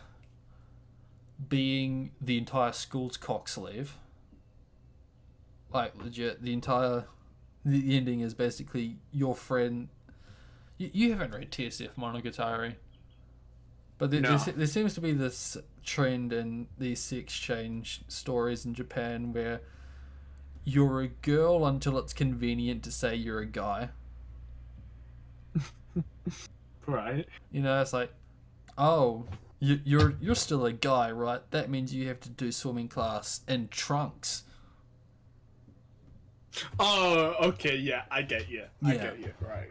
being the entire school's cock sleeve. Like, legit, the ending is basically your friend... You haven't read TSF Monogatari, but there seems to be this trend in these sex change stories in Japan where you're a girl until it's convenient to say you're a guy. Right. You know, it's like, oh, you're still a guy, right? That means you have to do swimming class in trunks. Oh, okay, yeah, I get you. I get you. Right.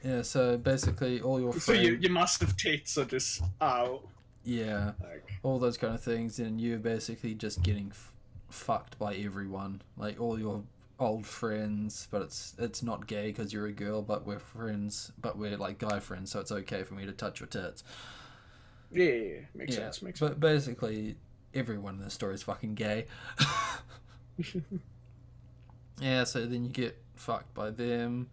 Yeah, so basically all your friends... So your massive tits are just out. Yeah, all those kind of things, and you're basically just getting fucked by everyone. Like, all your old friends, but it's not gay because you're a girl, but we're friends, but we're like guy friends, so it's okay for me to touch your tits. Yeah, makes sense. But basically, everyone in this story is fucking gay. Yeah, so then you get fucked by them.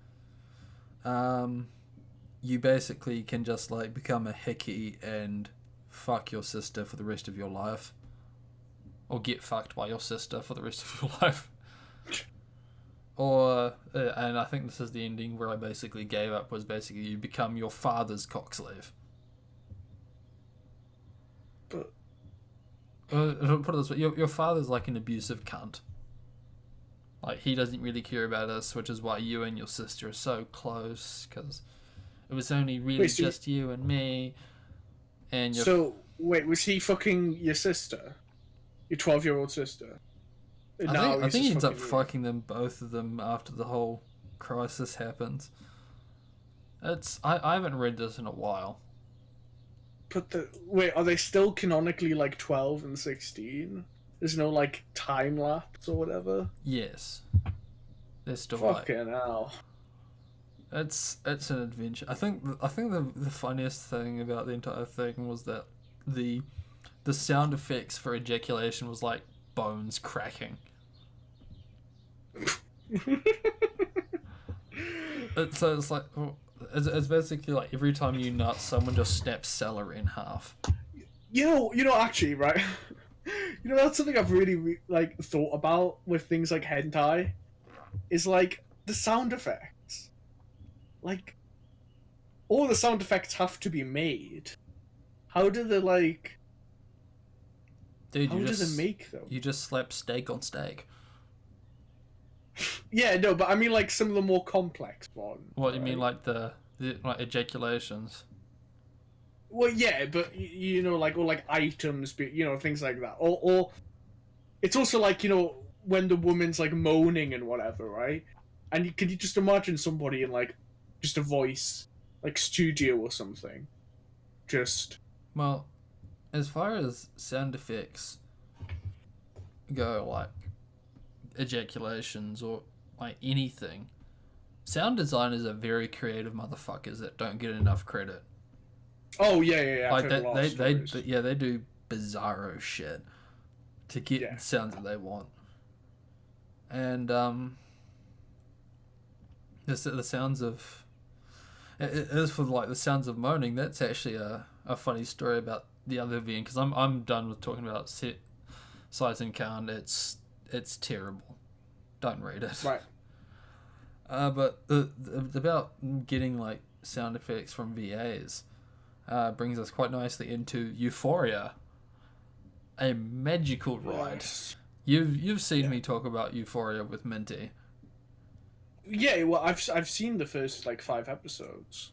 You basically can just like become a hickey and fuck your sister for the rest of your life, or get fucked by your sister for the rest of your life. Or, and I think this is the ending where I basically gave up, was basically you become your father's cock slave. But... put it this way, your father's like an abusive cunt. Like, he doesn't really care about us, which is why you and your sister are so close, because it was only really just you and me. And So, wait, was he fucking your sister? Your 12-year-old sister? I think he ends up fucking them, both of them, after the whole crisis happens. I haven't read this in a while. But wait, are they still canonically like 12 and 16? There's no like time lapse or whatever. Yes, they're still fucking hell. It's an adventure. I think the funniest thing about the entire thing was that the sound effects for ejaculation was like bones cracking. So it's like it's basically like every time you nut, someone just snaps celery in half. You know, actually, right? You know, that's something I've really like thought about with things like hentai, is like the sound effects. Like, all the sound effects have to be made. How do they like? Dude, how do they make them? You just slap steak on steak. Yeah, no, but I mean like some of the more complex ones. What right? You mean, like the like ejaculations? Well, yeah, but you know, like, or like items, you know, things like that, or it's also like, you know, when the woman's like moaning and whatever, right? And could you just imagine somebody in like just a voice like studio or something, just well, as far as sound effects go, like ejaculations or like anything, sound designers are very creative motherfuckers that don't get enough credit. Oh yeah. Like they do bizarro shit to get the sounds that they want, and the sounds of it is for like the sounds of moaning. That's actually a funny story about the other VN, because I'm done with talking about set size and count. It's terrible. Don't read it. Right. But about getting like sound effects from VAs. Brings us quite nicely into Euphoria, a magical ride. Yes. You've seen me talk about Euphoria with Minty. Yeah, well, I've seen the first like 5 episodes.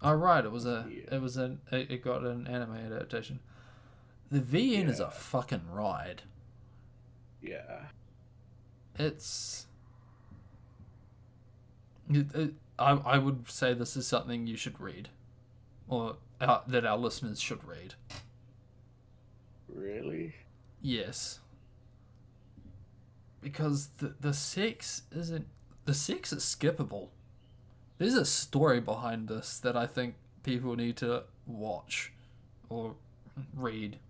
Oh right, it got an anime adaptation. The VN is a fucking ride. Yeah. I would say this is something you should read, or that our listeners should read. Really? Yes. Because the sex is skippable. There's a story behind this that I think people need to watch or read.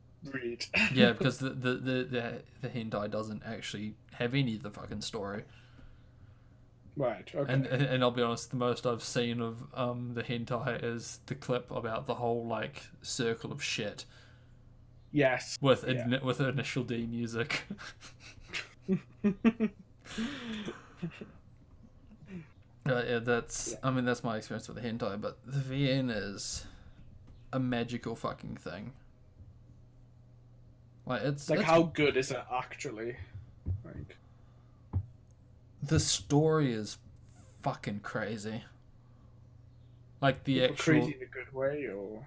Yeah, because the hentai doesn't actually have any of the fucking story. Right. Okay. And I'll be honest, the most I've seen of the hentai is the clip about the whole like circle of shit. Yes. With Initial D music. I mean that's my experience with the hentai, but the VN is a magical fucking thing. Like it's how good is it actually? Like, the story is fucking crazy. Like the actual crazy in a good way, or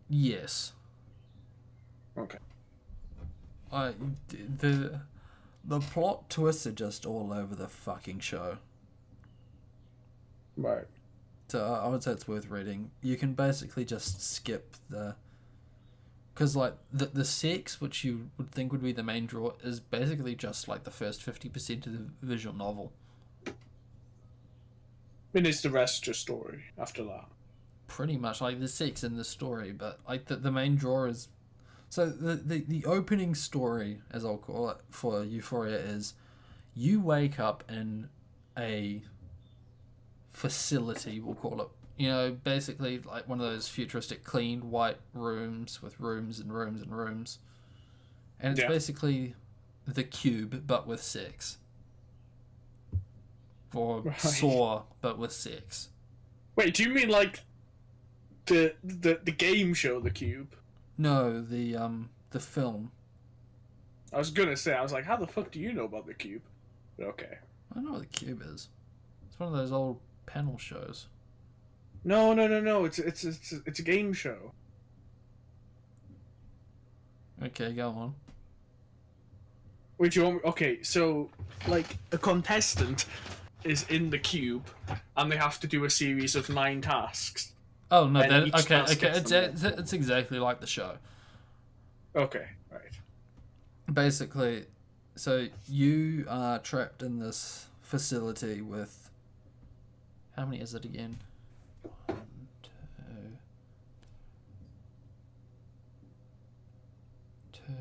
yes. Okay. The plot twists are just all over the fucking show. Right. So I would say it's worth reading. You can basically just skip because like the sex, which you would think would be the main draw, is basically just like the first 50% of the visual novel. And is the rest just story after that? Pretty much, like the sex in the story, but like the main draw is. So the opening story, as I'll call it, for Euphoria is, you wake up in a facility, we'll call it. You know, basically like one of those futuristic cleaned white rooms with rooms and rooms and rooms. And it's basically the Cube, but with sex. Or Saw, but with sex. Wait, do you mean like the game show, The Cube? No, the film. I was gonna say, I was like, how the fuck do you know about The Cube? But okay. I know what The Cube is. It's one of those old panel shows. No. It's a game show. Okay, go on. Wait, you want me? Okay, so like a contestant is in the cube, and they have to do a series of 9 tasks. Oh no, And that each okay, task okay. gets It's exactly like the show. Okay, right. Basically, so you are trapped in this facility with how many is it again? 1, 2, 2.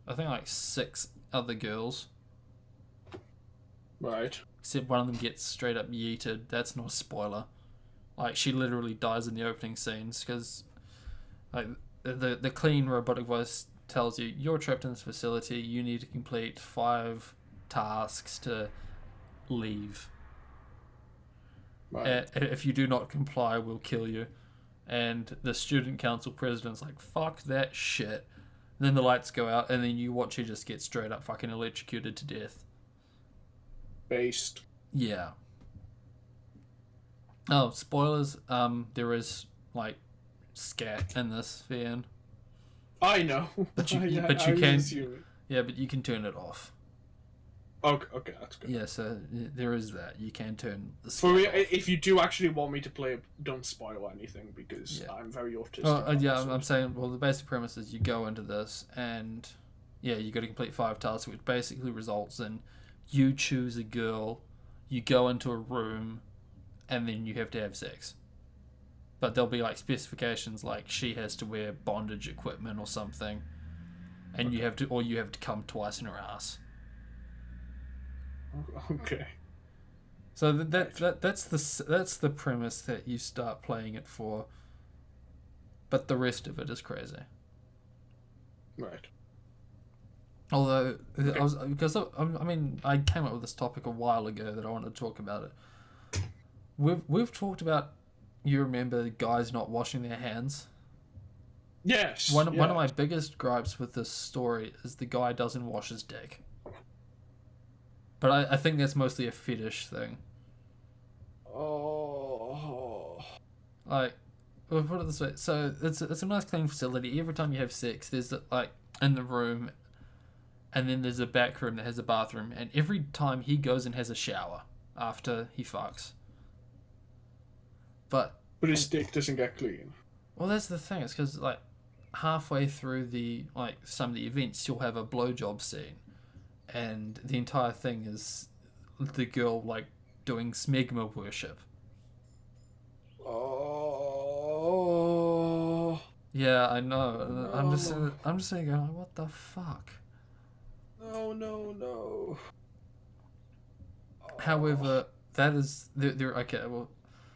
I think like 6 other girls. Right. Except one of them gets straight up yeeted. That's not a spoiler. Like she literally dies in the opening scenes because, like, the clean robotic voice tells you you're trapped in this facility. You need to complete 5 tasks to leave. Right. If you do not comply, we'll kill you. And the student council president's like, fuck that shit. And then the lights go out, and then you watch her just get straight up fucking electrocuted to death. Based. Yeah. Oh, spoilers. There is like scat in this VN. I know. But you I can. assuming. Yeah, but you can turn it off. Okay, that's good. Yeah, so there is that. You can turn the scat For me, off. if you do actually want me to play, don't spoil anything because Yeah. I'm very autistic. Yeah, I'm saying. Well, the basic premise is you go into this, and yeah, you got to complete 5 tasks, which basically results in you choose a girl, you go into a room, and then you have to have sex. But there'll be like specifications like she has to wear bondage equipment or something, and you have to come twice in her ass. Okay. So that's the premise that you start playing it for. But the rest of it is crazy. Right. Although Okay. I came up with this topic a while ago that I wanted to talk about it. We've talked about, you remember guys not washing their hands? Yes. One of my biggest gripes with this story is the guy doesn't wash his dick. But I think that's mostly a fetish thing. Oh. Like, we'll put it this way. So it's a nice clean facility. Every time you have sex, there's like in the room, and then there's a back room that has a bathroom, and every time he goes and has a shower after he fucks. But his dick doesn't get clean. well, that's the thing. It's because like halfway through some of the events, you'll have a blowjob scene, and the entire thing is the girl like doing smegma worship. Oh. Yeah, I know. I'm just saying, going, what the fuck? No. However, that is there. Okay, well,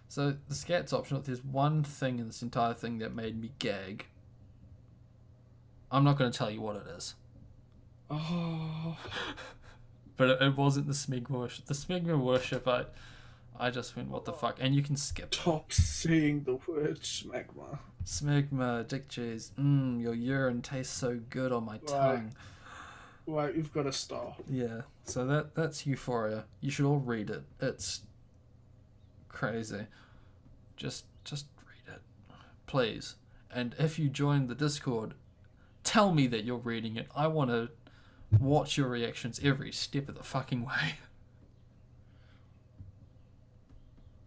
so the scat's optional. There's one thing in this entire thing that made me gag. I'm not going to tell you what it is. Oh. But it wasn't the smegma worship. The smegma worship, I just went, what the fuck? And you can skip it. Stop saying the word smegma. Smegma, dick cheese. Your urine tastes so good on my tongue. Right, you've got to stop. Yeah, so that's Euphoria. You should all read it. It's crazy. Just read it, please. And if you join the Discord, tell me that you're reading it. I want to watch your reactions every step of the fucking way.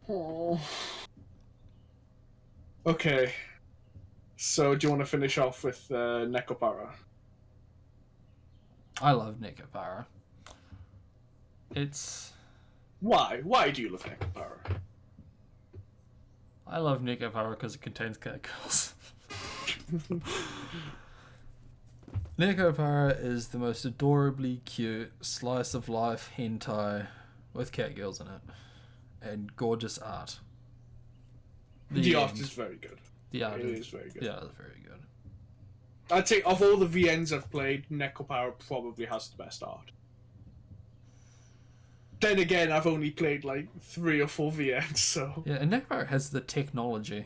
Oh. Okay. So, do you want to finish off with Nekopara? I love Nekopara. It's... Why? Why do you love Nekopara? I love Nekopara because it contains cat girls. Nekopara is the most adorably cute slice of life hentai with cat girls in it. And gorgeous art. The art is very good. The art is very good. Yeah, it's very good. I'd say of all the VNs I've played, Nekopara probably has the best art. Then again, I've only played like 3 or 4 VNs, so... Yeah, and Nekopara has the technology.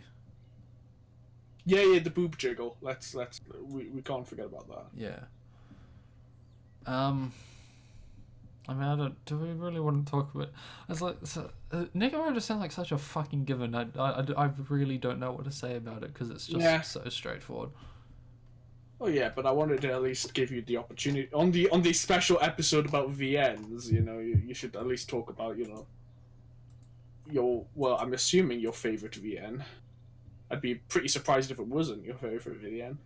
Yeah, the boob jiggle. We can't forget about that. Yeah. Do we really want to talk about... It's like... Nekopara just sounds like such a fucking given. I really don't know what to say about it, because it's just so straightforward. Oh yeah, but I wanted to at least give you the opportunity on the special episode about VNs. You know, you should at least talk about your I'm assuming your favorite VN. I'd be pretty surprised if it wasn't your favorite VN.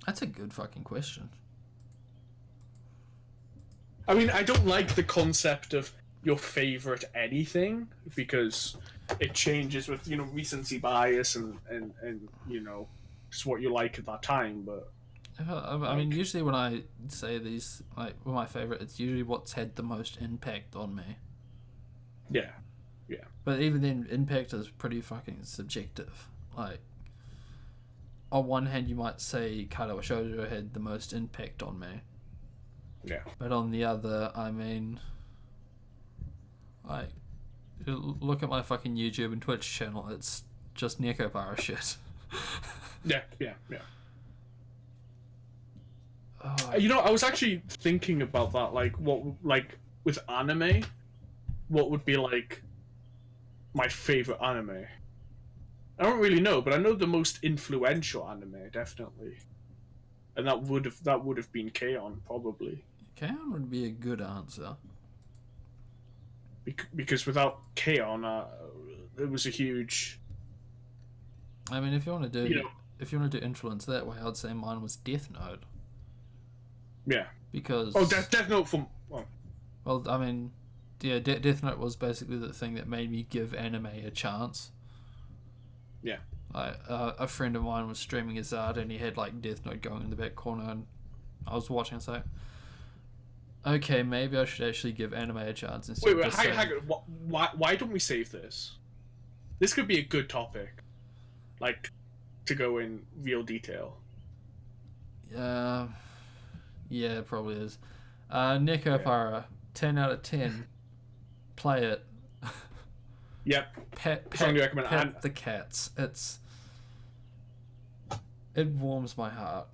That's a good fucking question. I mean, I don't like the concept of your favorite anything because it changes with recency bias and just what you like at that time. But I mean, usually when I say these, like, my favorite, it's usually what's had the most impact on me. yeah. But even then, impact is pretty fucking subjective. Like, on one hand, you might say Karawa Shoujo had the most impact on me. Yeah. But on the other, I mean, like, look at my fucking YouTube and Twitch channel. It's just Nekopara shit. Yeah. Oh, I was actually thinking about that. Like, with anime, what would be like my favorite anime? I don't really know, but I know the most influential anime definitely, and that would have been K-On! Probably. K-On! Would be a good answer. Because without K-On!, it was a huge. I mean, if you want to do influence that way, I'd say mine was Death Note. Yeah. Because Death Note from. Well, I mean, yeah, Death Note was basically the thing that made me give anime a chance. Yeah. A friend of mine was streaming his art and he had like Death Note going in the back corner, and I was watching. I was like, okay, maybe I should actually give anime a chance instead. Wait, hang on. Why don't we save this? This could be a good topic, like, to go in real detail. Yeah, it probably is. Nekopara, 10 out of 10. Play it. Yep. Pet the cats. It warms my heart.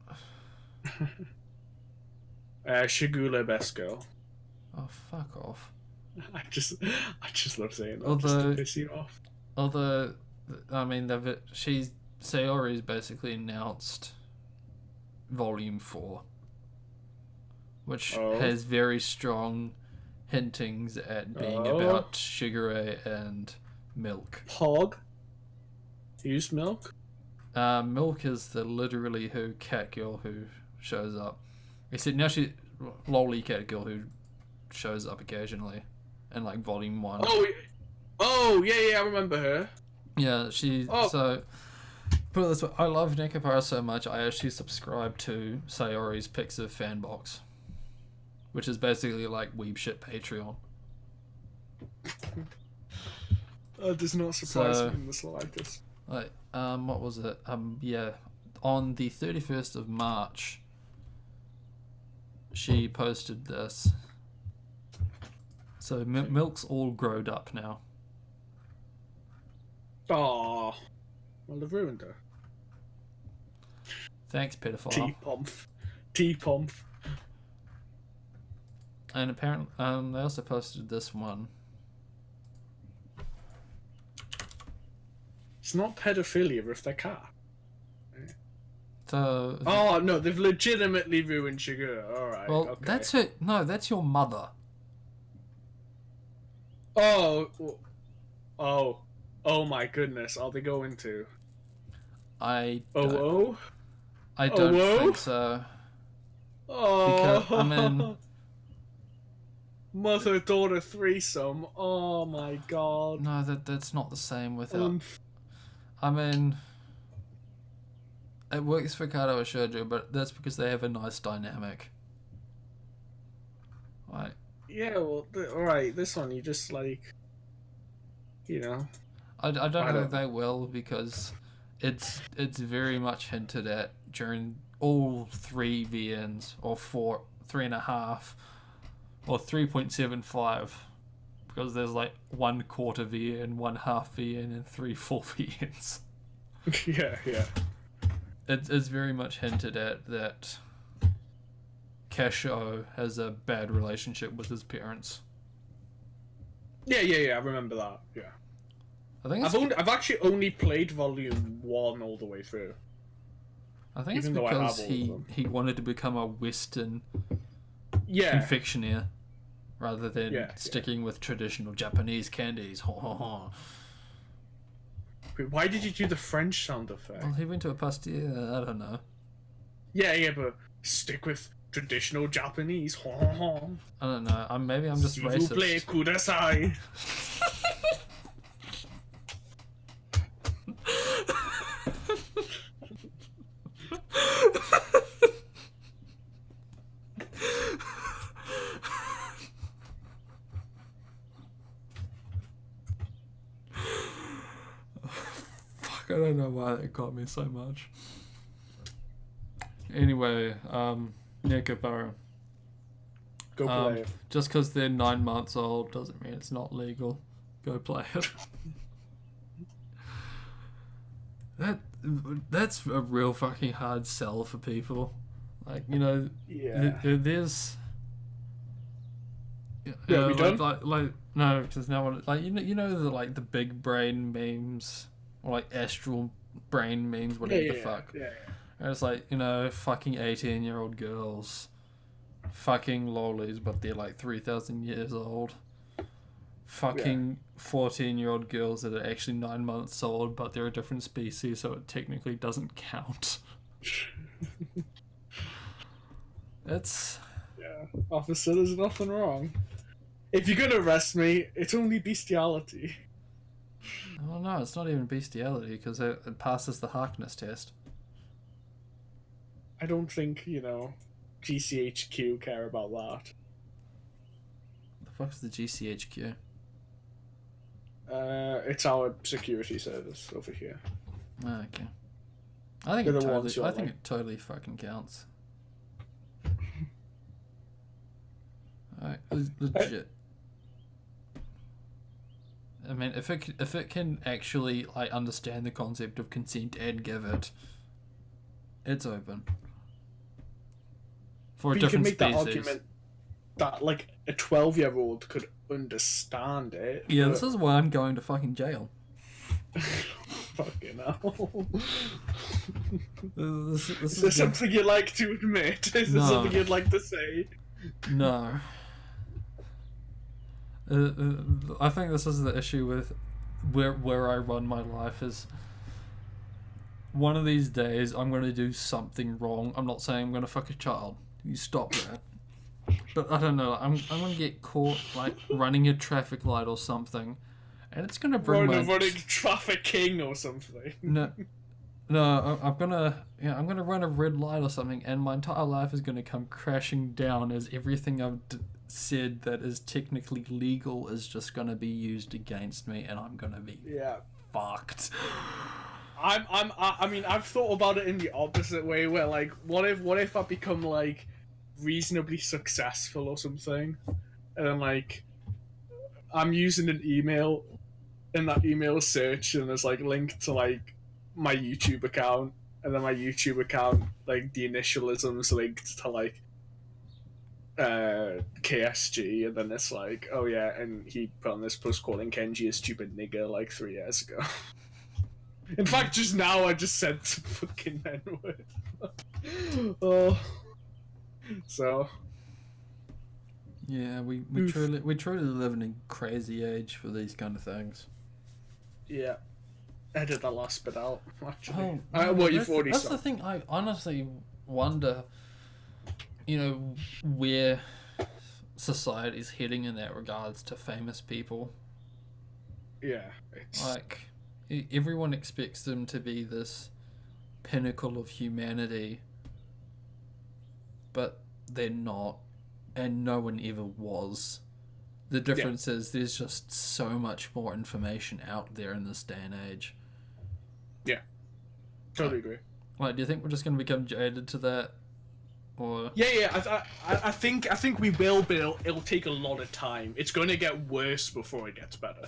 Shigula Best Girl. Oh, fuck off. I just love saying that Although, just to piss you off. Although, I mean, Sayori's basically announced Volume 4, which has very strong hintings at being about Shigure and Milk. Pog? Who's Milk? Milk is the literally who cat girl who shows up. Except now she's lolly cat girl who shows up occasionally in like Volume 1. Oh yeah, I remember her. Yeah, so put it this way, I love Nekopara so much I actually subscribe to Sayori's Pixiv Fanbox, which is basically like weeb shit Patreon. That does not surprise me in the slightest. Like, what was it? Yeah, on the 31st of March, she posted this. So Milk's all growed up now. Oh, well, they've ruined her. Thanks, pedophile. T-Pomp. And apparently, they also posted this one. It's not pedophilia if they're cat. So. Oh no, they've legitimately ruined Shigure. All right. Well, okay. that's it. No, that's your mother. Oh my goodness! Are they going to? I don't think so. Oh, because, I mean, mother-daughter threesome. Oh my god. No, that's not the same without. I mean, it works for Karawa Shoujo, but that's because they have a nice dynamic. Right. Yeah, well, alright, this one you just like, I don't think they will, because it's very much hinted at during all 3 VNs, or 4, 3.5, or 3.75, because there's like 1/4 VN, 1/2 VN, and 3 full VNs. Yeah. It's very much hinted at that Kasho has a bad relationship with his parents. Yeah, I remember that. Yeah. I think I've actually only played Volume 1 all the way through. I think it's even though I have because all of them. he wanted to become a Western Yeah. confectioner rather than sticking with traditional Japanese candies. Wait, why did you do the French sound effect? Well, he went to a pastier. I don't know. Yeah, but stick with traditional Japanese. I don't know. Maybe I'm just racist. S'il vous plaît, kudasai. Fuck, I don't know why that got me so much. Anyway, Nekabara. Go play it. Just because they're 9 months old doesn't mean it's not legal. Go play it. That's a real fucking hard sell for people. Like, you know, there's. Yeah, we done? Like no, because no one like you know the like the big brain memes or like astral brain memes, whatever the fuck. Yeah. And it's like, you know, fucking 18-year-old girls, fucking lolis, but they're like 3,000 years old. Fucking 14-year-old girls that are actually 9 months old, but they're a different species, so it technically doesn't count. It's... Yeah, officer, there's nothing wrong. If you're gonna arrest me, it's only bestiality. Well, no, it's not even bestiality, because it passes the Harkness test. I don't think, GCHQ care about that. The fuck's the GCHQ? It's our security service over here. Oh, okay. I think it totally fucking counts. Alright, legit. I mean, if it can actually like understand the concept of consent and give it, it's open. For a different species. That argument that like a 12-year-old could understand it. Yeah, this is why I'm going to fucking jail. Fucking hell. This is there something you'd like to admit? Is there something you'd like to say? No. I think this is the issue with where I run my life is one of these days I'm going to do something wrong. I'm not saying I'm going to fuck a child. You stop that. But I don't know. I'm going to get caught like running a traffic light or something, and it's going to bring running trafficking or something. No, I'm gonna run a red light or something, and my entire life is going to come crashing down as everything I've said that is technically legal is just going to be used against me, and I'm going to be fucked. I mean, I've thought about it in the opposite way, where like, what if I become like reasonably successful or something, and then like I'm using an email in that email search, and there's like linked to like my YouTube account, and then my YouTube account, like the initialisms linked to like KSG, and then it's like, oh yeah, and he put on this post calling Kenji a stupid nigger like 3 years ago. In fact, just now I just said some fucking N-word. Oh, so yeah, we truly live in a crazy age for these kind of things. Yeah. Edit that last bit out, actually. That's the thing. I honestly wonder, where society's heading in that regards to famous people. Yeah, it's like everyone expects them to be this pinnacle of humanity, but they're not, and no one ever was. The difference is there's just so much more information out there in this day and age. Yeah, totally agree. Like, do you think we're just going to become jaded to that, or? Yeah. I think we will, but it'll take a lot of time. It's going to get worse before it gets better.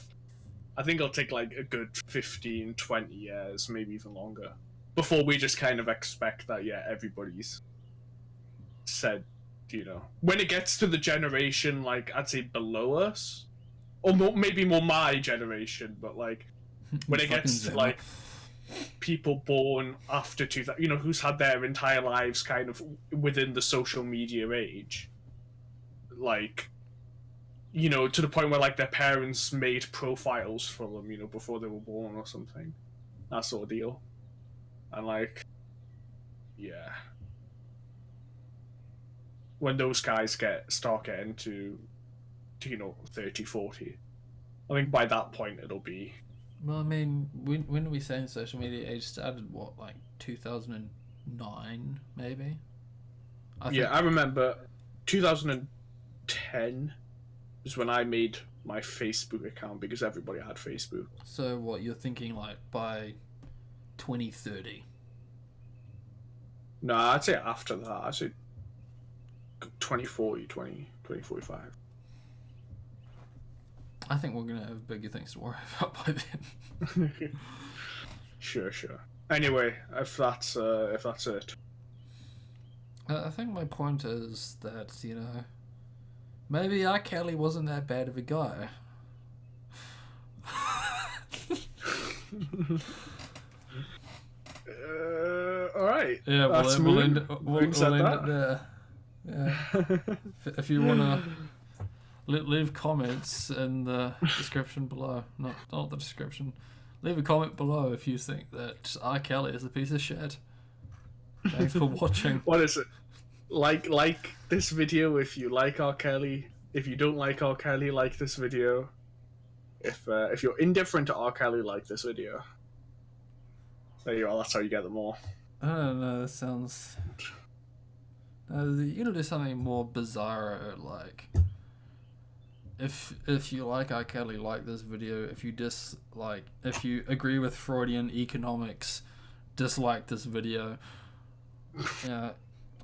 I think it'll take like a good 15, 20 years, maybe even longer, before we just kind of expect that. Yeah, everybody's said. When it gets to the generation, like, I'd say below us, or maybe more my generation, but, like, when it gets to, like, people born after 2000, who's had their entire lives kind of within the social media age, like, to the point where like their parents made profiles for them, before they were born or something, that sort of deal, and like, yeah, when those guys start getting to 30, 40, I think by that point it'll be. Well, I mean, when are we saying social media age started? What, like 2009, maybe? I remember 2010 was when I made my Facebook account because everybody had Facebook. So what, you're thinking like by 2030? No, I'd say after that. I'd say 2045. I think we're going to have bigger things to worry about by then. Sure. Anyway, if that's it. I think my point is that, maybe R. Kelly wasn't that bad of a guy. Alright. Yeah, we'll end it there. Yeah. If you want to leave comments in the description below. Not the description. Leave a comment below if you think that R. Kelly is a piece of shit. Thanks for watching. What is it? Like this video if you like R. Kelly. If you don't like R. Kelly, like this video. If you're indifferent to R. Kelly, like this video. There you are. That's how you get them all. I don't know. That sounds. You gotta do something more bizarre, like. If you like R. Kelly, like this video. If you agree with Freudian economics, dislike this video. Yeah.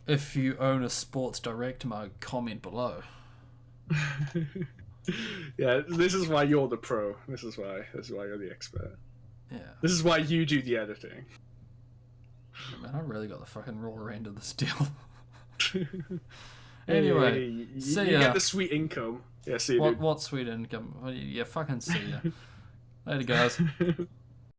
If you own a Sports Direct mug, comment below. Yeah, this is why you're the pro. This is why you're the expert. Yeah. This is why you do the editing. Man, I really got the fucking raw end of this deal. Anyway, you get the sweet income. Yeah, see you, dude. What sweet income? Yeah, fucking see ya. Later, guys.